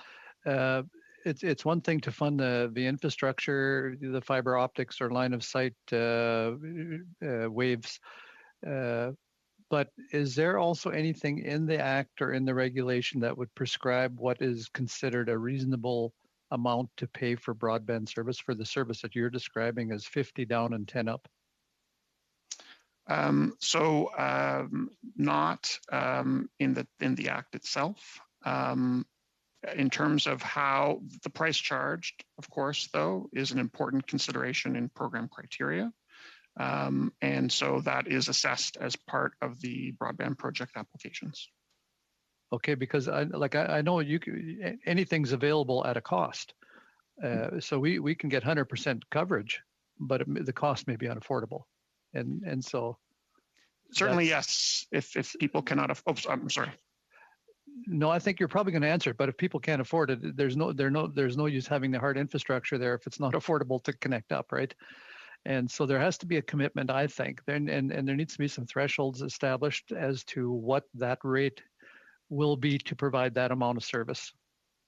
It's one thing to fund the infrastructure, the fiber optics or line of sight waves, but is there also anything in the act or in the regulation that would prescribe what is considered a reasonable amount to pay for broadband service for the service that you're describing as 50 down and 10 up? Not in the act itself. In terms of how the price charged, of course, though, is an important consideration in program criteria. And so that is assessed as part of the broadband project applications. Okay, because I know anything's available at a cost. So we can get 100% coverage, but the cost may be unaffordable. And so certainly, yes, if people cannot, I'm sorry. No, I think you're probably going to answer it, but if people can't afford it, there's no use having the hard infrastructure there if it's not affordable to connect up, right? And so there has to be a commitment, I think, and there needs to be some thresholds established as to what that rate will be to provide that amount of service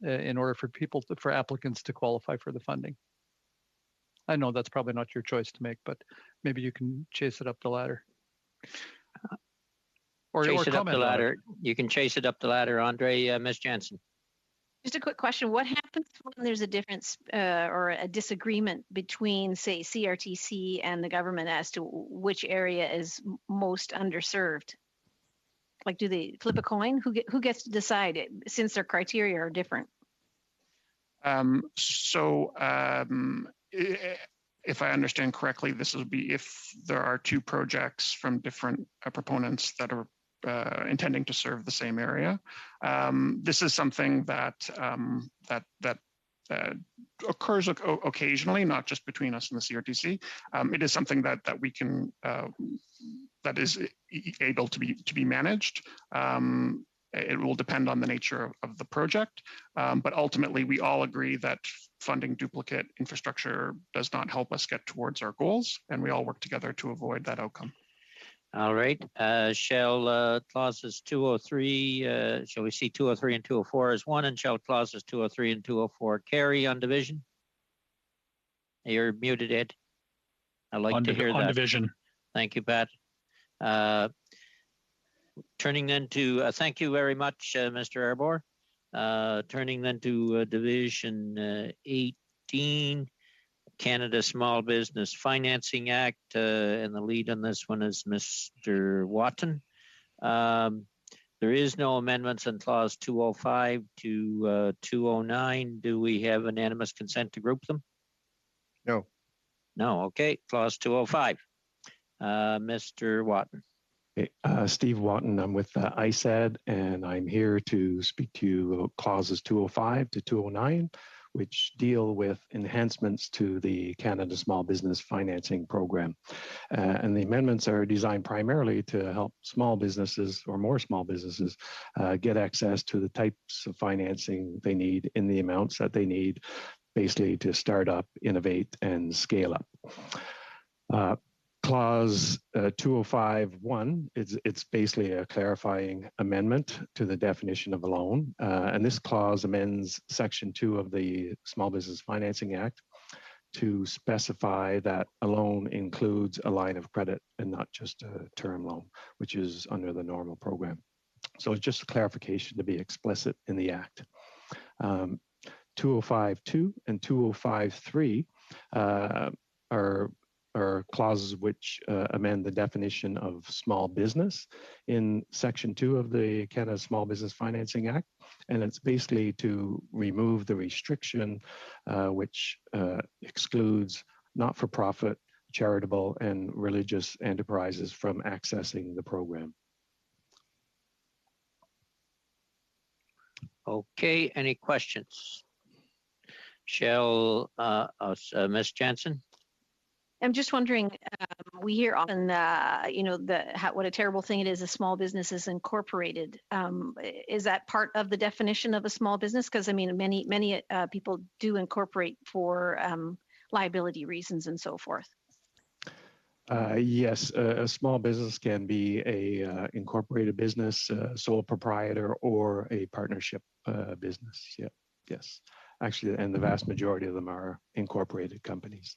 in order for applicants to qualify for the funding. I know that's probably not your choice to make, but maybe you can chase it up the ladder. Chase it up the ladder. You can chase it up the ladder, Andre. Ms. Jansen. Just a quick question. What happens when there's a difference or a disagreement between, say, CRTC and the government as to which area is most underserved? Like, do they flip a coin? Who gets to decide it, since their criteria are different? If I understand correctly, this would be if there are two projects from different proponents that are intending to serve the same area. This is something that occurs occasionally, not just between us and the CRTC. It is something that we can that is able to be managed. It will depend on the nature of the project, but ultimately we all agree that funding duplicate infrastructure does not help us get towards our goals, and we all work together to avoid that outcome. All right. Shall clauses 203, shall we see 203 and 204 as one, and shall clauses 203 and 204 carry on division? You're muted, Ed. I'd like to hear that. On division. Thank you, Pat. Turning then to, thank you very much, Mr. Arbor. Turning then to Division 18, Canada Small Business Financing Act, and the lead on this one is Mr. Watton. There is no amendments on clause 205 to 209. Do we have unanimous consent to group them? No. No, okay. Clause 205. Mr. Watton. Steve Watton, I'm with ISAD, and I'm here to speak to you clauses 205 to 209, which deal with enhancements to the Canada Small Business Financing Program. And the amendments are designed primarily to help small businesses or more small businesses get access to the types of financing they need in the amounts that they need, basically to start up, innovate, and scale up. Clause 205.1, it's basically a clarifying amendment to the definition of a loan. And this clause amends Section 2 of the Small Business Financing Act to specify that a loan includes a line of credit and not just a term loan, which is under the normal program. So it's just a clarification to be explicit in the Act. 205.2 and 205.3 are clauses which amend the definition of small business in Section 2 of the Canada Small Business Financing Act. And it's basically to remove the restriction which excludes not-for-profit, charitable, and religious enterprises from accessing the program. Okay, any questions? Shall Ms. Jansen? I'm just wondering, we hear often, what a terrible thing it is a small business is incorporated. Is that part of the definition of a small business? Because I mean, many people do incorporate for liability reasons and so forth. Yes, a small business can be a incorporated business, sole proprietor, or a partnership business. Yeah, yes, actually, and the vast majority of them are incorporated companies.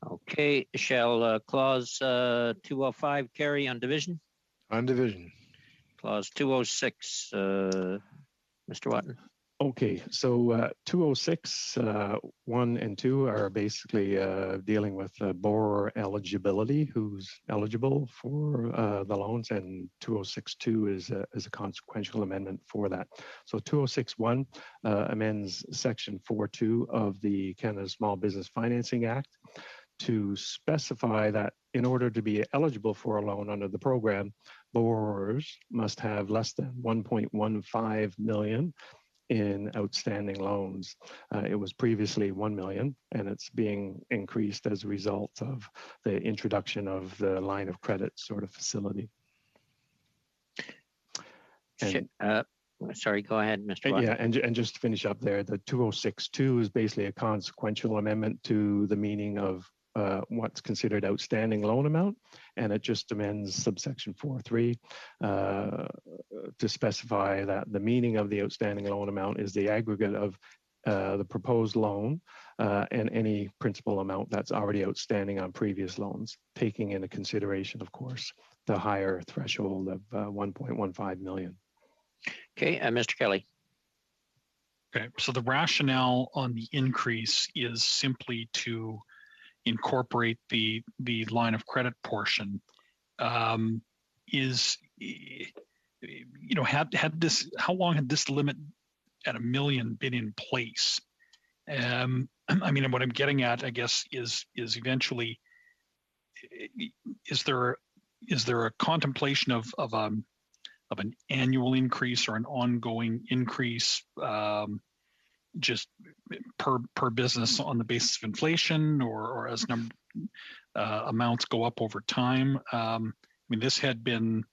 Okay, shall clause 205 carry on division? On division. Clause 206, Mr. Watton. Okay, so 206, 1 and 2 are basically dealing with borrower eligibility, who's eligible for the loans, and 206.2 is a consequential amendment for that. So 206.1 amends Section 4.2 of the Canada Small Business Financing Act to specify that in order to be eligible for a loan under the program, borrowers must have less than 1.15 million in outstanding loans. It was previously 1 million, and it's being increased as a result of the introduction of the line of credit sort of facility. And, sorry, go ahead, Mr. Watt. Yeah, and just to finish up there, the 206.2 is basically a consequential amendment to the meaning of what's considered outstanding loan amount, and it just amends subsection 4.3 to specify that the meaning of the outstanding loan amount is the aggregate of the proposed loan and any principal amount that's already outstanding on previous loans, taking into consideration, of course, the higher threshold of 1.15 million. Okay, Mr. Kelly. Okay, so the rationale on the increase is simply to incorporate the line of credit portion. Is, you know, had this, how long had this limit at $1 million been in place? I mean, what I'm getting at, I guess, is eventually, is there a contemplation of an annual increase or an ongoing increase, just per business on the basis of inflation, or as amounts go up over time? I mean, this had been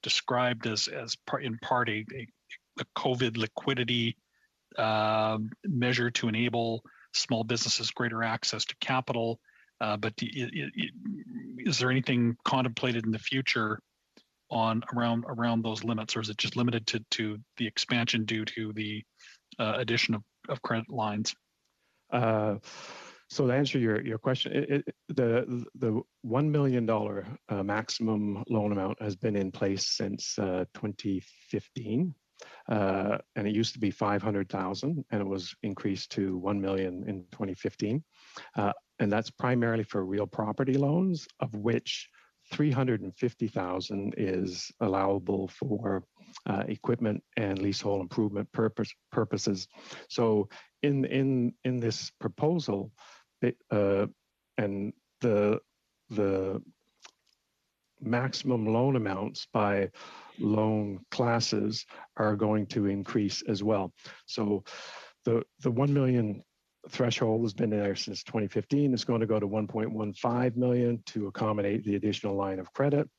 described as in part a COVID liquidity measure to enable small businesses greater access to capital. But is there anything contemplated in the future on around those limits, or is it just limited to the expansion due to the addition of credit lines? So to answer your question, the $1 million maximum loan amount has been in place since 2015, and it used to be 500,000, and it was increased to 1 million in 2015, and that's primarily for real property loans, of which 350,000 is allowable for equipment and leasehold improvement purposes. So in this proposal, and the maximum loan amounts by loan classes are going to increase as well. So the 1 million threshold has been there since 2015. It's going to go to 1.15 million to accommodate the additional line of credit,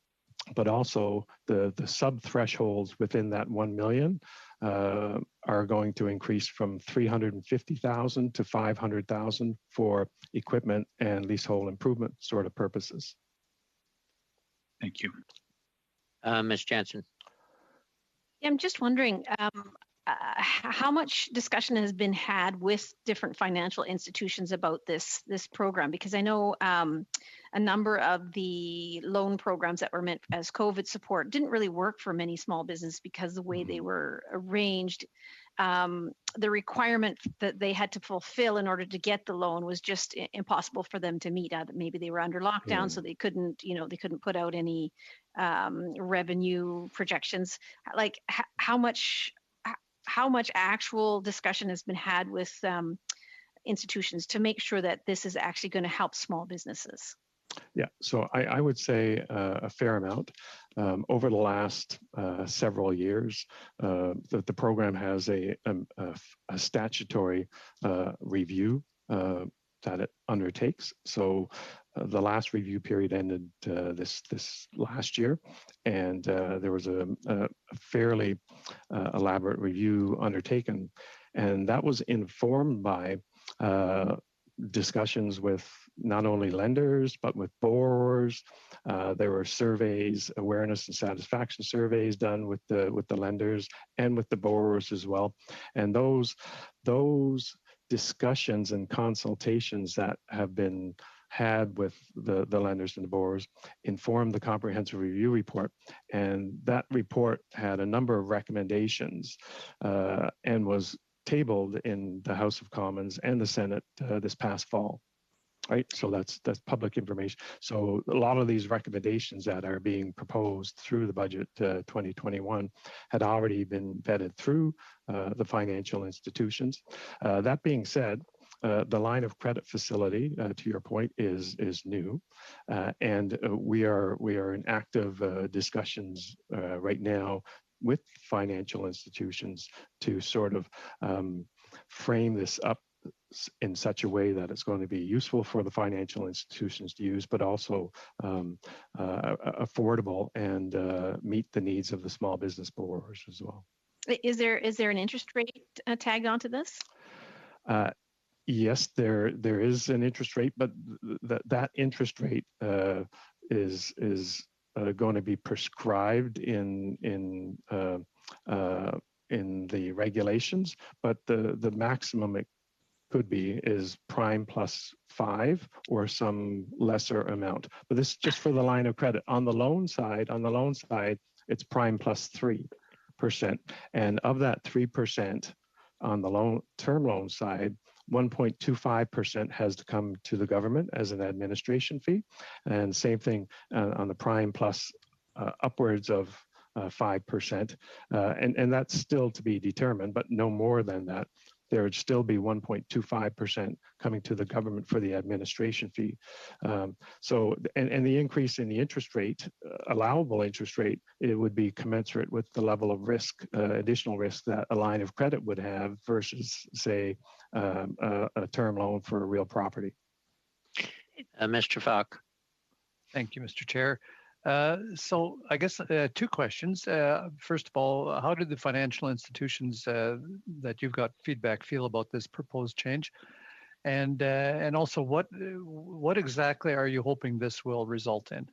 but also the sub thresholds within that 1 million are going to increase from 350,000 to 500,000 for equipment and leasehold improvement sort of purposes. Thank you. Ms. Jansen. Yeah, I'm just wondering, how much discussion has been had with different financial institutions about this program? Because I know a number of the loan programs that were meant as COVID support didn't really work for many small businesses because the way they were arranged, the requirement that they had to fulfill in order to get the loan was just impossible for them to meet. Maybe they were under lockdown, so they couldn't put out any revenue projections. Like how much actual discussion has been had with institutions to make sure that this is actually going to help small businesses? Yeah, so I would say a fair amount. Over the last several years, the program has a statutory review that it undertakes. So the last review period ended this last year, and there was a fairly elaborate review undertaken, and that was informed by discussions with not only lenders but with borrowers. There were surveys, awareness and satisfaction surveys done with the lenders and with the borrowers as well, and those discussions and consultations that have been had with the lenders and the borrowers informed the comprehensive review report, and that report had a number of recommendations and was tabled in the House of Commons and the Senate this past fall. Right, so that's public information. So a lot of these recommendations that are being proposed through the budget 2021 had already been vetted through the financial institutions. That being said, the line of credit facility, to your point, is new, and we are in active discussions right now with financial institutions to sort of frame this up in such a way that it's going to be useful for the financial institutions to use, but also affordable and meet the needs of the small business borrowers as well. Is there an interest rate tagged onto this? Yes, there is an interest rate, but that interest rate is going to be prescribed in the regulations, but the maximum it could be is prime plus 5 or some lesser amount. But this is just for the line of credit. On the loan side, it's prime plus 3%. And of that 3% on the term loan side, 1.25% has to come to the government as an administration fee. And same thing on the prime plus upwards of 5%. And that's still to be determined, but no more than that. There would still be 1.25% coming to the government for the administration fee. So the increase in the interest rate, allowable interest rate, it would be commensurate with the level of risk, additional risk that a line of credit would have versus, say, a term loan for a real property. Mr. Falk. Thank you, Mr. Chair. So I guess 2 questions. First of all, how did the financial institutions that you've got feedback feel about this proposed change? And also, what exactly are you hoping this will result in?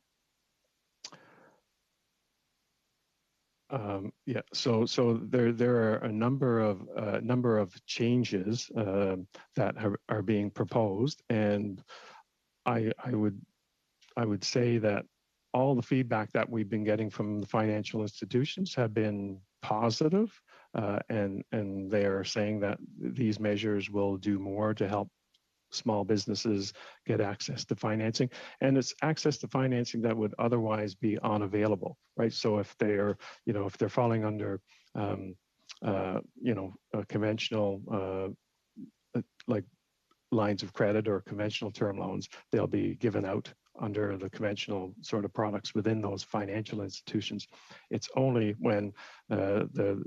Yeah, so there are a number of changes that are being proposed, and I would say that all the feedback that we've been getting from the financial institutions have been positive, and they are saying that these measures will do more to help small businesses get access to financing, and it's access to financing that would otherwise be unavailable, right? So if they're falling under, a conventional like lines of credit or conventional term loans, they'll be given out under the conventional sort of products within those financial institutions. It's only when the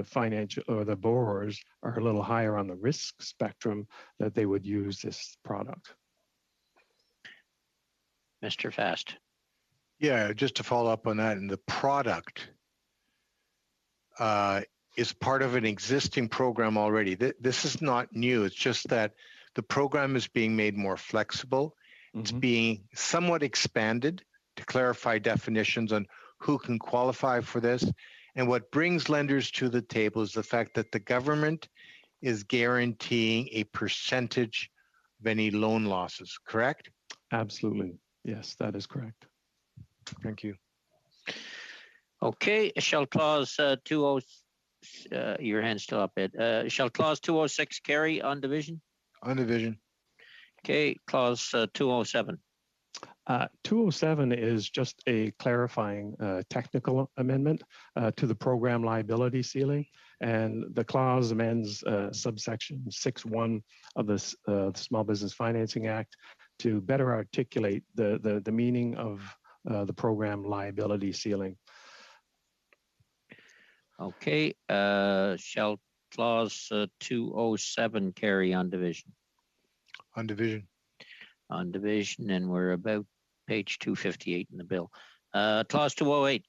financial or the borrowers are a little higher on the risk spectrum that they would use this product. Mr. Fast. Yeah, just to follow up on that, and the product is part of an existing program already. This is not new. It's just that the program is being made more flexible. It's being somewhat expanded to clarify definitions on who can qualify for this. And what brings lenders to the table is the fact that the government is guaranteeing a percentage of any loan losses, correct? Absolutely. Yes, that is correct. Thank you. Okay, shall clause 20, your hand's still up, Ed. Shall clause 206 carry on division? On division. Okay, clause 207. 207 is just a clarifying technical amendment to the program liability ceiling, and the clause amends subsection 6.1 of the Small Business Financing Act to better articulate the meaning of the program liability ceiling. Okay, shall clause 207 carry on division? On division. On division, and we're about page 258 in the bill. Clause 208.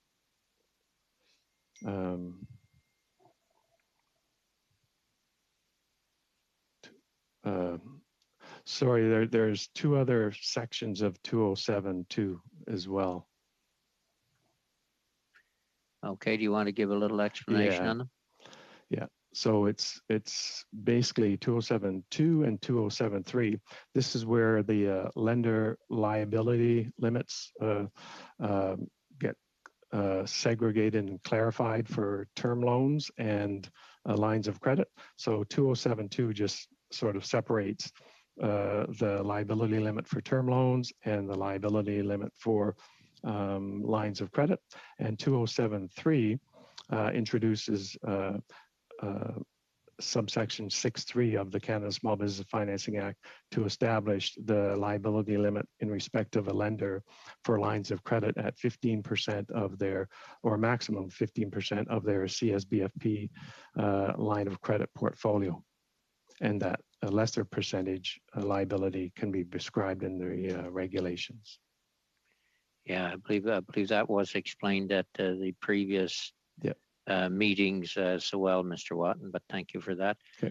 Sorry, there's 2 other sections of 207 too as well. Okay, do you want to give a little explanation on them? Yeah. So it's basically 207.2 and 207.3. This is where the lender liability limits get segregated and clarified for term loans and lines of credit. So 2072 just sort of separates the liability limit for term loans and the liability limit for lines of credit. And 2073 introduces subsection 6.3 of the Canada Small Business Financing Act to establish the liability limit in respect of a lender for lines of credit at 15% of their, or maximum 15% of their CSBFP line of credit portfolio. And that a lesser percentage liability can be prescribed in the regulations. Yeah, I believe that was explained at the previous meetings so well, Mr. Watton, but thank you for that. Okay.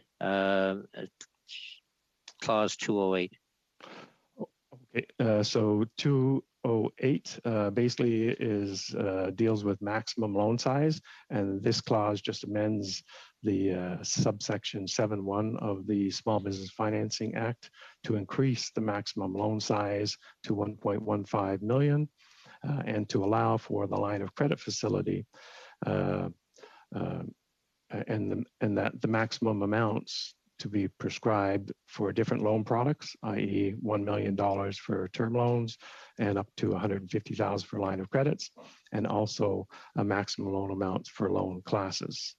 Clause 208. Okay, so 208 basically is deals with maximum loan size, and this clause just amends the subsection 7.1 of the Small Business Financing Act to increase the maximum loan size to 1.15 million and to allow for the line of credit facility and that the maximum amounts to be prescribed for different loan products, i.e. $1 million for term loans and up to $150,000 for line of credits, and also a maximum loan amounts for loan classes.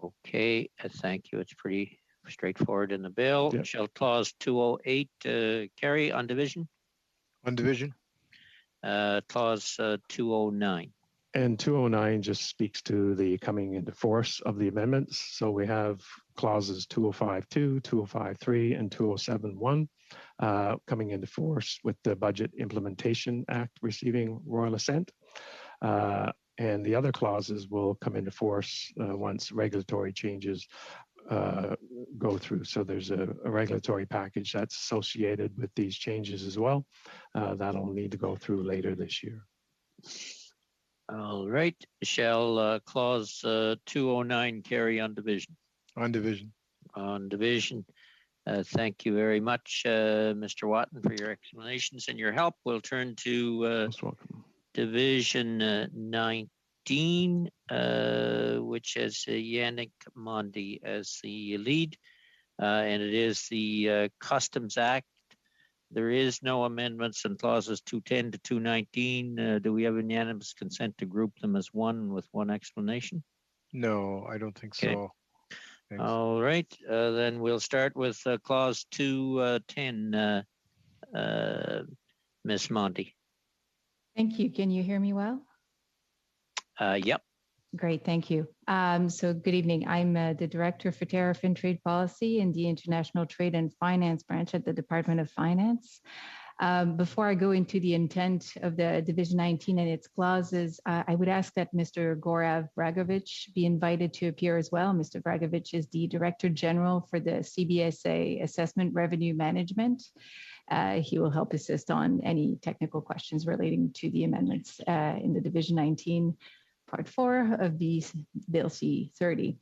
Okay, thank you. It's pretty straightforward in the bill. Yep. Shall clause 208 carry on division? On division. Clause 209. And 209 just speaks to the coming into force of the amendments. So we have clauses 205.2, 205.3, and 207.1 coming into force with the Budget Implementation Act receiving royal assent. And the other clauses will come into force once regulatory changes go through. So there's a regulatory package that's associated with these changes as well. That'll need to go through later this year. All right. Shall clause 209 carry on division? On division. On division. Thank you very much, Mr. Watton, for your explanations and your help. We'll turn to Division 19, which has Yannick Mondi as the lead, and it is the Customs Act. There is no amendments in clauses 210 to 219. Do we have unanimous consent to group them as one with one explanation? No, I don't think so. Thanks. All right, then we'll start with clause 210, Ms. Monty. Thank you. Can you hear me well? Yep. Great, thank you. So good evening. I'm the Director for Tariff and Trade Policy in the International Trade and Finance branch at the Department of Finance. Before I go into the intent of the Division 19 and its clauses, I would ask that Mr. Gorav Vragovic be invited to appear as well. Mr. Vragovic is the Director General for the CBSA Assessment Revenue Management. He will help assist on any technical questions relating to the amendments in the Division 19 Part 4 of the Bill C-30.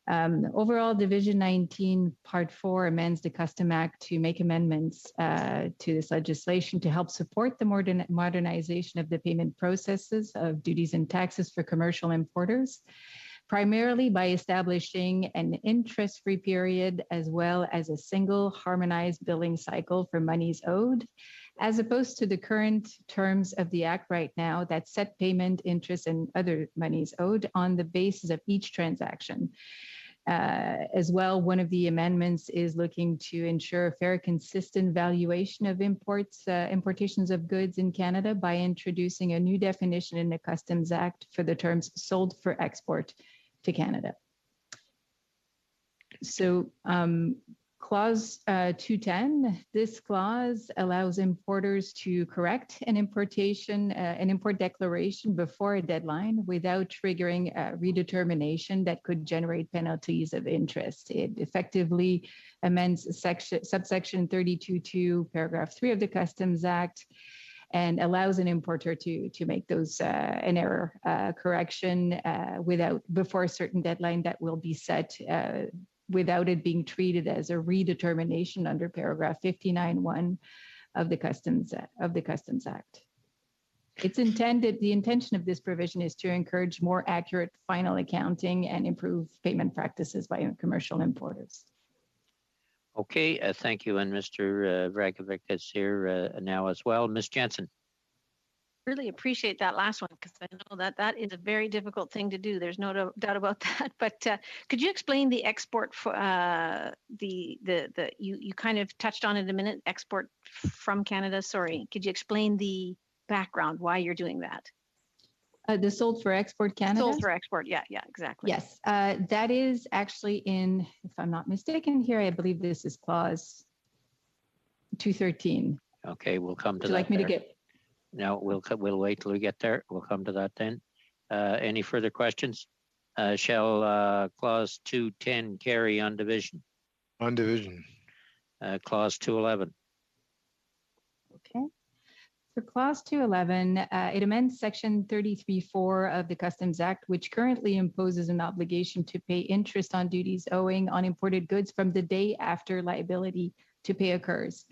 Overall, Division 19 Part 4 amends the Custom Act to make amendments to this legislation to help support the modernization of the payment processes of duties and taxes for commercial importers, primarily by establishing an interest-free period as well as a single harmonized billing cycle for monies owed, as opposed to the current terms of the Act right now that set payment, interest, and other monies owed on the basis of each transaction. As well, one of the amendments is looking to ensure a fair, consistent valuation of importations of goods in Canada by introducing a new definition in the Customs Act for the terms sold for export to Canada. So Clause 210, this clause allows importers to correct an import declaration before a deadline without triggering a redetermination that could generate penalties of interest. It effectively amends subsection 32.2, paragraph 3 of the Customs Act, and allows an importer to make those an error correction before a certain deadline that will be set without it being treated as a redetermination under paragraph 59.1 of the Customs Act. It's intended, the intention of this provision is to encourage more accurate final accounting and improve payment practices by commercial importers. Okay, thank you. And Mr. Vrakovic is here now as well. Ms. Jensen. Really appreciate that last one because I know that that is a very difficult thing to do. There's no doubt about that. But could you explain the export for you kind of touched on it a minute, export from Canada. Sorry, could you explain the background why you're doing that? The sold for export Canada? Sold for export, yeah, exactly. Yes, that is actually in, if I'm not mistaken here, I believe this is clause 213. Okay, we'll come to Would you that. like me to get? No, we'll wait till we get there. We'll come to that then. Any further questions? Shall clause 210 carry on division? On division. Clause 211. Okay. For clause 211, it amends section 33.4 of the Customs Act, which currently imposes an obligation to pay interest on duties owing on imported goods from the day after liability to pay occurs.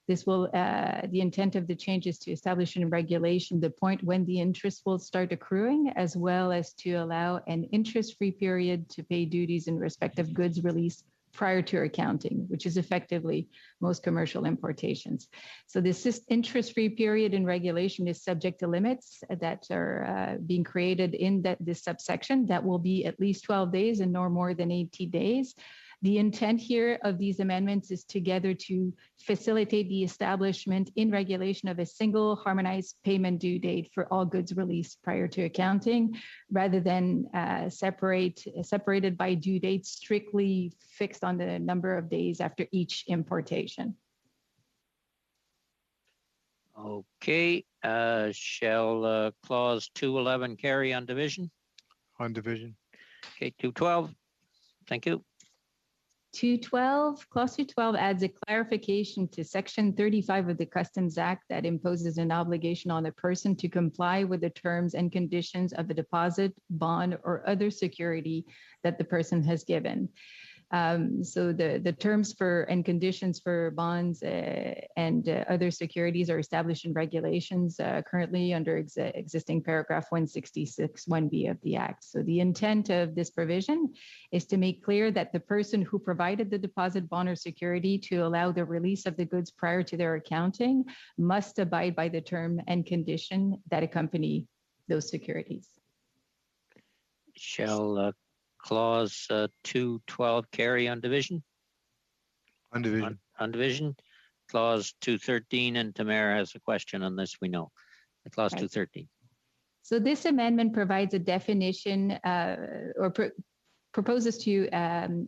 This will, the intent of the change is to establish in regulation the point when the interest will start accruing, as well as to allow an interest-free period to pay duties in respect of goods released prior to accounting, which is effectively most commercial importations. So this interest-free period in regulation is subject to limits that are being created in this subsection that will be at least 12 days and no more than 80 days. The intent here of these amendments is together to facilitate the establishment in regulation of a single harmonized payment due date for all goods released prior to accounting, rather than separated by due dates strictly fixed on the number of days after each importation. Okay, shall clause 211 carry on division? On division. Okay, 212. Thank you. 212, clause 212 adds a clarification to section 35 of the Customs Act that imposes an obligation on the person to comply with the terms and conditions of a deposit, bond, or other security that the person has given. So the terms for and conditions for bonds and other securities are established in regulations currently under existing paragraph 166 1B of the Act. So the intent of this provision is to make clear that the person who provided the deposit, bond, or security to allow the release of the goods prior to their accounting must abide by the term and condition that accompany those securities. Shall clause 212 carry on division? On division. On division. Clause 213, and Tamara has a question on this, we know. Clause 213. So this amendment provides a definition proposes to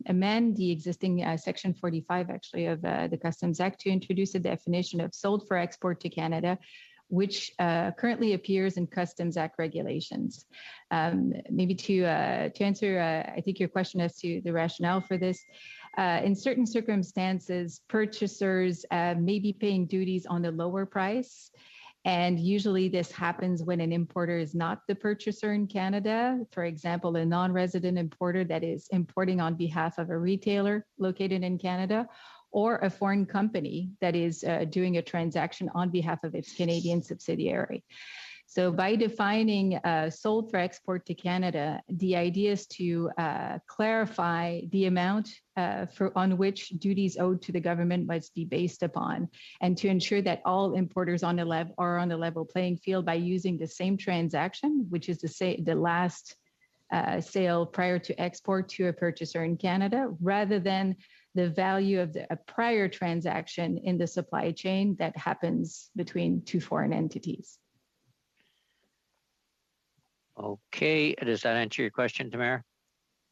amend the existing section 45 actually of the Customs Act to introduce a definition of sold for export to Canada, which currently appears in Customs Act regulations. Maybe to answer, I think your question as to the rationale for this, in certain circumstances, purchasers may be paying duties on the lower price. And usually this happens when an importer is not the purchaser in Canada. For example, a non-resident importer that is importing on behalf of a retailer located in Canada, or a foreign company that is doing a transaction on behalf of its Canadian subsidiary. So by defining sold for export to Canada, the idea is to clarify the amount on which duties owed to the government must be based upon, and to ensure that all importers are on the level playing field by using the same transaction, which is the last sale prior to export to a purchaser in Canada, rather than the value of a prior transaction in the supply chain that happens between two foreign entities. Okay, does that answer your question, Tamara?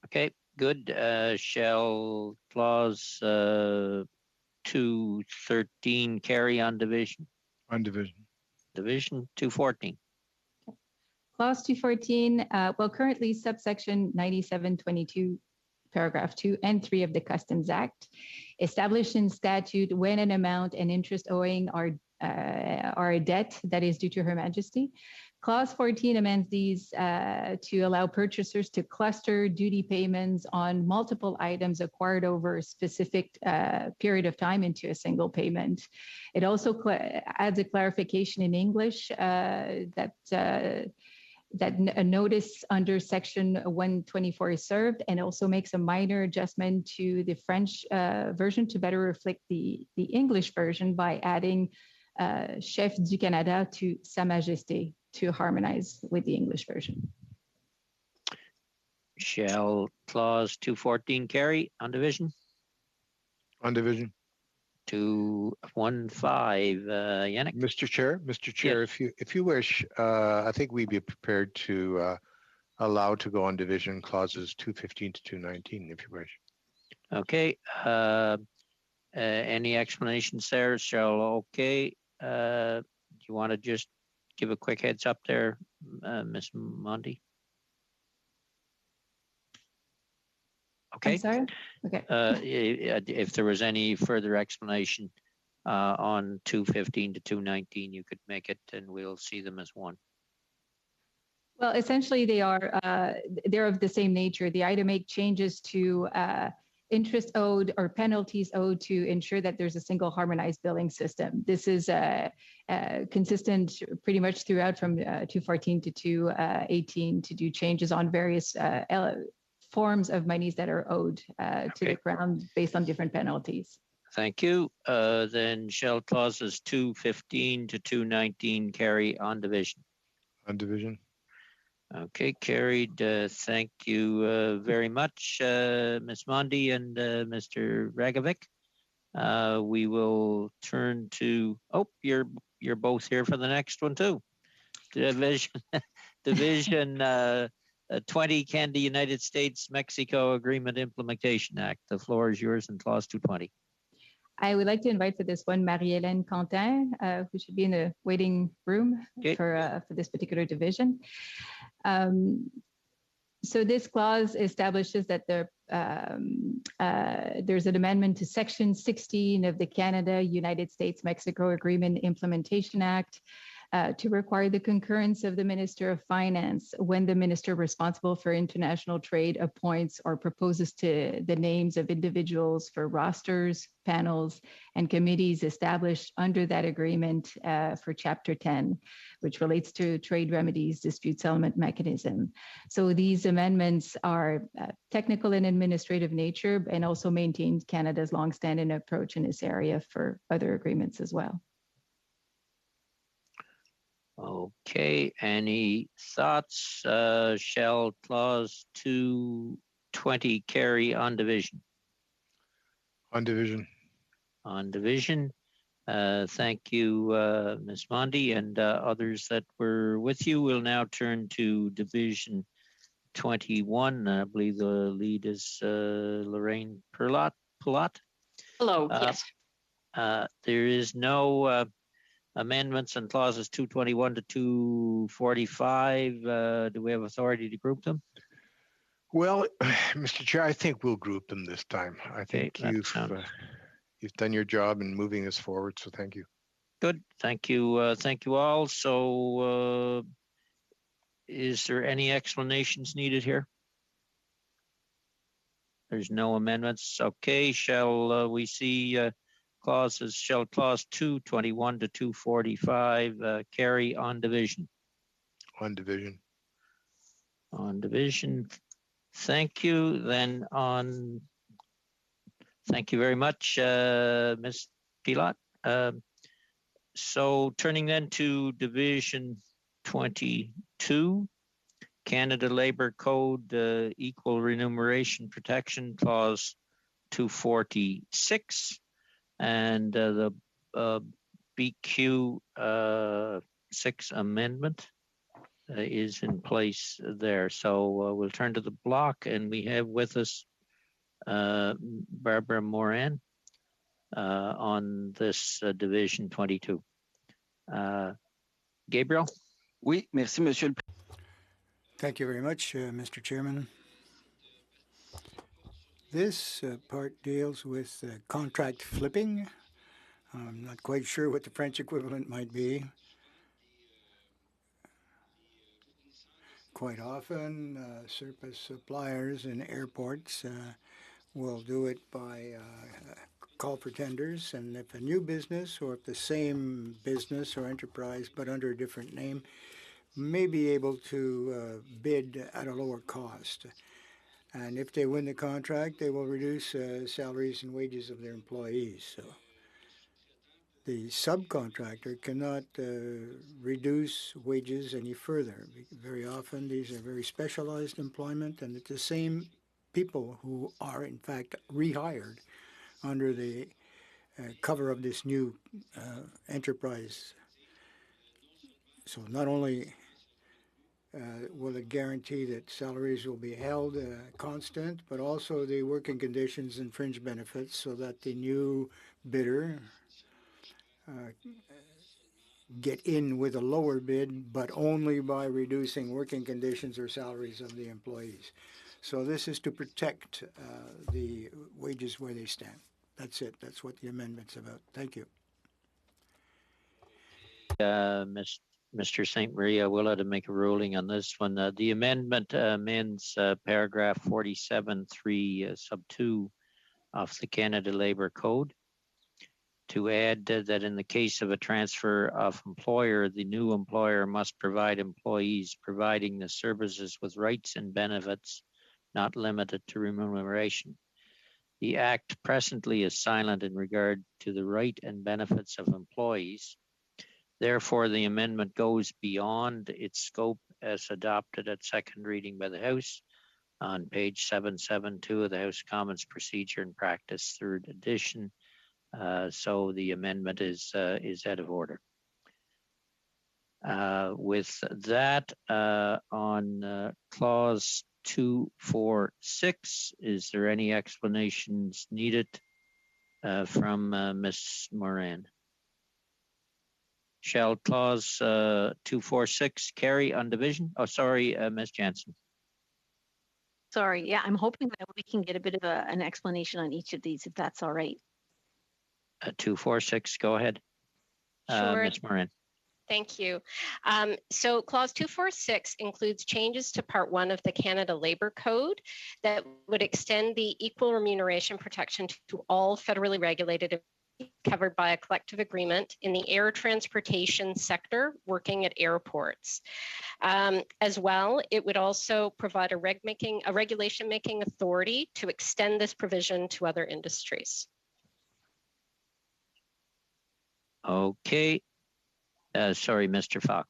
Okay, good. Shall clause 213 carry on division? On division. Division 214. Clause 214, well, currently subsection 9722, paragraph 2 and 3 of the Customs Act establish in statute when an amount and interest owing are a debt that is due to Her Majesty. Clause 14 amends these to allow purchasers to cluster duty payments on multiple items acquired over a specific period of time into a single payment. It also adds a clarification in English that a notice under section 124 is served, and also makes a minor adjustment to the French version to better reflect the English version by adding Chef du Canada to Sa Majesté to harmonize with the English version. Shall clause 214 carry on division? On division. 215, Yannick. Mr. Chair, if you wish, I think we'd be prepared to allow to go on division clauses 215 to 219, if you wish. Okay. Any explanations there? Shall okay. Do you want to just give a quick heads up there, Ms. Monty? Okay. I'm sorry? Okay. If there was any further explanation on 215 to 219, you could make it and we'll see them as one. Well, essentially they're of the same nature. The item make changes to interest owed or penalties owed to ensure that there's a single harmonized billing system. This is consistent pretty much throughout from 214 to 218 to do changes on various forms of monies that are owed to the Crown based on different penalties. Thank you. Then shall clauses 215 to 219 carry on division? On division. Okay, carried. Thank you very much, Ms. Mondi and Mr. Ragovic. We will turn to, you're both here for the next one too. Division 20, Canada, United States, Mexico Agreement Implementation Act. The floor is yours in clause 220. I would like to invite for this one Marie-Hélène Quentin, who should be in the waiting room for this particular division. So this clause establishes that there's an amendment to Section 16 of the Canada, United States, Mexico Agreement Implementation Act to require the concurrence of the Minister of Finance when the minister responsible for international trade appoints or proposes to the names of individuals for rosters, panels, and committees established under that agreement for Chapter 10, which relates to trade remedies, dispute settlement mechanism. So these amendments are technical and administrative nature and also maintain Canada's longstanding approach in this area for other agreements as well. Okay, any thoughts? Shall clause 220 carry on division? On division. On division. Thank you, Ms. Mondi and others that were with you. We'll now turn to division 21. I believe the lead is Lorraine Perlot. Hello, yes. There is no amendments and clauses 221 to 245. Do we have authority to group them? Well, Mr. Chair, I think we'll group them this time. I think you've done your job in moving us forward, so thank you. Good, thank you. Thank you all. So is there any explanations needed here? There's no amendments. Okay, shall we see clauses? Shall clause 221 to 245 carry on division? On division. On division. Thank you. Then on, thank you very much, Ms. Pilot. So turning then to division 22, Canada Labour Code Equal Remuneration Protection Clause 246. And the BQ 6 amendment is in place there. So we'll turn to the block, and we have with us Barbara Moran on this division 22. Gabriel? Oui, merci, Monsieur le Président. Thank you very much, Mr. Chairman. This part deals with contract flipping. I'm not quite sure what the French equivalent might be. quite often, surface suppliers and airports will do it by call for tenders. And if a new business or if the same business or enterprise but under a different name may be able to bid at a lower cost. And if they win the contract, they will reduce salaries and wages of their employees. So the subcontractor cannot reduce wages any further. Very often, these are very specialized employment, and it's the same people who are, in fact, rehired under the cover of this new enterprise. So not only will it guarantee that salaries will be held constant, but also the working conditions and fringe benefits so that the new bidder get in with a lower bid, but only by reducing working conditions or salaries of the employees. So this is to protect the wages where they stand. That's it. That's what the amendment's about. Thank you. Mr. St. Maria Willa to make a ruling on this one. The amendment amends paragraph 47.3 sub 2 of the Canada Labour Code to add that in the case of a transfer of employer, the new employer must provide employees providing the services with rights and benefits not limited to remuneration. The Act presently is silent in regard to the right and benefits of employees. Therefore, the amendment goes beyond its scope as adopted at second reading by the House on page 772 of the House Commons Procedure and Practice, third edition. So the amendment is out of order. With that, on clause 246, is there any explanations needed from Ms. Moran? Shall clause 246 carry on division? Oh, sorry, Ms. Jansen. Sorry, yeah, I'm hoping that we can get a bit of an explanation on each of these, if that's all right. 246, go ahead. Sure. Ms. Moran. Thank you. So clause 246 includes changes to part 1 of the Canada Labour Code that would extend the equal remuneration protection to all federally regulated covered by a collective agreement in the air transportation sector working at airports. As well, it would also provide a regulation-making authority to extend this provision to other industries. Okay. Sorry, Mr. Falk.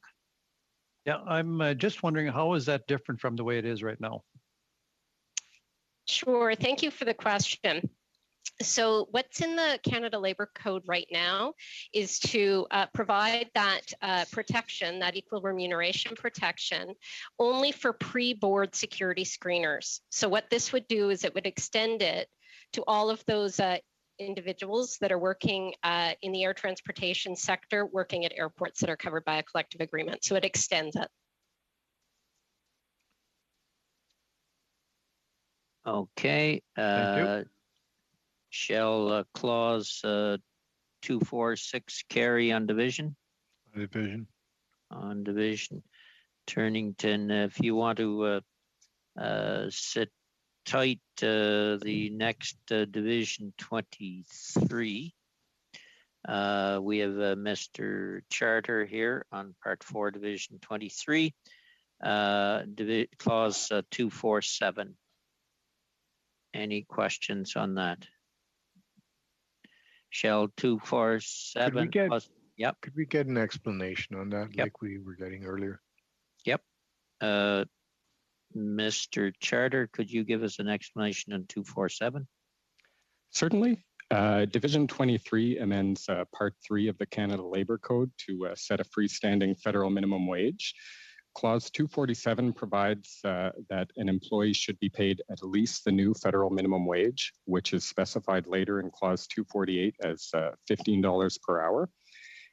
Yeah, I'm just wondering, how is that different from the way it is right now? Sure, thank you for the question. So what's in the Canada Labour Code right now is to provide that protection, that equal remuneration protection, only for pre-board security screeners. So what this would do is it would extend it to all of those individuals that are working in the air transportation sector, working at airports that are covered by a collective agreement. So it extends it. Okay. Thank you. Shall clause 246 carry on division? Division. On division. Turnington, if you want to sit tight, the next division 23. We have Mr. Charter here on part 4, division 23, clause 247. Any questions on that? Shall 247 plus, yep. Could we get an explanation on that, like we were getting earlier? Yep. Mr. Charter, could you give us an explanation on 247? Certainly. Division 23 amends Part 3 of the Canada Labour Code to set a freestanding federal minimum wage. Clause 247 provides that an employee should be paid at least the new federal minimum wage, which is specified later in Clause 248 as $15 per hour.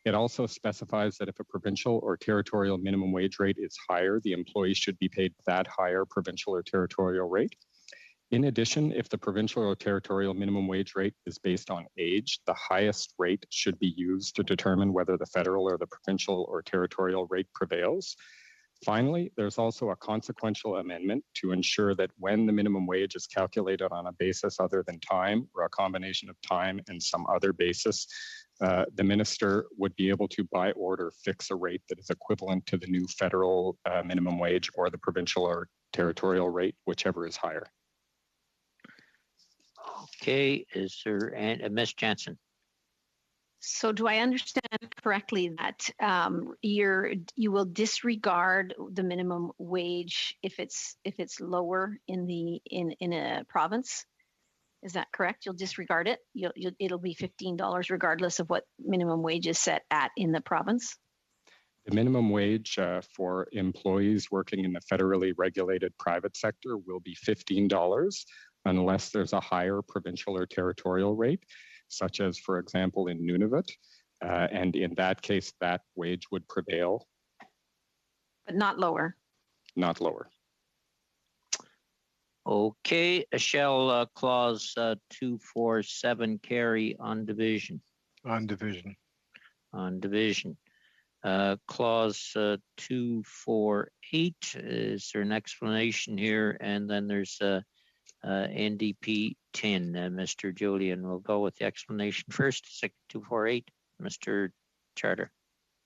It also specifies that if a provincial or territorial minimum wage rate is higher, the employee should be paid that higher provincial or territorial rate. In addition, if the provincial or territorial minimum wage rate is based on age, the highest rate should be used to determine whether the federal or the provincial or territorial rate prevails. Finally, there's also a consequential amendment to ensure that when the minimum wage is calculated on a basis other than time or a combination of time and some other basis, the minister would be able to, by order, fix a rate that is equivalent to the new federal minimum wage or the provincial or territorial rate, whichever is higher. Okay, is there, and Ms. Jansen? So do I understand correctly that you will disregard the minimum wage if it's lower in a province? Is that correct? You'll disregard it. It'll be $15 regardless of what minimum wage is set at in the province. The minimum wage for employees working in the federally regulated private sector will be $15 unless there's a higher provincial or territorial rate, such as, for example, in Nunavut. And in that case, that wage would prevail. But not lower. Not lower. Okay, shall clause 247 carry on division? On division. On division. Clause 248, is there an explanation here? And then there's NDP 10. Mr. Julian, we'll go with the explanation first. 248, Mr. Charter.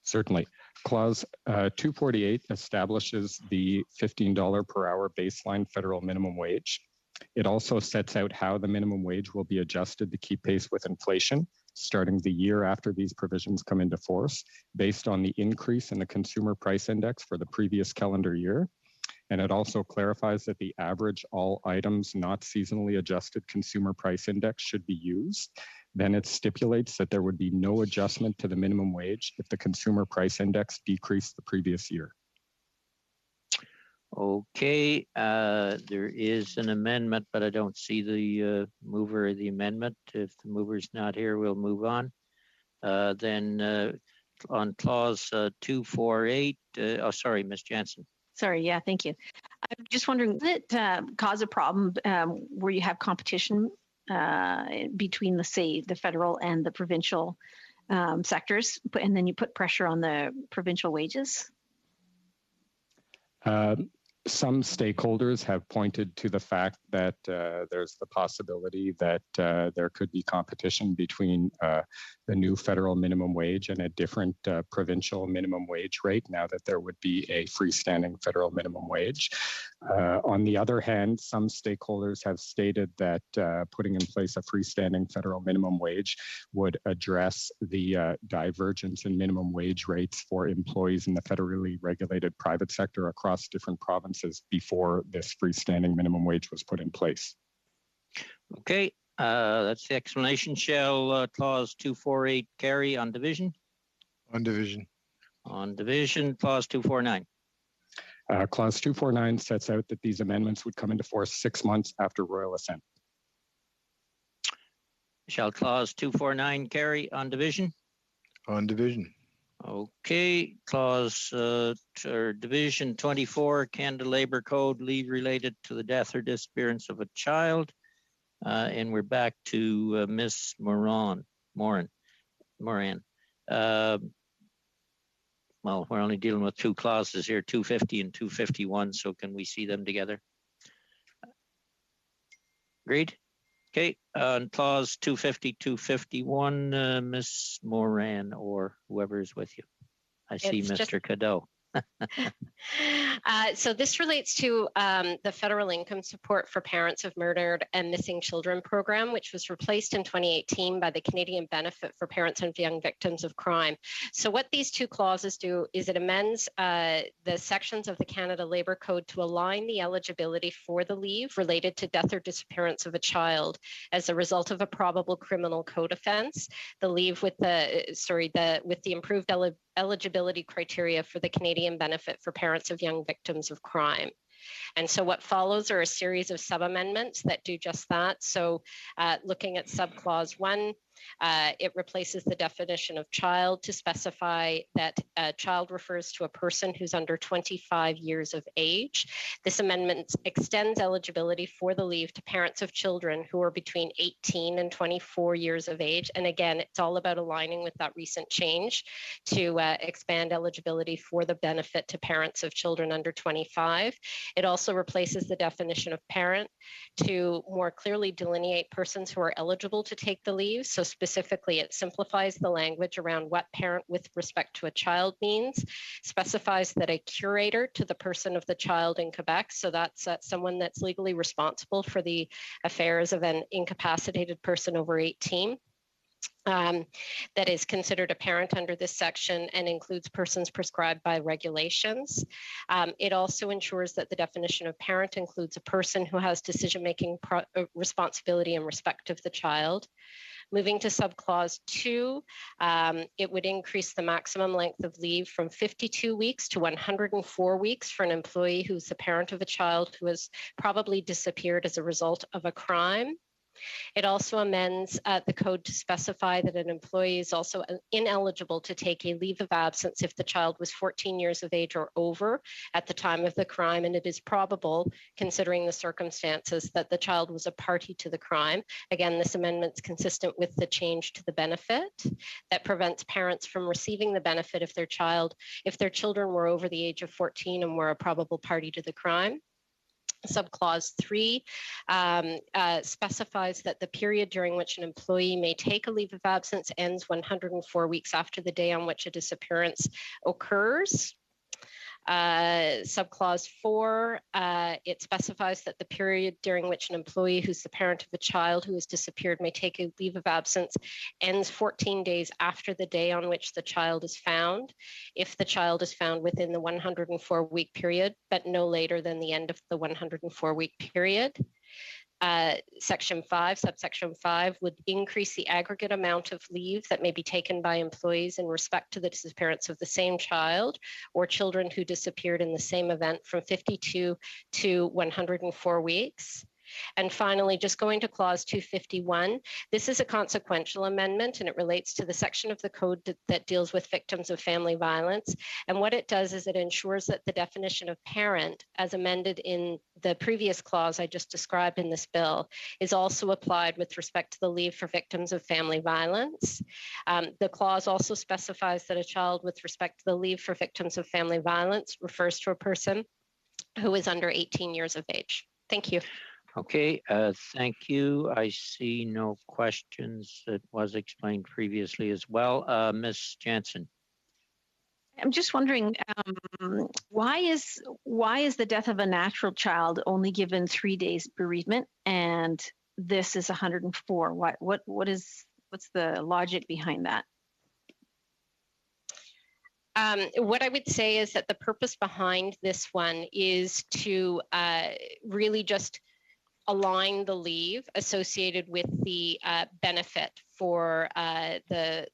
Certainly. Clause 248 establishes the $15 per hour baseline federal minimum wage. It also sets out how the minimum wage will be adjusted to keep pace with inflation, starting the year after these provisions come into force, based on the increase in the consumer price index for the previous calendar year. And it also clarifies that the average all items not seasonally adjusted consumer price index should be used. Then it stipulates that there would be no adjustment to the minimum wage if the consumer price index decreased the previous year. Okay, there is an amendment, but I don't see the mover of the amendment. If the mover's not here, we'll move on. Then on clause 248, oh, sorry, Ms. Jansen. Sorry, yeah, thank you. I'm just wondering, does it cause a problem where you have competition between, the federal and the provincial sectors, and then you put pressure on the provincial wages? Some stakeholders have pointed to the fact that there's the possibility that there could be competition between the new federal minimum wage and a different provincial minimum wage rate now that there would be a freestanding federal minimum wage. On the other hand, some stakeholders have stated that putting in place a freestanding federal minimum wage would address the divergence in minimum wage rates for employees in the federally regulated private sector across different provinces before this freestanding minimum wage was put in place. Okay, that's the explanation. Shall clause 248 carry on division? On division. On division, clause 249. Clause 249 sets out that these amendments would come into force 6 months after royal assent. Shall clause 249 carry on division? On division. Okay, clause or division 24, Canada Labor Code, leave related to the death or disappearance of a child. And we're back to Ms. Moran. Well, we're only dealing with two clauses here, 250 and 251, so can we see them together? Agreed? Okay, on clause 250, 251, Ms. Moran or whoever is with you. I see Mr. Cadeau. So this relates to the federal income support for parents of murdered and missing children program, which was replaced in 2018 by the Canadian Benefit for Parents of Young Victims of Crime. So what these two clauses do is it amends the sections of the Canada Labor Code to align the eligibility for the leave related to death or disappearance of a child as a result of a probable criminal code offense. The leave with the improved eligibility criteria for the Canadian Benefit for Parents of Young Victims of Crime. And so what follows are a series of sub-amendments that do just that. So looking at subclause 1, It replaces the definition of child to specify that a child refers to a person who's under 25 years of age. This amendment extends eligibility for the leave to parents of children who are between 18 and 24 years of age. And again, it's all about aligning with that recent change to expand eligibility for the benefit to parents of children under 25. It also replaces the definition of parent to more clearly delineate persons who are eligible to take the leave. So specifically, it simplifies the language around what parent with respect to a child means, specifies that a curator to the person of the child in Quebec, so that's someone that's legally responsible for the affairs of an incapacitated person over 18, that is considered a parent under this section and includes persons prescribed by regulations. It also ensures that the definition of parent includes a person who has decision-making responsibility in respect of the child. Moving to subclause 2, it would increase the maximum length of leave from 52 weeks to 104 weeks for an employee who's the parent of a child who has probably disappeared as a result of a crime. It also amends the code to specify that an employee is also ineligible to take a leave of absence if the child was 14 years of age or over at the time of the crime, and it is probable, considering the circumstances, that the child was a party to the crime. Again, this amendment is consistent with the change to the benefit that prevents parents from receiving the benefit if their children were over the age of 14 and were a probable party to the crime. Subclause 3 specifies that the period during which an employee may take a leave of absence ends 104 weeks after the day on which a disappearance occurs. Subclause 4, it specifies that the period during which an employee who's the parent of a child who has disappeared may take a leave of absence ends 14 days after the day on which the child is found, if the child is found within the 104-week period, but no later than the end of the 104-week period. Subsection 5 would increase the aggregate amount of leave that may be taken by employees in respect to the disappearance of the same child or children who disappeared in the same event from 52 to 104 weeks. And finally, just going to clause 251, this is a consequential amendment and it relates to the section of the code that deals with victims of family violence. And what it does is it ensures that the definition of parent, as amended in the previous clause I just described in this bill, is also applied with respect to the leave for victims of family violence. The clause also specifies that a child with respect to the leave for victims of family violence refers to a person who is under 18 years of age. Thank you. Okay, thank you. I see no questions. It was explained previously as well. Ms. Jansen. I'm just wondering, why is the death of a natural child only given 3 days bereavement, and this is 104? What's the logic behind that? What I would say is that the purpose behind this one is to really just align the leave associated with the benefit for the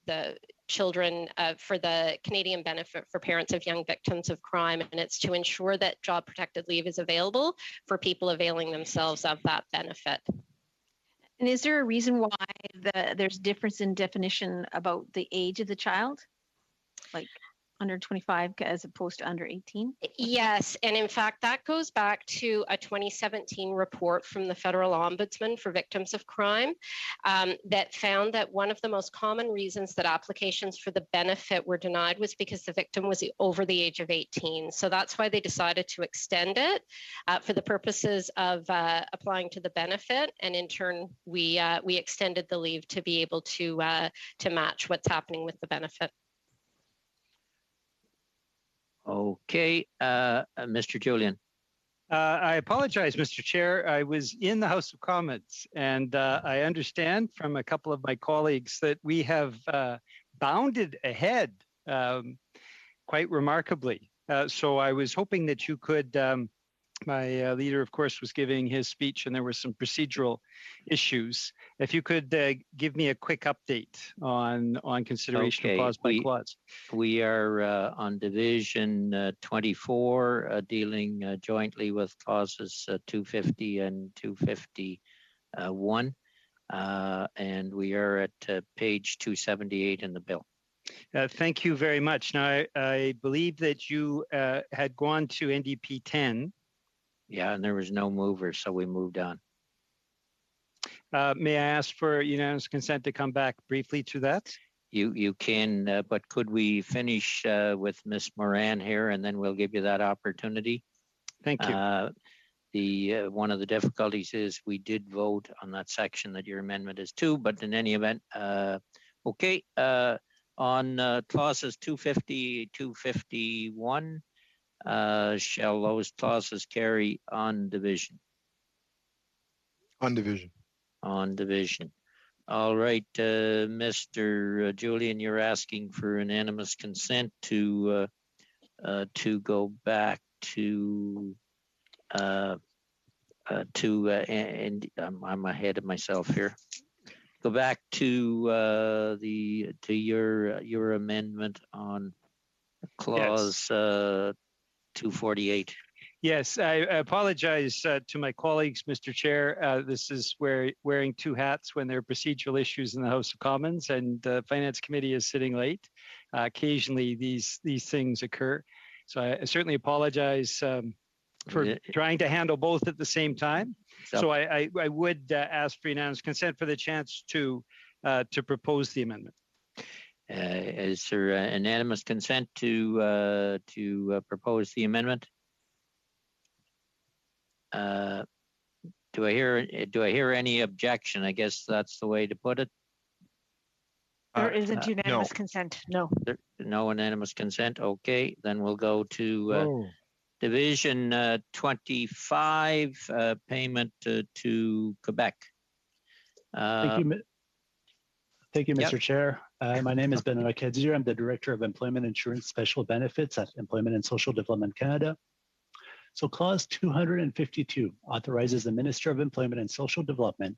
children, for the Canadian benefit for parents of young victims of crime, and it's to ensure that job protected leave is available for people availing themselves of that benefit. And is there a reason why there's difference in definition about the age of the child? Like under 25 as opposed to under 18? Yes, and in fact, that goes back to a 2017 report from the Federal Ombudsman for Victims of Crime that found that one of the most common reasons that applications for the benefit were denied was because the victim was over the age of 18. So that's why they decided to extend it for the purposes of applying to the benefit, and in turn, we extended the leave to be able to match what's happening with the benefit. Okay, Mr. Julian. I apologize, Mr. Chair. I was in the House of Commons, and I understand from a couple of my colleagues that we have bounded ahead quite remarkably. So I was hoping that you could, my leader, of course, was giving his speech, and there were some procedural issues. If you could give me a quick update on consideration of clause by clause. We are on division 24, dealing jointly with clauses 250 and 251. And we are at page 278 in the bill. Thank you very much. Now, I believe that you had gone to NDP 10. Yeah, and there was no mover, so we moved on. May I ask for unanimous consent to come back briefly to that? You can, but could we finish with Ms. Moran here, and then we'll give you that opportunity? Thank you. One of the difficulties is we did vote on that section that your amendment is to, but in any event, okay. On clauses 250, 251, shall those clauses carry on division? On division. On division. All right, Mr. Julian, you're asking for unanimous consent to go back to and I'm ahead of myself here. Go back to your amendment on clause 248. Yes, I apologize to my colleagues, Mr. Chair. This is wearing two hats when there are procedural issues in the House of Commons, and the Finance Committee is sitting late. Occasionally, these things occur. So I certainly apologize for trying to handle both at the same time. So I would ask for unanimous consent for the chance to propose the amendment. Is there unanimous consent to propose the amendment? Do I hear any objection? I guess that's the way to put it. There isn't unanimous consent. No. No unanimous consent. Okay, then we'll go to Division 25, payment to Quebec. Thank you, Mr. Chair. My name is Benoit Cadieux. I'm the Director of Employment Insurance Special Benefits at Employment and Social Development Canada. So clause 252 authorizes the Minister of Employment and Social Development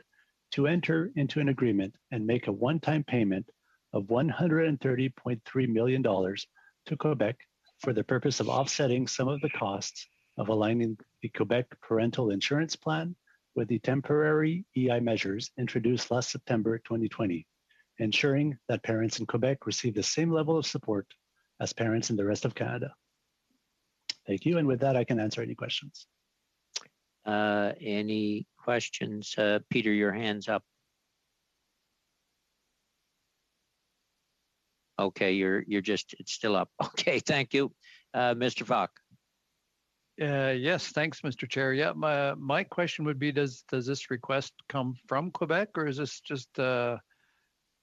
to enter into an agreement and make a one-time payment of $130.3 million to Quebec for the purpose of offsetting some of the costs of aligning the Quebec Parental Insurance Plan with the temporary EI measures introduced last September 2020, ensuring that parents in Quebec receive the same level of support as parents in the rest of Canada. Thank you. And with that, I can answer any questions. Any questions? Peter, your hand's up. Okay, it's still up. Okay, thank you. Mr. Falk. Yes, thanks, Mr. Chair. Yeah, my question would be, does this request come from Quebec, or is this just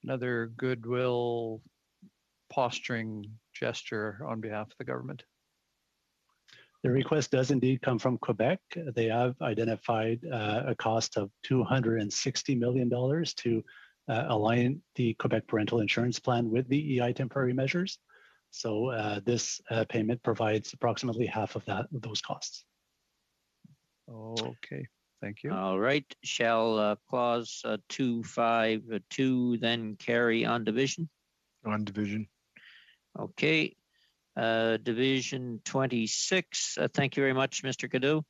another goodwill posturing gesture on behalf of the government? The request does indeed come from Quebec. They have identified a cost of $260 million to align the Quebec Parental Insurance Plan with the EI temporary measures. So this payment provides approximately half of those costs. Okay, thank you. All right, shall clause 252 then carry on division? On division. Okay. Division 26. Thank you very much, Mr. Cadieux.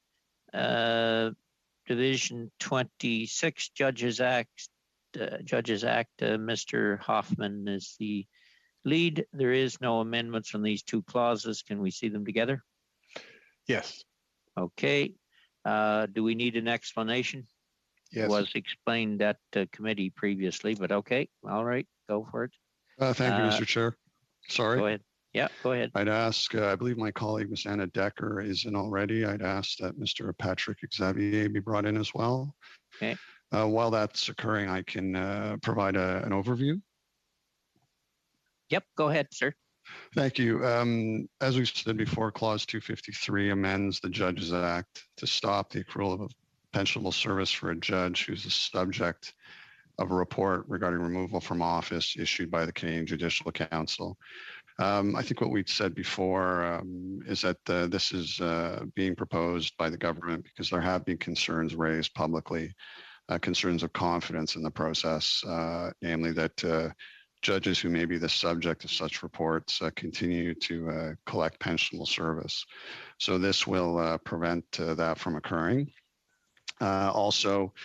Division 26, Judges Act. Mr. Hoffman is the lead. There is no amendments on these two clauses. Can we see them together? Yes. Okay. Do we need an explanation? Yes. It was explained at committee previously, but okay. All right. Go for it. Thank you, Mr. Chair. Sorry. Go ahead. Yeah, go ahead. I'd ask, I believe my colleague, Ms. Anna Decker, is in already. I'd ask that Mr. Patrick Xavier be brought in as well. Okay. While that's occurring, I can provide an overview. Yep, go ahead, sir. Thank you. As we've said before, Clause 253 amends the Judges Act to stop the accrual of a pensionable service for a judge who's the subject of a report regarding removal from office issued by the Canadian Judicial Council. I think what we've said before is that this is being proposed by the government because there have been concerns raised publicly, concerns of confidence in the process, namely that judges who may be the subject of such reports continue to collect pensionable service. So this will prevent that from occurring. Also,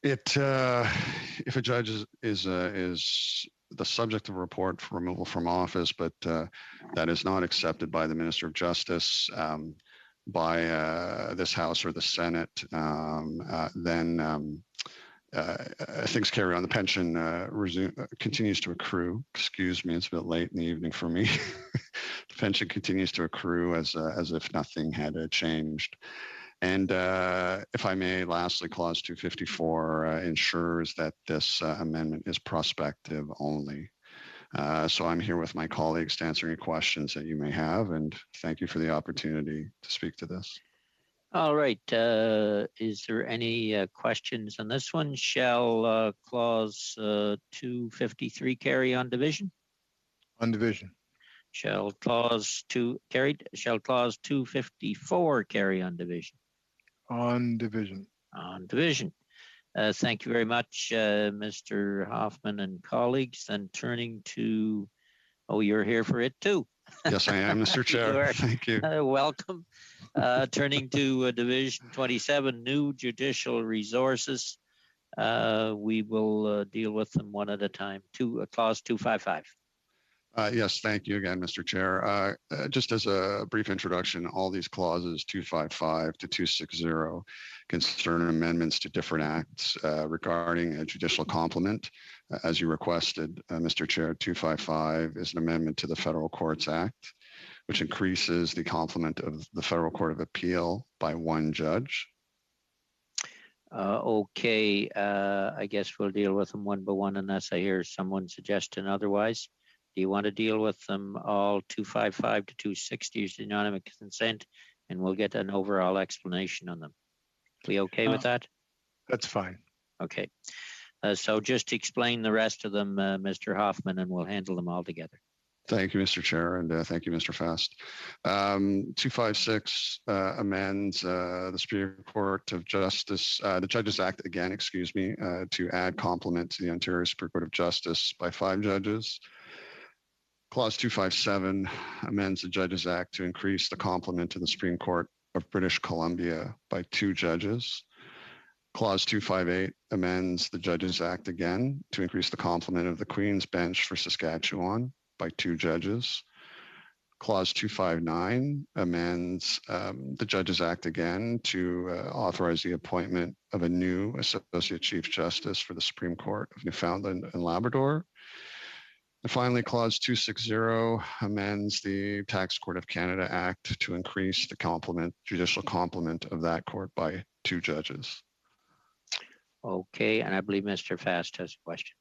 If a judge is the subject of a report for removal from office, but that is not accepted by the Minister of Justice, by this House or the Senate, then things carry on. The pension continues to accrue. Excuse me, it's a bit late in the evening for me. The pension continues to accrue as if nothing had changed. And if I may, lastly, Clause 254 ensures that this amendment is prospective only. So I'm here with my colleagues to answer any questions that you may have, and thank you for the opportunity to speak to this. All right. Is there any questions on this one? Shall Clause 253 carry on division? On division. Shall Clause 254 carry on division? On division. On division. Thank you very much, Mr. Hoffman and colleagues. And turning to, oh, you're here for it too. Yes, I am, Mr. Chair. Thank you. Welcome. Turning to Division 27, New Judicial Resources. We will deal with them one at a time. Clause 255. Yes, thank you again, Mr. Chair. Just as a brief introduction, all these clauses 255 to 260 concern amendments to different acts regarding a judicial complement. As you requested, Mr. Chair, 255 is an amendment to the Federal Courts Act, which increases the complement of the Federal Court of Appeal by one judge. Okay, I guess we'll deal with them one by one unless I hear someone suggesting otherwise. Do you want to deal with them all 255 to 260 is unanimous consent, and we'll get an overall explanation on them? We okay with that? That's fine. Okay. So just explain the rest of them, Mr. Hoffman, and we'll handle them all together. Thank you, Mr. Chair, and thank you, Mr. Fast. 256 amends the Superior Court of Justice, the Judges Act again, excuse me, to add complement to the Ontario Superior Court of Justice by 5 judges. Clause 257 amends the Judges Act to increase the complement to the Supreme Court of British Columbia by 2 judges. Clause 258 amends the Judges Act again to increase the complement of the Queen's Bench for Saskatchewan by 2 judges. Clause 259 amends the Judges Act again to authorize the appointment of a new Associate Chief Justice for the Supreme Court of Newfoundland and Labrador. And finally, Clause 260 amends the Tax Court of Canada Act to increase the judicial complement of that court by 2 judges. Okay, and I believe Mr. Fast has a question.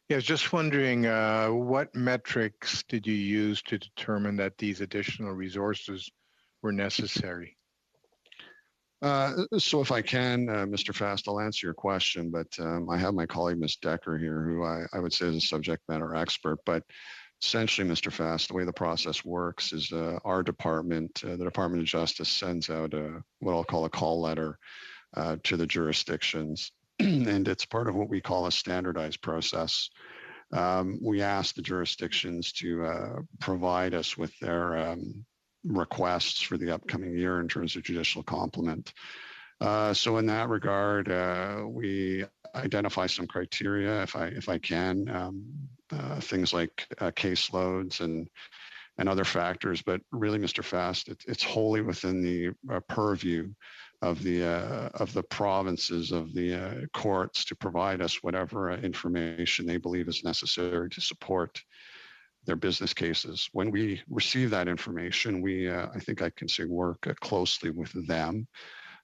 Yeah, I was just wondering, what metrics did you use to determine that these additional resources were necessary? So if I can, Mr. Fast, I'll answer your question, but I have my colleague, Ms. Decker here, who I would say is a subject matter expert. But essentially, Mr. Fast, the way the process works is our department, the Department of Justice, sends out what I'll call a call letter to the jurisdictions. And it's part of what we call a standardized process. We ask the jurisdictions to provide us with their requests for the upcoming year in terms of judicial complement. So in that regard, we identify some criteria, if I can, things like caseloads and other factors. But really, Mr. Fast, it's wholly within the purview of the provinces of the courts to provide us whatever information they believe is necessary to support their business cases. When we receive that information, we, I think I can say, work closely with them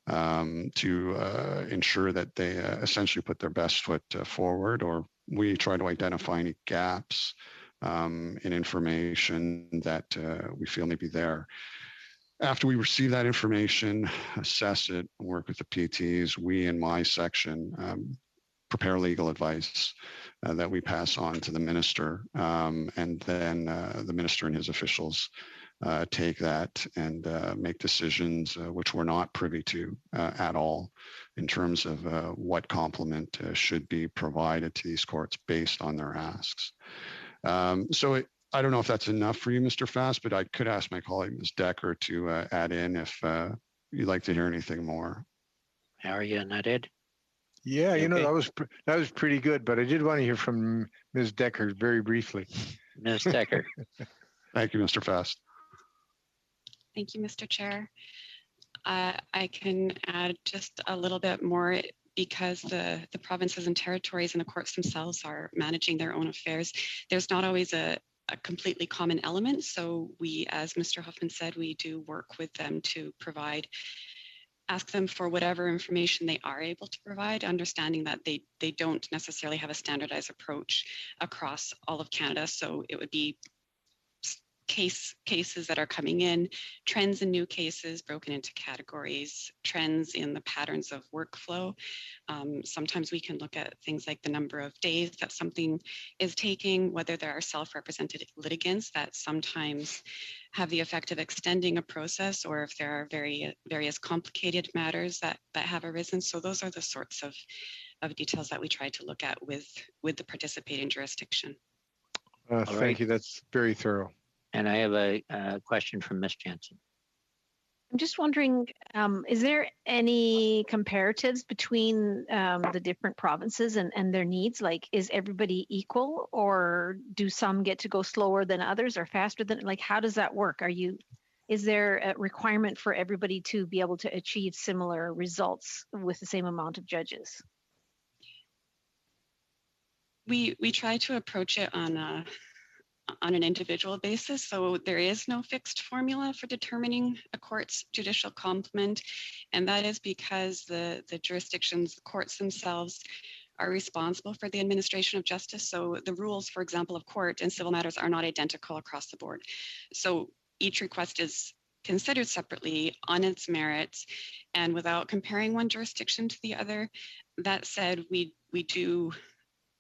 to ensure that they essentially put their best foot forward, or we try to identify any gaps in information that we feel may be there. After we receive that information, assess it, work with the PTs, we in my section prepare legal advice that we pass on to the minister, and then the minister and his officials take that and make decisions which we're not privy to at all in terms of what complement should be provided to these courts based on their asks. I don't know if that's enough for you, Mr. Fast, but I could ask my colleague, Ms. Decker, to add in if you'd like to hear anything more. How are you on that, Ed? Yeah, you know, Okay. that was pretty good, but I did want to hear from Ms. Decker very briefly. Ms. Decker. Thank you, Mr. Fast. Thank you, Mr. Chair. I can add just a little bit more because the provinces and territories and the courts themselves are managing their own affairs. There's not always a completely common element. So we, as Mr. Huffman said, we do work with them to ask them for whatever information they are able to provide, understanding that they don't necessarily have a standardized approach across all of Canada. So it would be cases that are coming in, trends in new cases broken into categories, trends in the patterns of workflow. Sometimes we can look at things like the number of days that something is taking, whether there are self-represented litigants that sometimes have the effect of extending a process, or if there are various complicated matters that have arisen. So those are the sorts of details that we try to look at with the participating jurisdiction. Thank you. That's very thorough. And I have a question from Ms. Jansen. I'm just wondering, is there any comparatives between the different provinces and their needs? Like, is everybody equal, or do some get to go slower than others or faster than, like, how does that work? Is there a requirement for everybody to be able to achieve similar results with the same amount of judges? We try to approach it on an individual basis. So there is no fixed formula for determining a court's judicial complement. And that is because the jurisdictions, the courts themselves are responsible for the administration of justice. So the rules, for example, of court and civil matters are not identical across the board. So each request is considered separately on its merits and without comparing one jurisdiction to the other. That said, we do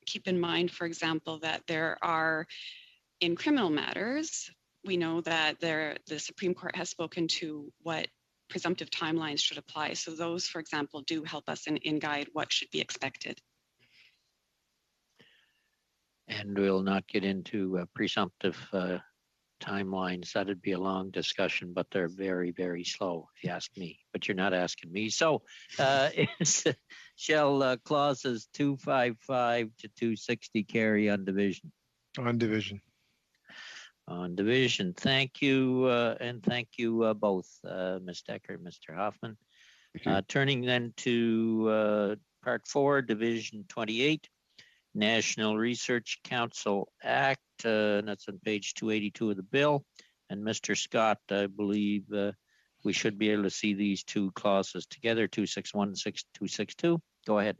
keep in mind, for example, that there are, in criminal matters, we know that the Supreme Court has spoken to what presumptive timelines should apply. So those, for example, do help us in guide what should be expected. And we'll not get into presumptive timelines. That'd be a long discussion, but they're very, very slow, if you ask me. But you're not asking me. So shall clauses 255 to 260 carry on division? On division. On division. Thank you, and thank you both, Ms. Decker, Mr. Hoffman. Turning then to Part 4, Division 28, National Research Council Act, and that's on page 282 of the bill. And Mr. Scott, I believe we should be able to see these two clauses together, 261 and 262. Go ahead.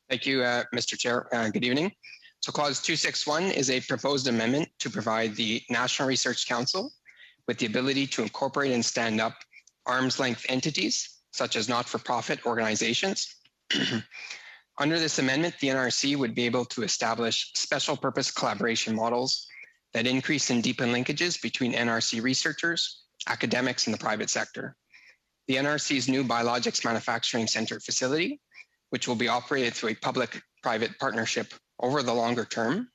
Thank you, Mr. Chair. Good evening. So Clause 261 is a proposed amendment to provide the National Research Council with the ability to incorporate and stand up arm's length entities, such as not-for-profit organizations. Under this amendment, the NRC would be able to establish special purpose collaboration models that increase and deepen linkages between NRC researchers, academics, and the private sector. The NRC's new Biologics Manufacturing Center facility, which will be operated through a public-private partnership over the longer term,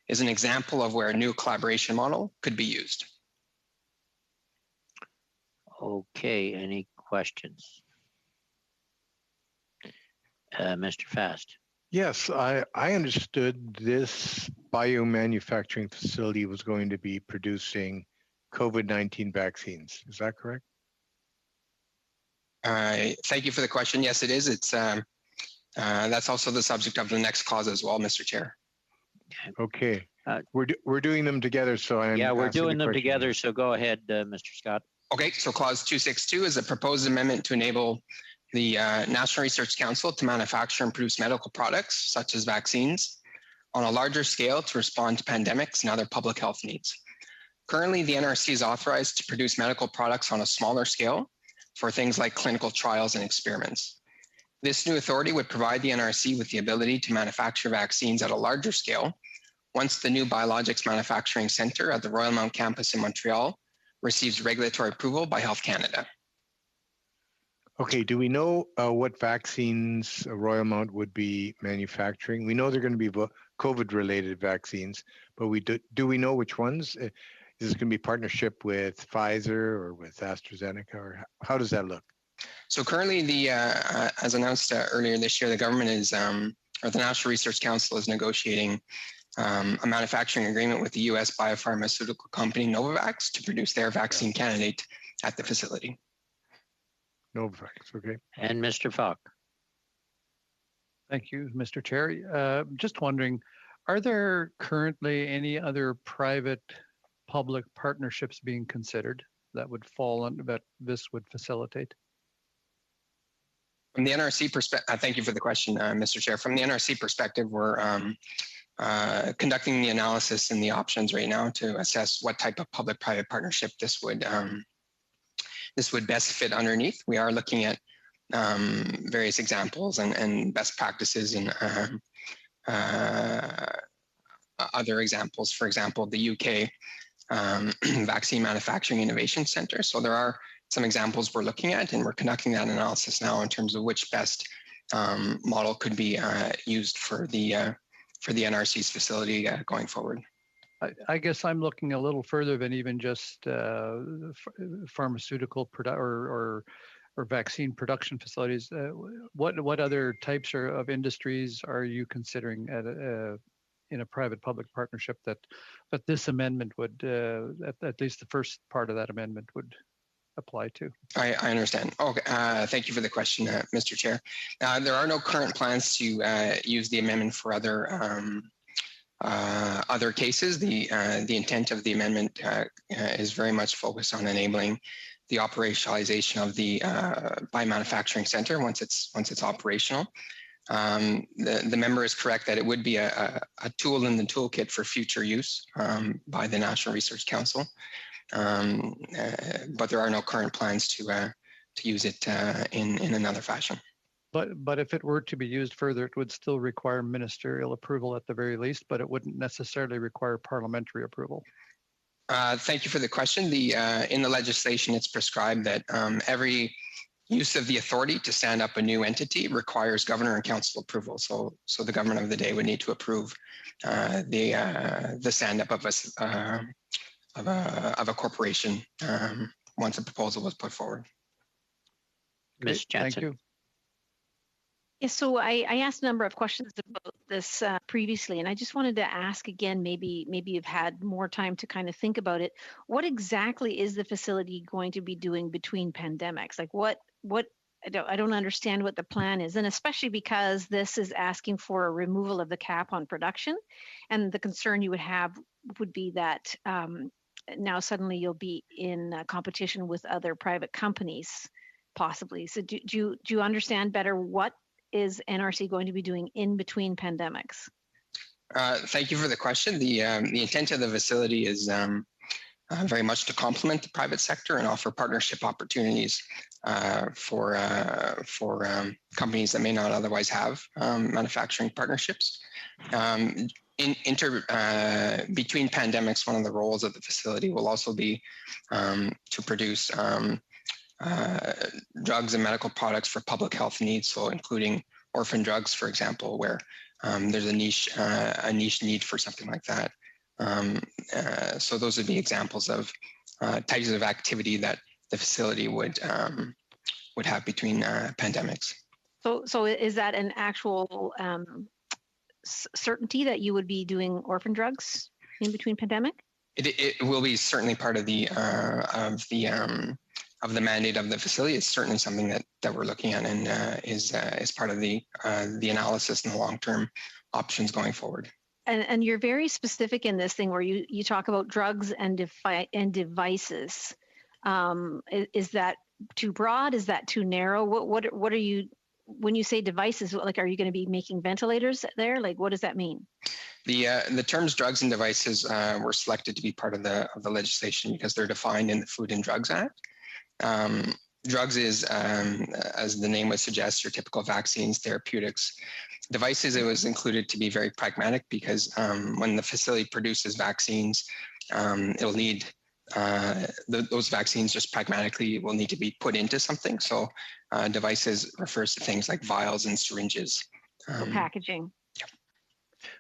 is an example of where a new collaboration model could be used. Okay, any questions? Mr. Fast. Yes, I understood this biomanufacturing facility was going to be producing COVID-19 vaccines. Is that correct? Thank you for the question. Yes, it is. It's that's also the subject of the next clause as well, Mr. Chair. Okay. We're doing them together, so we're doing them together. So go ahead, Mr. Scott. Okay. So Clause 262 is a proposed amendment to enable the National Research Council to manufacture and produce medical products, such as vaccines, on a larger scale to respond to pandemics and other public health needs. Currently, the NRC is authorized to produce medical products on a smaller scale for things like clinical trials and experiments. This new authority would provide the NRC with the ability to manufacture vaccines at a larger scale once the new Biologics Manufacturing Center at the Royalmount campus in Montreal receives regulatory approval by Health Canada. Okay, do we know what vaccines Royalmount would be manufacturing? We know they're going to be COVID-related vaccines, but do we know which ones? Is this going to be partnership with Pfizer or with AstraZeneca, or how does that look? So currently, as announced earlier this year, the government is, or the National Research Council is negotiating a manufacturing agreement with the U.S. biopharmaceutical company Novavax to produce their vaccine candidate at the facility. Novavax, okay. And Mr. Falk. Thank you, Mr. Chair. Just wondering, are there currently any other private-public partnerships being considered that would fall under that this would facilitate? From the NRC perspective, thank you for the question, Mr. Chair. From the NRC perspective, we're conducting the analysis and the options right now to assess what type of public-private partnership this would best fit underneath. We are looking at various examples and best practices and other examples. For example, the UK Vaccine Manufacturing Innovation Center. So there are some examples we're looking at, and we're conducting that analysis now in terms of which best model could be used for the NRC's facility going forward. I guess I'm looking a little further than even just pharmaceutical or vaccine production facilities. What other types of industries are you considering in a private-public partnership that this amendment would, at least the first part of that amendment would apply to? I understand. Okay, thank you for the question, Mr. Chair. There are no current plans to use the amendment for other cases. The intent of the amendment is very much focused on enabling the operationalization of the biomanufacturing center once it's operational. The member is correct that it would be a tool in the toolkit for future use by the National Research Council, but there are no current plans to use it in another fashion. But if it were to be used further, it would still require ministerial approval at the very least, but it wouldn't necessarily require parliamentary approval. Thank you for the question. In the legislation, it's prescribed that every use of the authority to stand up a new entity requires governor and council approval. So the government of the day would need to approve the stand up of a corporation once a proposal was put forward. Ms. Jensen. Thank you. Yeah, so I asked a number of questions about this previously, and I just wanted to ask again, maybe you've had more time to kind of think about it. What exactly is the facility going to be doing between pandemics? Like what I don't understand what the plan is, and especially because this is asking for a removal of the cap on production, and the concern you would have would be that now suddenly you'll be in competition with other private companies, possibly. So do you understand better what is NRC going to be doing in between pandemics? Thank you for the question. The intent of the facility is very much to complement the private sector and offer partnership opportunities for companies that may not otherwise have manufacturing partnerships. Between pandemics, one of the roles of the facility will also be to produce drugs and medical products for public health needs, so including orphan drugs, for example, where there's a niche need for something like that. So those would be examples of types of activity that the facility would have between pandemics. So is that an actual certainty that you would be doing orphan drugs in between pandemic? It will be certainly part of the mandate of the facility. It's certainly something that we're looking at and is part of the analysis and the long-term options going forward. And you're very specific in this thing where you talk about drugs and devices. Is that too broad? Is that too narrow? What are you, when you say devices, like, are you going to be making ventilators there? Like, what does that mean? The terms drugs and devices were selected to be part of the legislation because they're defined in the Food and Drugs Act. Drugs is, as the name would suggest, your typical vaccines, therapeutics. Devices, it was included to be very pragmatic because when the facility produces vaccines, it'll need, those vaccines just pragmatically will need to be put into something. So devices refers to things like vials and syringes. So packaging. Yeah.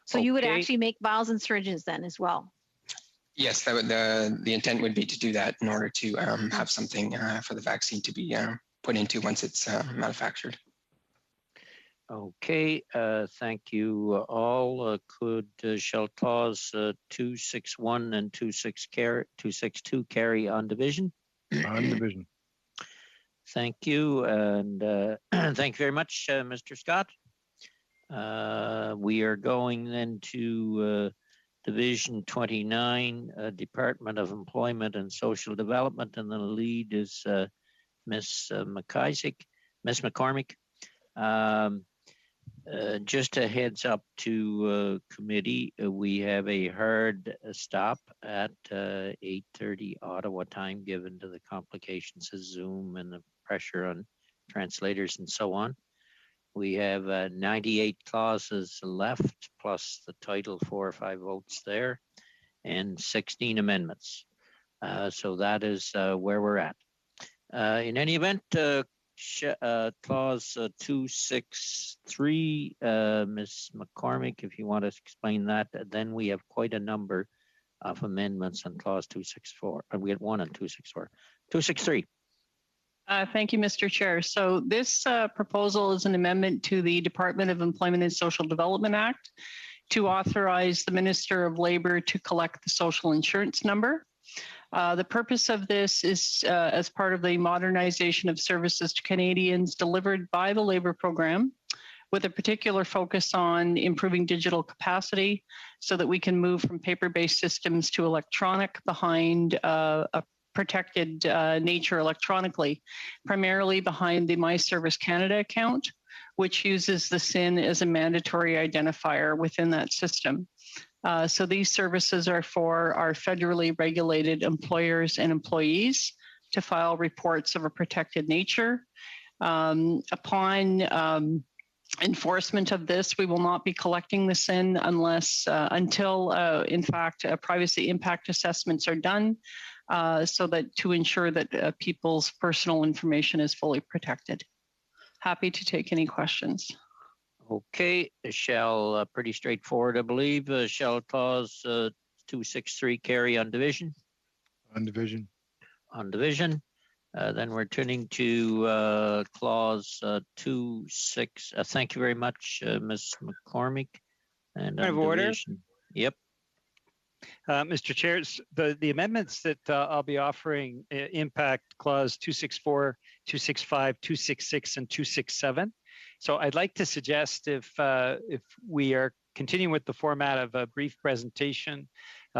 So you would actually make vials and syringes then as well? Yes, that would, the intent would be to do that in order to have something for the vaccine to be put into once it's manufactured. Okay, thank you all. Shall clause 261 and 262 carry on division? On division. Thank you, and thank you very much, Mr. Scott. We are going then to Division 29, Department of Employment and Social Development, and the lead is Ms. McCormick. Just a heads up to committee, we have a hard stop at 8:30 Ottawa time, given to the complications of Zoom and the pressure on translators and so on. We have 98 clauses left, plus the title 4 or 5 votes there, and 16 amendments. So that is where we're at. In any event, clause 263, Ms. McCormick, if you want to explain that, then we have quite a number of amendments on clause 264. We had one on 264. 263. Thank you, Mr. Chair. So this proposal is an amendment to the Department of Employment and Social Development Act to authorize the Minister of Labor to collect the social insurance number. The purpose of this is as part of the modernization of services to Canadians delivered by the Labor Program, with a particular focus on improving digital capacity so that we can move from paper-based systems to electronic behind a protected nature electronically, primarily behind the My Service Canada account, which uses the SIN as a mandatory identifier within that system. So these services are for our federally regulated employers and employees to file reports of a protected nature. Upon enforcement of this, we will not be collecting the SIN until, in fact, privacy impact assessments are done, so that to ensure that people's personal information is fully protected. Happy to take any questions. Okay, shall pretty straightforward, I believe. Shall clause 263 carry on division? On division. On division. Then we're turning to clause 26. Thank you very much, Ms. McCormick. And Point of order. Yep. Mr. Chair, the amendments that I'll be offering impact clause 264, 265, 266, and 267. So I'd like to suggest if we are continuing with the format of a brief presentation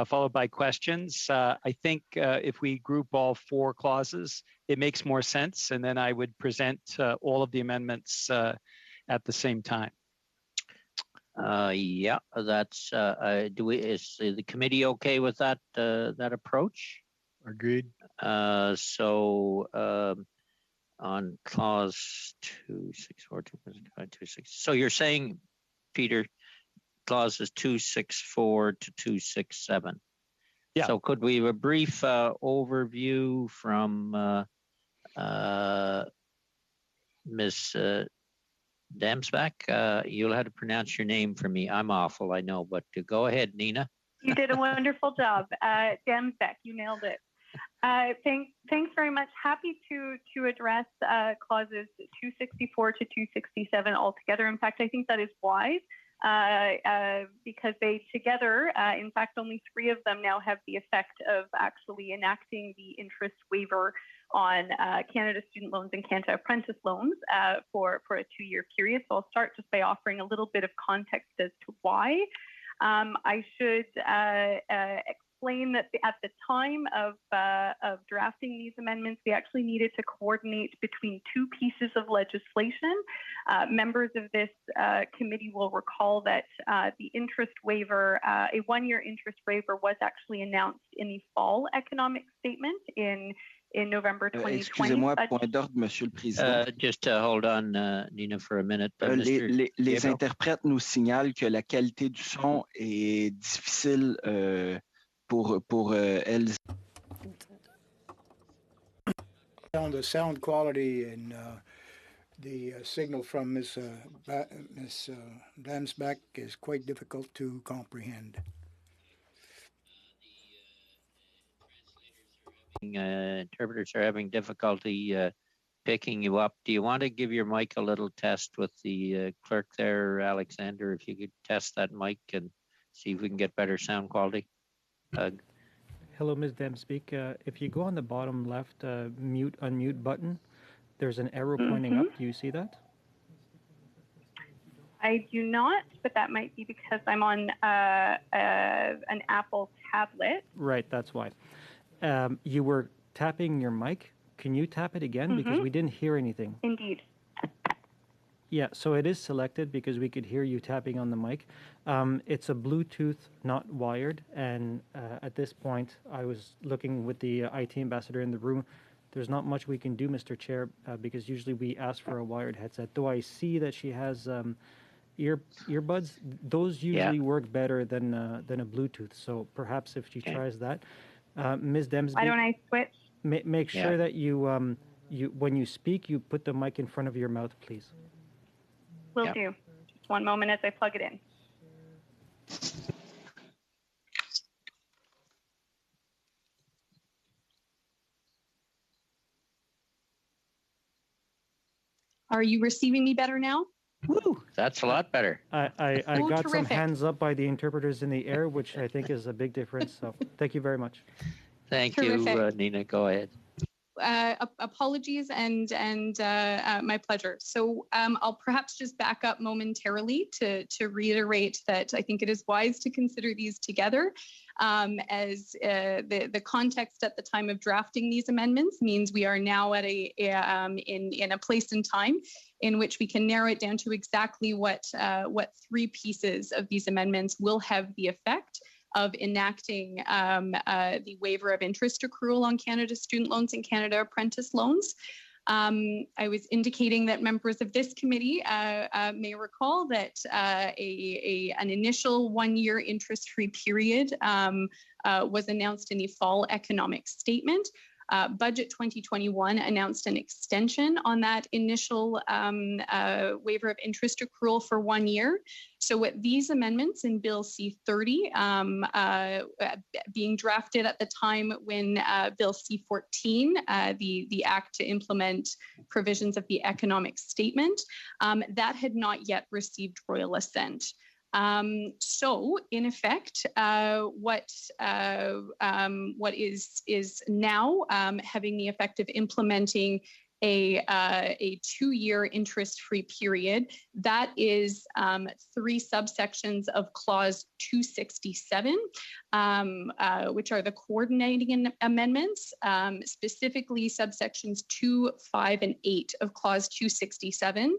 followed by questions, I think if we group all 4 clauses, it makes more sense. And then I would present all of the amendments at the same time. Yeah, that's. Is the committee okay with that that approach? Agreed. On clause 264, 265, so you're saying, Peter, clauses 264 to 267. Yeah. So could we have a brief overview from Ms. Damsbach? You'll have to pronounce your name for me. I'm awful, I know, but go ahead, Nina. You did a wonderful job. Damsbach, you nailed it. Thanks very much. Happy to address clauses 264 to 267 altogether. In fact, I think that is wise because they together, in fact, only 3 of them now have the effect of actually enacting the interest waiver on Canada Student Loans and Canada Apprentice Loans for a 2-year period. So I'll start just by offering a little bit of context as to why. I should explain that at the time of drafting these amendments, we actually needed to coordinate between 2 pieces of legislation. Members of this committee will recall that the interest waiver, a 1-year interest waiver, was actually announced in the fall economic statement in November 2020. Excusez-moi, point d'ordre, Monsieur le Président. Just hold on, Nina, for a minute. Les interprètes nous signalent que la qualité du son est difficile pour elles. The sound quality and the signal from Ms. Damsbach is quite difficult to comprehend. Interpreters are having difficulty picking you up. Do you want to give your mic a little test with the clerk there, Alexander? If you could test that mic and see if we can get better sound quality. Hello, Ms. Demspeak. If you go on the bottom left mute unmute button, there's an arrow pointing up. Do you see that? I do not, but that might be because I'm on an Apple tablet. Right, that's why. You were tapping your mic. Can you tap it again? Because we didn't hear anything. Indeed. Yeah, so it is selected because we could hear you tapping on the mic. It's a Bluetooth, not wired. And at this point, I was looking with the IT ambassador in the room. There's not much we can do, Mr. Chair, because usually we ask for a wired headset. Though I see that she has earbuds. Those usually work better than a Bluetooth. So perhaps if she tries that, Ms. Demsby. Why don't I switch? Make sure that you when you speak, you put the mic in front of your mouth, please. Will do. Just one moment as I plug it in. Are you receiving me better now? Woo, that's a lot better. I Oh, got terrific. some hands up by the interpreters in the air, which I think is a big difference. So thank you very much. Thank you, Terrific. Nina. Go ahead. Apologies and my pleasure. So I'll perhaps just back up momentarily to reiterate that I think it is wise to consider these together, as the context at the time of drafting these amendments means we are now at in a place in time in which we can narrow it down to exactly what three pieces of these amendments will have the effect of enacting the waiver of interest accrual on Canada student loans and Canada apprentice loans. I was indicating that members of this committee may recall that an initial one-year interest-free period was announced in the fall economic statement. Budget 2021 announced an extension on that initial waiver of interest accrual for 1 year. So what these amendments in Bill C-30 being drafted at the time when Bill C-14, the act to implement provisions of the economic statement, that had not yet received royal assent. So in effect, what is now having the effect of implementing a 2-year interest-free period, that is 3 subsections of Clause 267, which are the coordinating amendments, specifically subsections 2, 5, and 8 of Clause 267.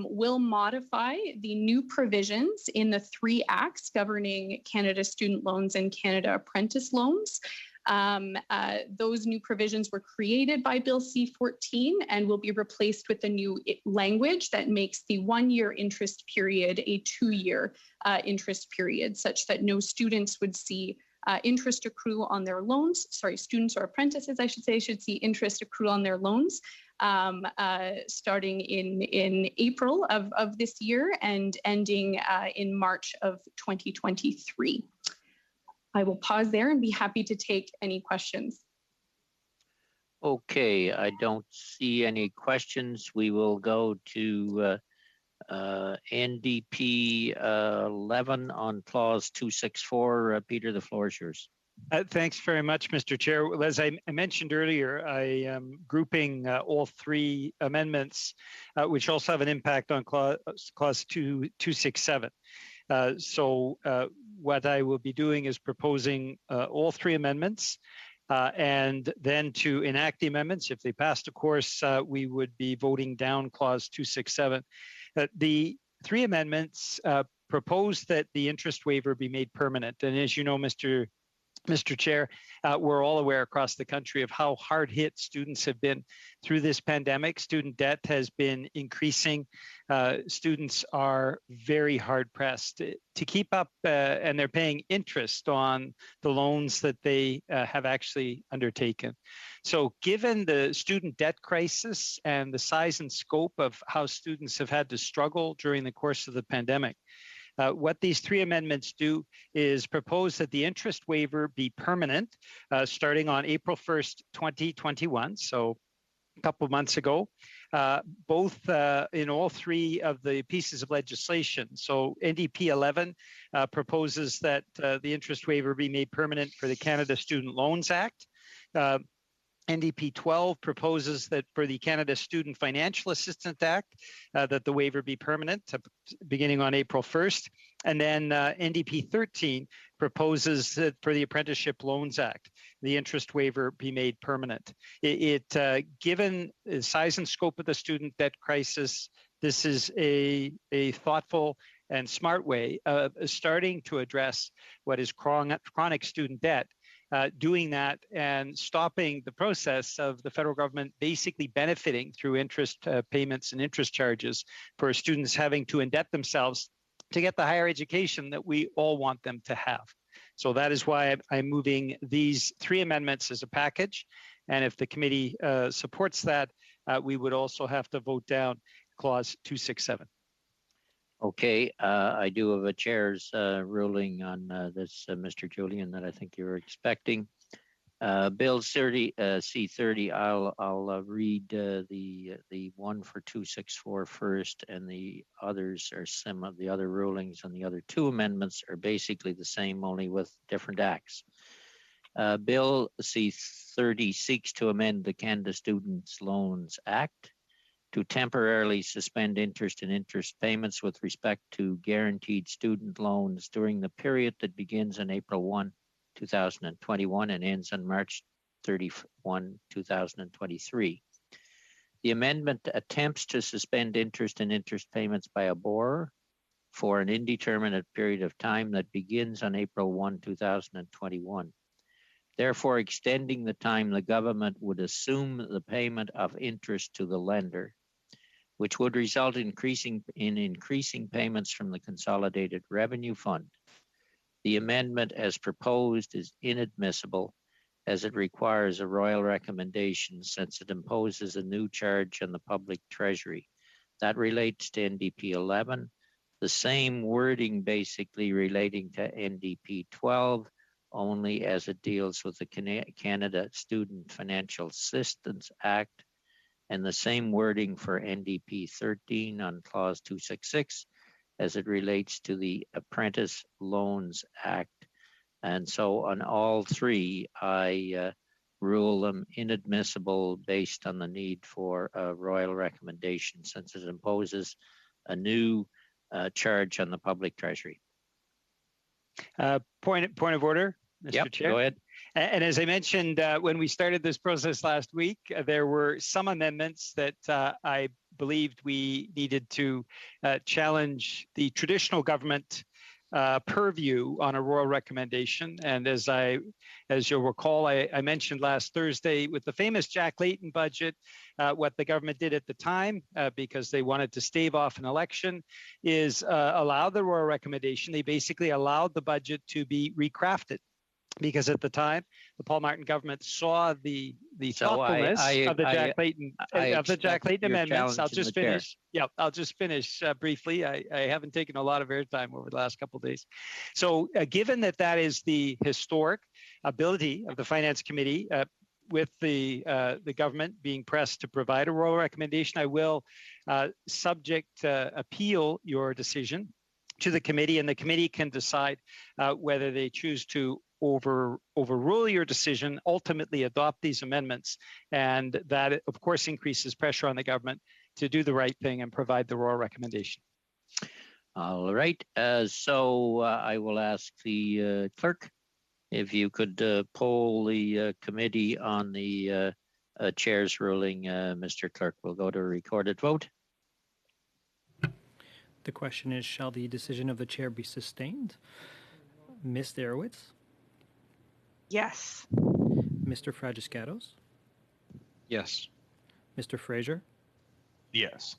Will modify the new provisions in the 3 acts governing Canada student loans and Canada apprentice loans. Those new provisions were created by Bill C-14 and will be replaced with a new language that makes the 1-year interest period a 2-year interest period, such that no students would see interest accrue on their loans. Sorry, students or apprentices, I should say, should see interest accrue on their loans starting in April of this year and ending in March of 2023. I will pause there and be happy to take any questions. Okay, I don't see any questions. We will go to NDP 11 on Clause 264. Peter, the floor is yours. Thanks very much, Mr. Chair. As I mentioned earlier, I am grouping all 3 amendments, which also have an impact on Clause 267. So what I will be doing is proposing all 3 amendments, and then to enact the amendments. If they passed, of course, we would be voting down Clause 267. The 3 amendments propose that the interest waiver be made permanent. And as you know, Mr. Chair, we're all aware across the country of how hard hit students have been through this pandemic. Student debt has been increasing. Students are very hard pressed to keep up, and they're paying interest on the loans that they have actually undertaken. So given the student debt crisis and the size and scope of how students have had to struggle during the course of the pandemic, what these 3 amendments do is propose that the interest waiver be permanent starting on April 1st, 2021. So couple of months ago, both in all three of the pieces of legislation. So NDP 11 proposes that the interest waiver be made permanent for the Canada Student Loans Act. NDP 12 proposes that for the Canada Student Financial Assistance Act, that the waiver be permanent beginning on April 1st. And then NDP 13 proposes that for the Apprenticeship Loans Act, the interest waiver be made permanent. Given the size and scope of the student debt crisis, this is a thoughtful and smart way of starting to address what is chronic student debt. Doing that and stopping the process of the federal government basically benefiting through interest payments and interest charges for students having to indebt themselves to get the higher education that we all want them to have. So that is why I'm moving these three amendments as a package. And if the committee supports that, we would also have to vote down clause 267. Okay, I do have a chair's ruling on this, Mr. Julian, that I think you were expecting. Bill C30, I'll read the one for 264 first, and the others are some of the other rulings, and the other two amendments are basically the same, only with different acts. Bill C30 seeks to amend the Canada Students Loans Act to temporarily suspend interest and interest payments with respect to guaranteed student loans during the period that begins on April 1, 2021 and ends on March 31, 2023. The amendment attempts to suspend interest and interest payments by a borrower for an indeterminate period of time that begins on April 1, 2021. Therefore, extending the time the government would assume the payment of interest to the lender, which would result in increasing payments from the Consolidated Revenue Fund. The amendment as proposed is inadmissible as it requires a royal recommendation since it imposes a new charge on the public treasury. That relates to NDP 11. The same wording basically relating to NDP 12, only as it deals with the Canada Student Financial Assistance Act, and the same wording for NDP 13 on clause 266 as it relates to the Apprentice Loans Act. And so on all three, I rule them inadmissible based on the need for a royal recommendation since it imposes a new charge on the public treasury. Point of order, Mr. Chair. Go ahead. And as I mentioned, when we started this process last week, there were some amendments that I believed we needed to challenge the traditional government purview on a royal recommendation. And as you'll recall, I mentioned last Thursday with the famous Jack Layton budget, what the government did at the time, because they wanted to stave off an election, is allow the royal recommendation. They basically allowed the budget to be recrafted, because at the time, the Paul Martin government saw the thoughtfulness of the Jack Layton amendments. I'll just finish. Yeah, I'll just finish briefly. I haven't taken a lot of airtime over the last couple of days. So given that is the historic ability of the Finance Committee, with the government being pressed to provide a royal recommendation, I will appeal your decision to the committee, and the committee can decide whether they choose to overrule your decision, ultimately adopt these amendments, and that of course increases pressure on the government to do the right thing and provide the royal recommendation. All right, so I will ask the clerk if you could poll the committee on the chair's ruling. Mr. Clerk, will go to a recorded vote. The question is, shall the decision of the chair be sustained? Ms. Derowitz? Yes. Mr. Fragiscatos? Yes. Mr. Fraser? Yes.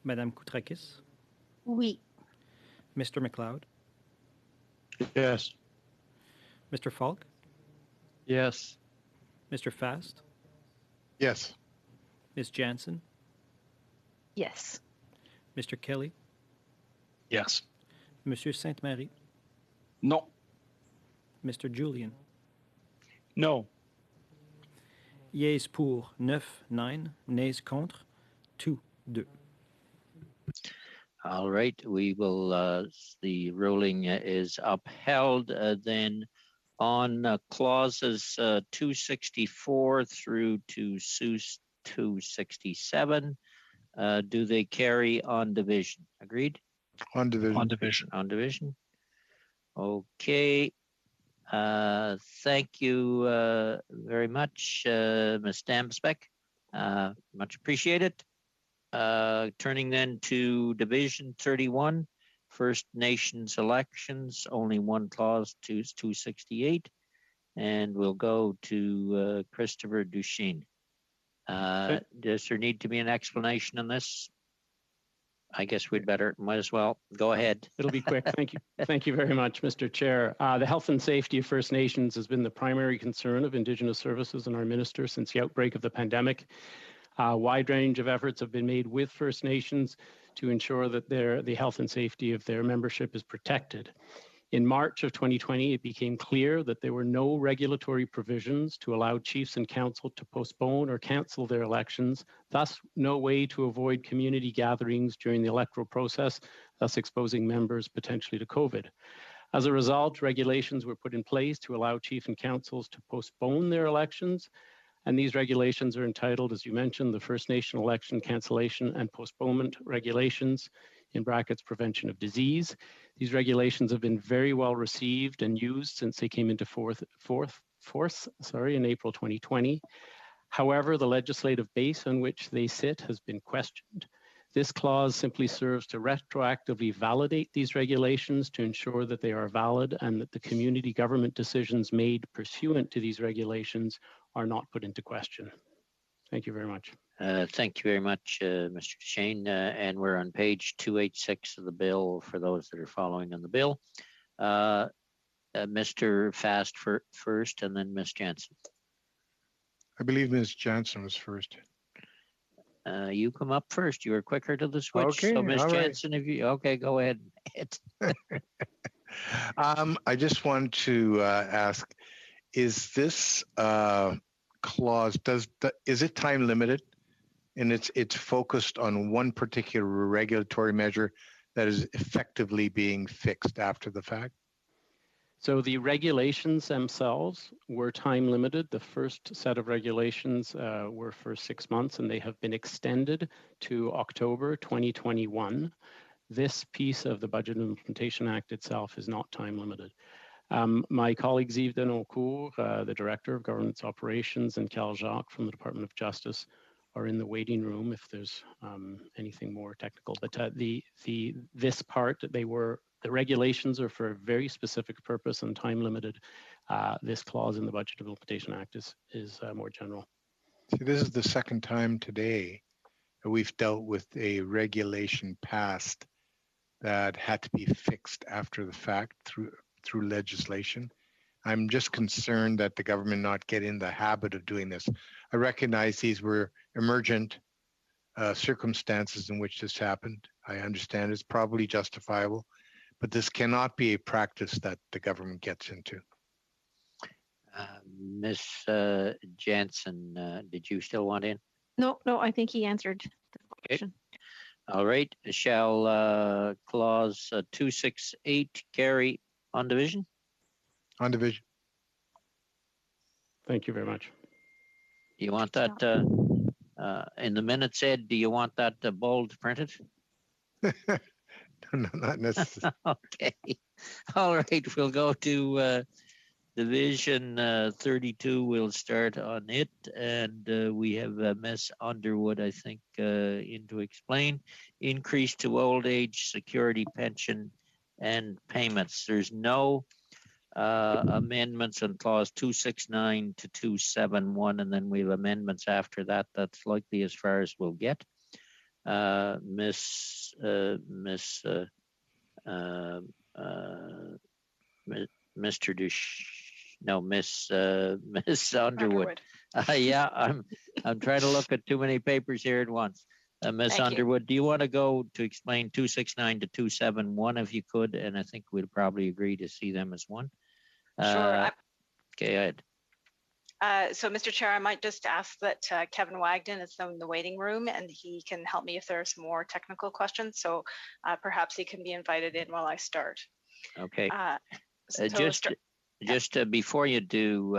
Madame Koutrakis? Oui. Mr. McLeod? Yes. Mr. Falk? Yes. Mr. Fast? Yes. Ms. Jansen? Yes. Mr. Kelly? Yes. Monsieur Sainte-Marie? No. Mr. Julian? No. Yeas pour 9, 9. Nays contre 2, 2. All right, we will, the ruling is upheld. Then on clauses 264 through to 267, do they carry on division? Agreed? On division. On division. On division. Okay. Thank you very much, Ms. Damsbeck. Much appreciated. Turning then to Division 31, First Nations elections, only one clause to 268. And we'll go to Christopher Duchesne. Does there need to be an explanation on this? I guess we'd might as well go ahead. It'll be quick. Thank you. Thank you very much, Mr. Chair. The health and safety of First Nations has been the primary concern of Indigenous services and our minister since the outbreak of the pandemic. A wide range of efforts have been made with First Nations to ensure that the health and safety of their membership is protected. In March of 2020, it became clear that there were no regulatory provisions to allow chiefs and council to postpone or cancel their elections, thus no way to avoid community gatherings during the electoral process, thus exposing members potentially to COVID. As a result, regulations were put in place to allow chief and councils to postpone their elections. And these regulations are entitled, as you mentioned, the First Nation Election Cancellation and Postponement Regulations, in brackets, Prevention of Disease. These regulations have been very well received and used since they came into force in April 2020. However, the legislative base on which they sit has been questioned. This clause simply serves to retroactively validate these regulations to ensure that they are valid and that the community government decisions made pursuant to these regulations are not put into question. Thank you very much. Thank you very much, Mr. Shane. And we're on page 286 of the bill for those that are following on the bill. Mr. Fast first, and then Ms. Jansen. I believe Ms. Jansen was first. You come up first. You were quicker to the switch. Okay, so Ms. all right. Jansen, if you okay, go ahead. I just want to ask: is this clause is it time limited, and it's focused on one particular regulatory measure that is effectively being fixed after the fact? So the regulations themselves were time limited. The first set of regulations were for 6 months, and they have been extended to October 2021. This piece of the Budget Implementation Act itself is not time limited. My colleagues Yves Denoncourt, the Director of Governance Operations, and Carl Jacques from the Department of Justice are in the waiting room if there's anything more technical. But this part, the regulations are for a very specific purpose and time limited. This clause in the Budget Implementation Act is more general. See, this is the second time today that we've dealt with a regulation passed that had to be fixed after the fact through legislation. I'm just concerned that the government not get in the habit of doing this. I recognize these were emergent circumstances in which this happened. I understand it's probably justifiable, but this cannot be a practice that the government gets into. Ms. Jansen, did you still want in? No, I think he answered the question. All right. Shall clause 268 carry on division? On division. Thank you very much. You want that in the minutes, Ed? Do you want that bold printed? No, not necessarily. Okay. All right. We'll go to Division 32. We'll start on it. And we have Ms. Underwood, I think, in to explain. Increase to old age security pension and payments. There's no amendments on clause 269 to 271, and then we have amendments after that. That's likely as far as we'll get. Miss Underwood. Yeah, I'm trying to look at too many papers here at once. Ms. Underwood, do you want to go to explain 269 to 271 if you could? And I think we'd probably agree to see them as one. Sure. Okay, ahead. So, Mr. Chair, I might just ask that Kevin Wagden is in the waiting room and he can help me if there's more technical questions. So perhaps he can be invited in while I start. Okay. So just before you do,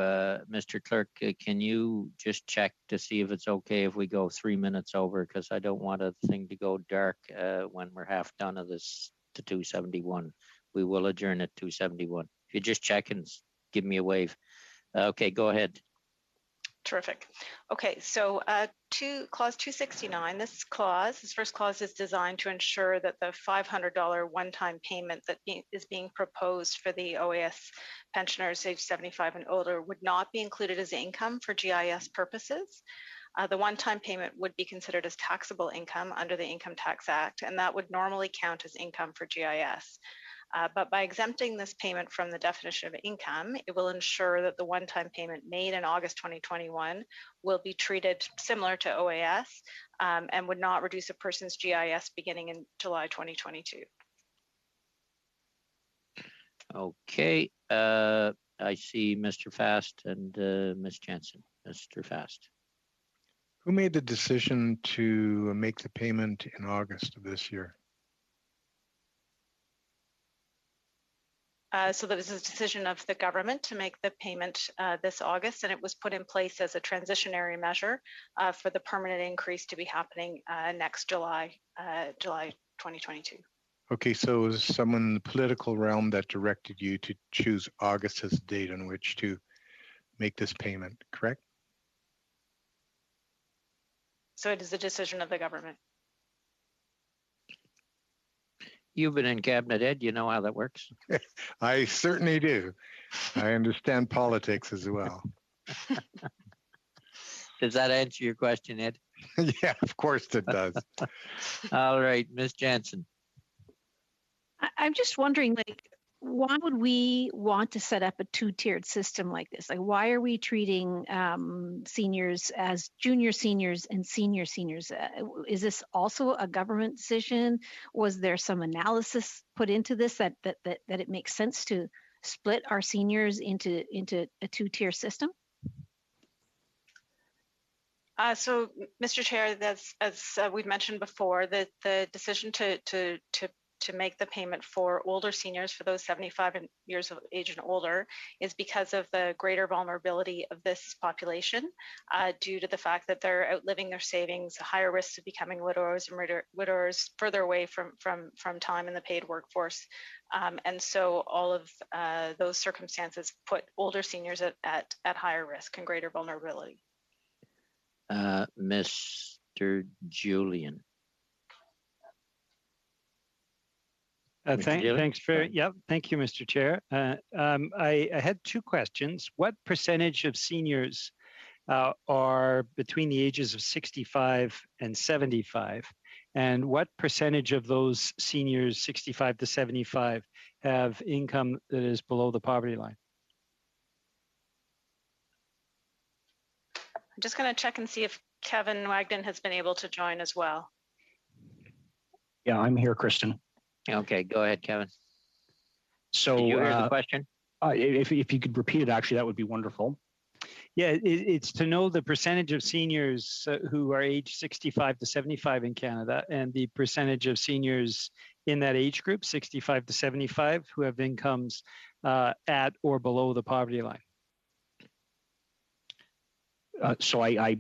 Mr. Clerk, can you just check to see if it's okay if we go 3 minutes over? Because I don't want a thing to go dark when we're half done of this to 271. We will adjourn at 271. If you just check and give me a wave. Okay, go ahead. Terrific. Okay, so clause 269, this first clause is designed to ensure that the $500 one-time payment that is being proposed for the OAS pensioners age 75 and older would not be included as income for GIS purposes. The one-time payment would be considered as taxable income under the Income Tax Act, and that would normally count as income for GIS. But by exempting this payment from the definition of income, it will ensure that the one-time payment made in August 2021 will be treated similar to OAS and would not reduce a person's GIS beginning in July 2022. Okay, I see Mr. Fast and Ms. Jensen. Mr. Fast. Who made the decision to make the payment in August of this year? So that was a decision of the government to make the payment this August, and it was put in place as a transitionary measure for the permanent increase to be happening next July 2022. Okay, so it was someone in the political realm that directed you to choose August as the date on which to make this payment, correct? So it is a decision of the government. You've been in cabinet, Ed. You know how that works. I certainly do. I understand politics as well. Does that answer your question, Ed? Yeah, of course it does. All right, Ms. Jensen. I'm just wondering, like, why would we want to set up a two-tiered system like this? Like, why are we treating seniors as junior seniors and senior seniors? Is this also a government decision? Was there some analysis put into this that it makes sense to split our seniors into a two-tier system? So, Mr. Chair, that's, as we've mentioned before, that the decision to make the payment for older seniors, for those 75 years of age and older, is because of the greater vulnerability of this population due to the fact that they're outliving their savings, higher risks of becoming widowers and widowers further away from time in the paid workforce. And so all of those circumstances put older seniors at higher risk and greater vulnerability. Mr. Julian. Thank you, Mr. Chair. I had two questions. What percentage of seniors are between the ages of 65 and 75? And what percentage of those seniors 65 to 75 have income that is below the poverty line? I'm just going to check and see if Kevin Wagden has been able to join as well. Yeah, I'm here, Kristen. Okay, go ahead, Kevin. So did you hear the question? If you could repeat it, actually, that would be wonderful. Yeah, it's to know the percentage of seniors who are age 65 to 75 in Canada and the percentage of seniors in that age group, 65 to 75, who have incomes at or below the poverty line. So I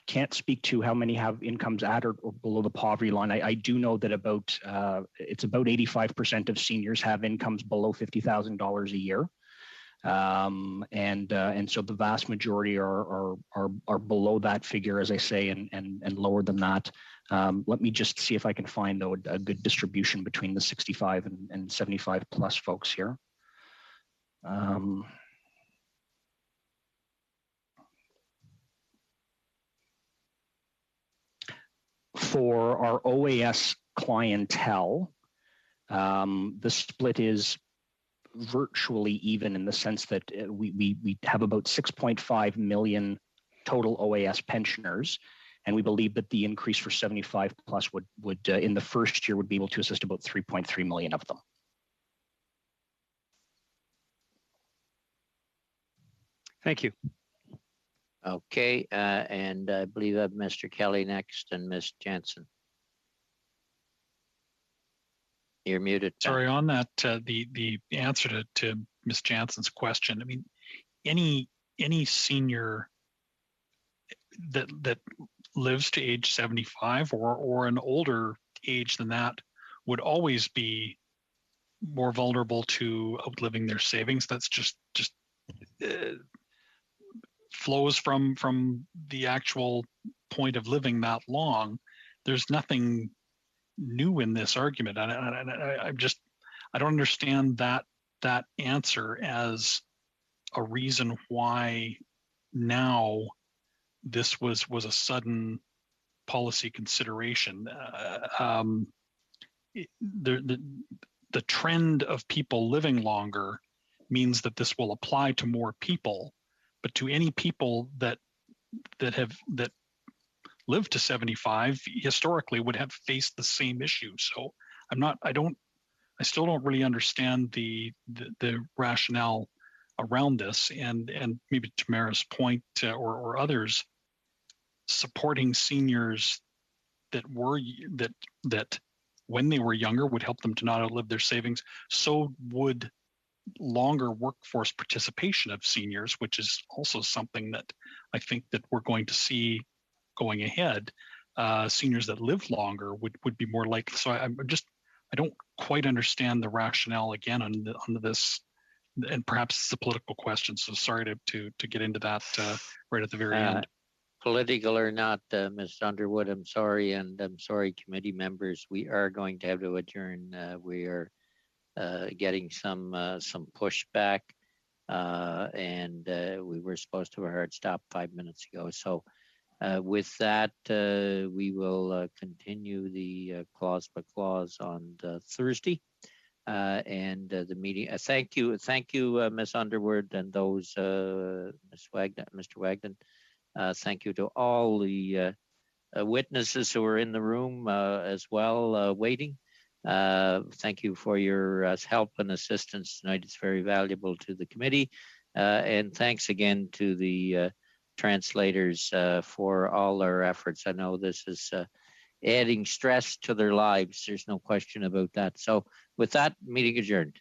can't speak to how many have incomes at or below the poverty line. I do know that it's about 85% of seniors have incomes below $50,000 a year. And so the vast majority are below that figure, as I say, and lower than that. Let me just see if I can find, though, a good distribution between the 65 and 75 plus folks here. For our OAS clientele, the split is virtually even in the sense that we have about 6.5 million total OAS pensioners, and we believe that the increase for 75 plus would in the first year would be able to assist about 3.3 million of them. Thank you. Okay, and I believe I have Mr. Kelly next and Ms. Jansen. You're muted. Sorry, on that, the answer to Ms. Jansen's question. I mean, any senior that lives to age 75 or an older age than that would always be more vulnerable to outliving their savings. That's just flows from the actual point of living that long. There's nothing new in this argument. I don't understand that answer as a reason why now this was a sudden policy consideration. The trend of people living longer means that this will apply to more people, but to any people that lived to 75 historically would have faced the same issue. So I still don't really understand the rationale around this, and maybe Tamara's point or others supporting seniors that when they were younger would help them to not outlive their savings. So would longer workforce participation of seniors, which is also something that I think that we're going to see going ahead. Seniors that live longer would be more likely. So I don't quite understand the rationale again on this, and perhaps it's a political question. So sorry to get into that right at the very end. Political or not, Ms. Underwood, I'm sorry, and I'm sorry, committee members. We are going to have to adjourn. We are getting some pushback, and we were supposed to have a hard stop 5 minutes ago. So with that, we will continue the clause by clause on Thursday, and the meeting. Thank you, Ms. Underwood, and those Ms. Wagner, Mr. Wagner. Thank you to all the witnesses who are in the room as well, waiting. Thank you for your help and assistance tonight. It's very valuable to the committee. And thanks again to the translators for all their efforts. I know this is adding stress to their lives. There's no question about that. So with that, meeting adjourned.